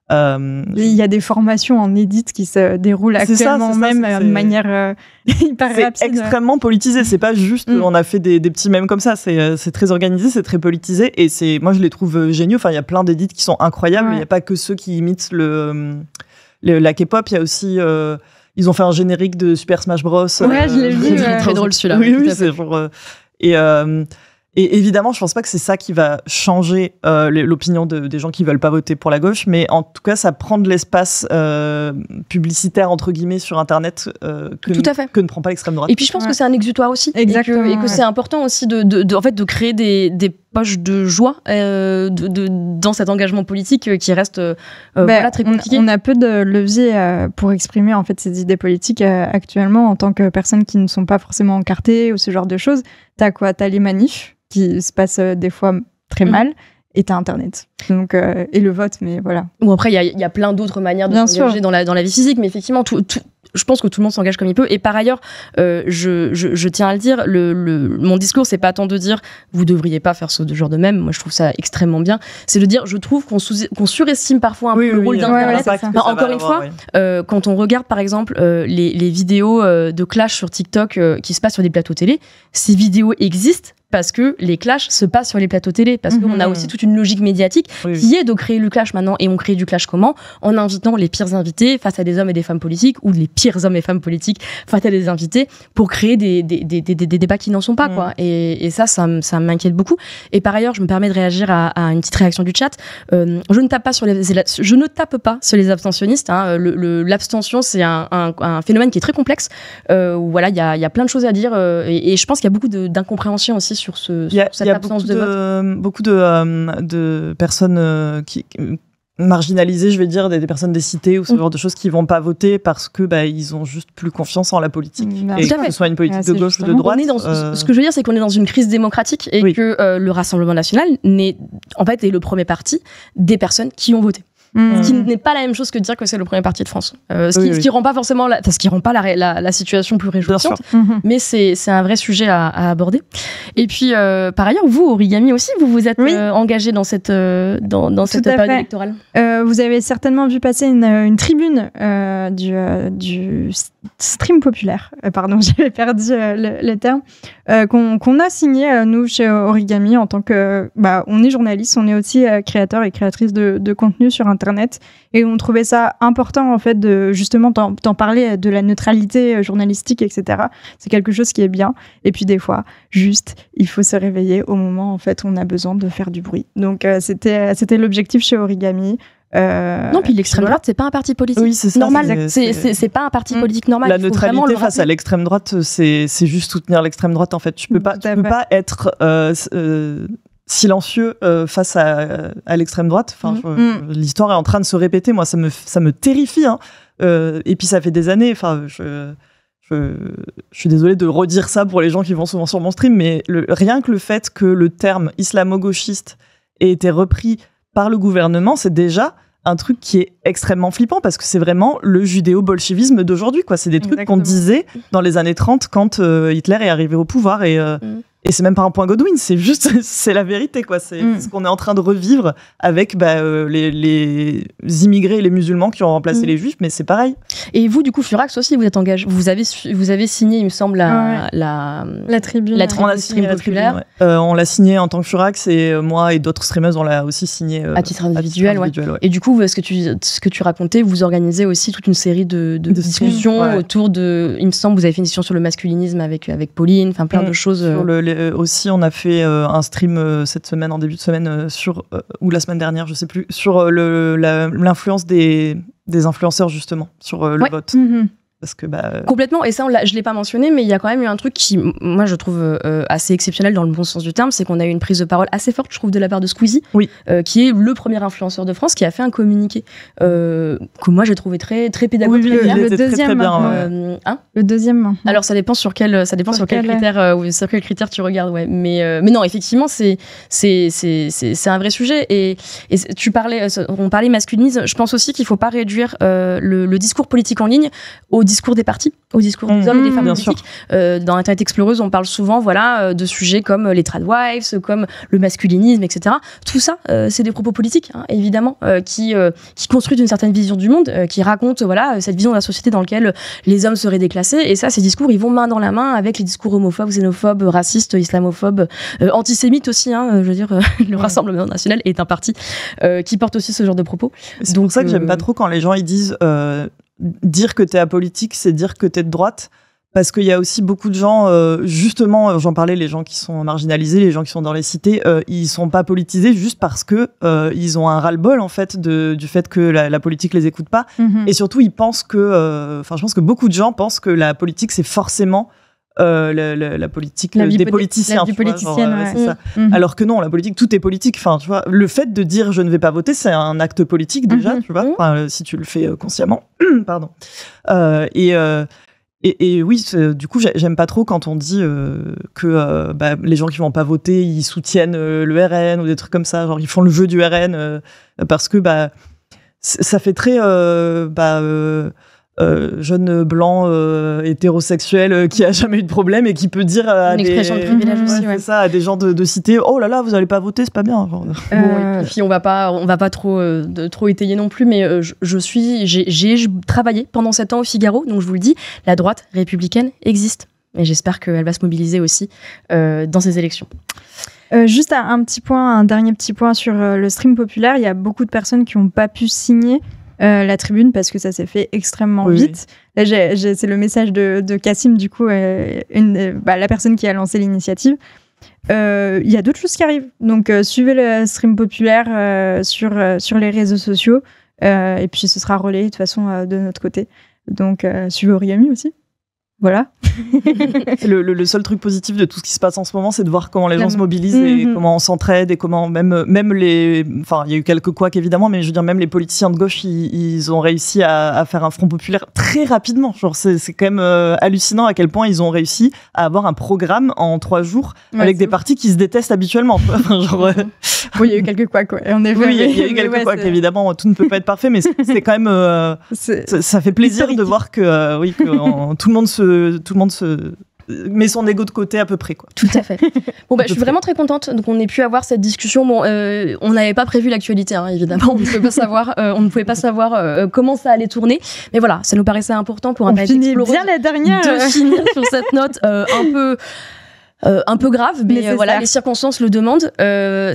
Il y a des formations en edit qui se déroulent actuellement, de manière hyper rapide. C'est extrêmement politisé, c'est pas juste on a fait des petits mèmes comme ça, c'est très organisé, c'est très politisé, et moi je les trouve géniaux. Il y a plein d'édits qui sont incroyables, il n'y a pas que ceux qui imitent la K-pop, il y a aussi ils ont fait un générique de Super Smash Bros. Ouais, je l'ai vu. C'est très drôle celui-là. Oui, c'est genre. Et évidemment, je pense pas que c'est ça qui va changer l'opinion des gens qui veulent pas voter pour la gauche, mais en tout cas, ça prend de l'espace publicitaire entre guillemets sur Internet que ne prend pas l'extrême droite. Et puis je pense que c'est un exutoire aussi, exactement, et que c'est important aussi de créer des poches de joie dans cet engagement politique qui reste très compliqué. On a peu de levier pour exprimer en fait ces idées politiques actuellement en tant que personnes qui ne sont pas forcément encartées ou ce genre de choses. T'as les manifs qui se passent des fois très mal, et t'as Internet. Donc, et le vote, mais voilà. Ou après, il y a plein d'autres manières de s'engager dans la vie physique, mais effectivement, je pense que tout le monde s'engage comme il peut. Et par ailleurs, je tiens à le dire, mon discours, c'est pas tant de dire vous devriez pas faire ce genre de mème. Moi, je trouve ça extrêmement bien. C'est de dire, je trouve qu'on surestime parfois un peu le rôle d'Internet. Encore une fois, quand on regarde par exemple les vidéos de clash sur TikTok qui se passent sur des plateaux télé, ces vidéos existent parce que les clashs se passent sur les plateaux télé, parce qu'on a aussi toute une logique médiatique qui est de créer le clash maintenant. Et on crée du clash comment ? En invitant les pires invités face à des hommes et des femmes politiques, ou les pires hommes et femmes politiques face à des invités, pour créer des débats qui n'en sont pas, quoi. Et ça m'inquiète beaucoup. Et par ailleurs, je me permets de réagir à une petite réaction du chat. Je ne tape pas sur les abstentionnistes. Hein. L'abstention, c'est un phénomène qui est très complexe. Où voilà, il y a plein de choses à dire. Et je pense qu'il y a beaucoup d'incompréhension aussi sur cette absence de vote. Beaucoup de personnes qui marginalisées, je vais dire, des personnes des cités ou ce genre de choses qui vont pas voter parce que ils ont juste plus confiance en la politique. Et que ce soit une politique de gauche ou de droite. Ce que je veux dire, c'est qu'on est dans une crise démocratique et que le Rassemblement national est le premier parti des personnes qui ont voté. Ce qui n'est pas la même chose que de dire que c'est le premier parti de France. Ce qui rend pas forcément ce qui rend pas la situation plus réjouissante, mais c'est un vrai sujet à aborder. Et puis par ailleurs, vous, Origami aussi, vous êtes engagé dans cette période électorale. Vous avez certainement vu passer une tribune du stream populaire. Pardon, j'avais perdu le terme. Qu'on a signé, nous, chez Origami, en tant que... on est journaliste, on est aussi créateur et créatrice de contenu sur Internet. Et on trouvait ça important, en fait, de justement t'en parler de la neutralité journalistique, etc. C'est quelque chose qui est bien. Et puis, des fois, juste, il faut se réveiller au moment, en fait, où on a besoin de faire du bruit. Donc, c'était l'objectif chez Origami. Non, puis l'extrême droite, c'est pas un parti politique normal. C'est pas un parti politique normal. La neutralité face à l'extrême droite, c'est juste soutenir l'extrême droite, en fait. Tu peux pas être silencieux face à l'extrême droite. Enfin, l'histoire est en train de se répéter. Moi, ça me terrifie. Hein. Et puis, ça fait des années. Enfin, je suis désolée de redire ça pour les gens qui vont souvent sur mon stream, mais rien que le fait que le terme islamo-gauchiste ait été repris par le gouvernement, c'est déjà un truc qui est extrêmement flippant parce que c'est vraiment le judéo-bolchevisme d'aujourd'hui, quoi. C'est des trucs qu'on disait dans les années 30 quand Hitler est arrivé au pouvoir et c'est même pas un point Godwin, c'est juste, c'est la vérité, quoi. C'est ce qu'on est en train de revivre avec les immigrés et les musulmans qui ont remplacé les juifs, mais c'est pareil. Et vous, du coup, Furax aussi, vous êtes engagé. Vous avez signé, il me semble, la tribune. La tribune stream populaire. On l'a signé en tant que Furax et moi et d'autres streamers, on l'a aussi signé à titre individuel. Ouais. Et du coup, ce que tu racontais, vous organisez aussi toute une série de discussions autour de. Il me semble, vous avez fait une discussion sur le masculinisme avec Pauline, enfin plein de choses. Sur aussi, on a fait un stream cette semaine, en début de semaine, ou la semaine dernière, je sais plus, sur l'influence des influenceurs, justement, sur le vote. Parce que, complètement, et ça, je ne l'ai pas mentionné, mais il y a quand même eu un truc qui, moi, je trouve assez exceptionnel dans le bon sens du terme, c'est qu'on a eu une prise de parole assez forte, je trouve, de la part de Squeezie, qui est le premier influenceur de France, qui a fait un communiqué que moi, j'ai trouvé très, très pédagogique. Le deuxième. Le deuxième. Alors, ça dépend sur quel critère tu regardes, ouais. Mais non, effectivement, c'est un vrai sujet. Et on parlait masculinisme. Je pense aussi qu'il ne faut pas réduire le discours politique en ligne au discours des partis, au discours des hommes et des femmes politiques. Dans Internet Exploreuse, on parle souvent de sujets comme les tradwives, comme le masculinisme, etc. Tout ça, c'est des propos politiques, hein, évidemment, qui construisent une certaine vision du monde, qui racontent cette vision de la société dans laquelle les hommes seraient déclassés. Et ça, ces discours, ils vont main dans la main avec les discours homophobes, xénophobes, racistes, islamophobes, antisémites aussi. Hein, je veux dire, le Rassemblement national est un parti qui porte aussi ce genre de propos. C'est pour ça que j'aime pas trop quand les gens ils disent dire que t'es apolitique, c'est dire que t'es de droite. Parce qu'il y a aussi beaucoup de gens, justement, j'en parlais, les gens qui sont marginalisés, les gens qui sont dans les cités, ils sont pas politisés juste parce que ils ont un ras-le-bol en fait du fait que la politique les écoute pas. Et surtout, ils pensent que, je pense que beaucoup de gens pensent que la politique c'est forcément la politique des politiciens. La vie politicienne, c'est ça. Alors que non, la politique, tout est politique. Enfin, tu vois, le fait de dire je ne vais pas voter, c'est un acte politique déjà, tu vois. Enfin, si tu le fais consciemment. Pardon. Et oui, du coup, j'aime pas trop quand on dit que les gens qui vont pas voter, ils soutiennent le RN ou des trucs comme ça, genre ils font le jeu du RN parce que ça fait très jeune blanc hétérosexuel qui a jamais eu de problème et qui peut dire à une expression de privilège aussi, c'est ça, à des gens de cité, oh là là, vous allez pas voter, c'est pas bien. Genre. Et puis on va pas trop étayer non plus, mais j'ai travaillé pendant 7 ans au Figaro, donc je vous le dis, la droite républicaine existe. Et j'espère qu'elle va se mobiliser aussi dans ces élections. Juste un dernier petit point sur le stream populaire. Il y a beaucoup de personnes qui n'ont pas pu signer la tribune parce que ça s'est fait extrêmement vite. Là, c'est le message de Cassim, du coup, la personne qui a lancé l'initiative. Il y a d'autres choses qui arrivent. Donc, suivez le stream populaire sur les réseaux sociaux. Et puis, ce sera relayé de toute façon de notre côté. Donc, suivez Origami aussi. Voilà. le seul truc positif de tout ce qui se passe en ce moment, c'est de voir comment les gens se mobilisent et comment on s'entraide et comment même les... Enfin, il y a eu quelques couacs évidemment, mais je veux dire, même les politiciens de gauche, ils ont réussi à faire un front populaire très rapidement. Genre, c'est quand même hallucinant à quel point ils ont réussi à avoir un programme en 3 jours avec des partis qui se détestent habituellement. Genre, oui, il y a eu quelques couacs, ouais. Oui, il y a eu quelques couacs, évidemment. Tout ne peut pas être parfait, mais c'est quand même... ça fait plaisir de voir que tout le monde se met son ego de côté à peu près, quoi. Tout à fait. Bon, je suis vraiment très contente qu'on ait pu avoir cette discussion. Bon, on n'avait pas prévu l'actualité, hein, évidemment. On ne pouvait pas savoir comment ça allait tourner. Mais voilà, ça nous paraissait important pour Internet Exploreuse bien la dernière de finir sur cette note un peu grave. Mais voilà, les circonstances le demandent.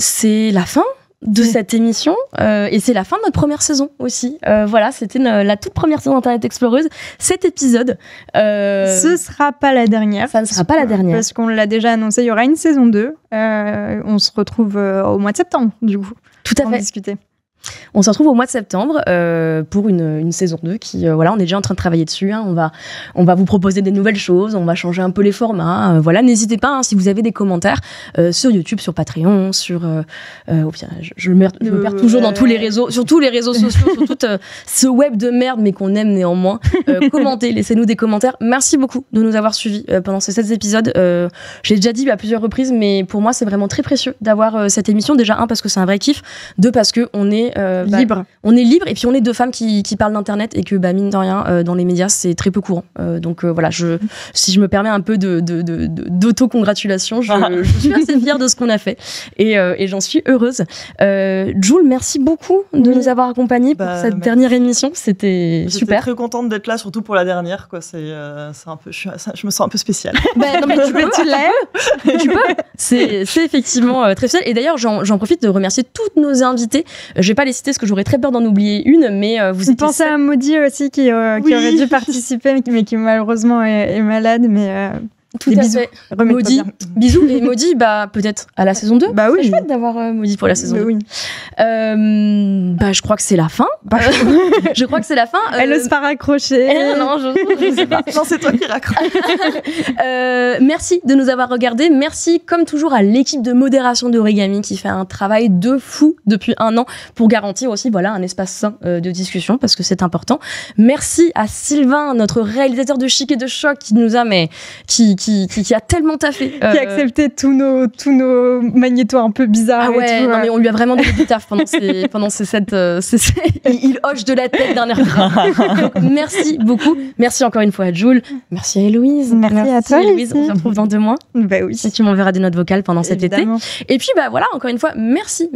C'est la fin de cette émission et c'est la fin de notre première saison aussi. Voilà, c'était la toute première saison d'Internet Exploreuse. Cet épisode, ce sera pas la dernière. Ça ne sera pas la dernière parce qu'on l'a déjà annoncé. Il y aura une saison 2. On se retrouve au mois de septembre, du coup. Tout à fait. Discuter. On se retrouve au mois de septembre pour une saison 2 qui, voilà, on est déjà en train de travailler dessus. Hein. On va vous proposer des nouvelles choses, on va changer un peu les formats. Voilà, n'hésitez pas hein, si vous avez des commentaires sur YouTube, sur Patreon, sur... je me perds toujours dans tous les réseaux, sur tous les réseaux sociaux, sur tout ce web de merde, mais qu'on aime néanmoins. Commentez, laissez-nous des commentaires. Merci beaucoup de nous avoir suivis pendant ces 7 épisodes. J'ai déjà dit à plusieurs reprises, mais pour moi, c'est vraiment très précieux d'avoir cette émission. Déjà, 1, parce que c'est un vrai kiff. 2, parce qu'on est libre. On est libre et puis on est 2 femmes qui parlent d'internet et que mine de rien dans les médias c'est très peu courant. Donc voilà, si je me permets un peu d'auto-congratulation, je suis assez fière de ce qu'on a fait et j'en suis heureuse. Jules, merci beaucoup de nous avoir accompagnés pour cette dernière émission. C'était super. J'étais très contente d'être là, surtout pour la dernière, quoi. C'est un peu, je me sens un peu spéciale. Non mais tu peux. C'est effectivement très spécial. Et d'ailleurs j'en profite de remercier toutes nos invités. Je vais pas les citer parce que j'aurais très peur d'en oublier une, mais vous étiez... Pensez à Maudit aussi qui aurait dû participer mais qui malheureusement est malade, mais... Tout à fait. Maudit, bisous. Et Maudit, peut-être à la saison 2. Bah oui. C'est chouette d'avoir Maudit pour la saison 2. Oui. Je crois que c'est la fin. Je crois que c'est la fin. Elle ose pas raccrocher. Non, je sais pas. Non, c'est toi qui raccroche. Merci de nous avoir regardés. Merci, comme toujours, à l'équipe de modération d'Origami qui fait un travail de fou depuis 1 an pour garantir aussi, voilà, un espace sain de discussion parce que c'est important. Merci à Sylvain, notre réalisateur de chic et de choc qui nous a, qui a tellement taffé. Qui a accepté tous nos magnétos un peu bizarres. Ah ouais, non, mais on lui a vraiment donné du taf pendant ces 7... il hoche de la tête d'un air grave. Merci beaucoup. Merci encore une fois à Jules. Merci à Héloïse. Merci à toi, Héloïse. On se retrouve dans 2 mois. Bah oui. Et tu m'enverras des notes vocales pendant cet Évidemment. été. Et puis, voilà, encore une fois, merci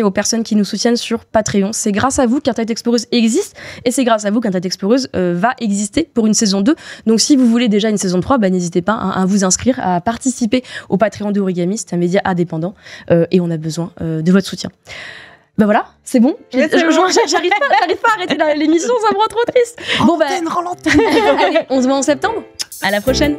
aux personnes qui nous soutiennent sur Patreon. C'est grâce à vous qu'Internet Exploreuse existe et c'est grâce à vous qu'Internet Exploreuse va exister pour une saison 2. Donc, si vous voulez déjà une saison 3, n'hésitez pas à vous inscrire, à participer au Patreon d'Origami. C'est un média indépendant et on a besoin de votre soutien. Voilà, c'est bon. J'arrive pas à arrêter l'émission, ça me rend trop triste. Rends l'antenne. Allez, on se voit en septembre. À la prochaine.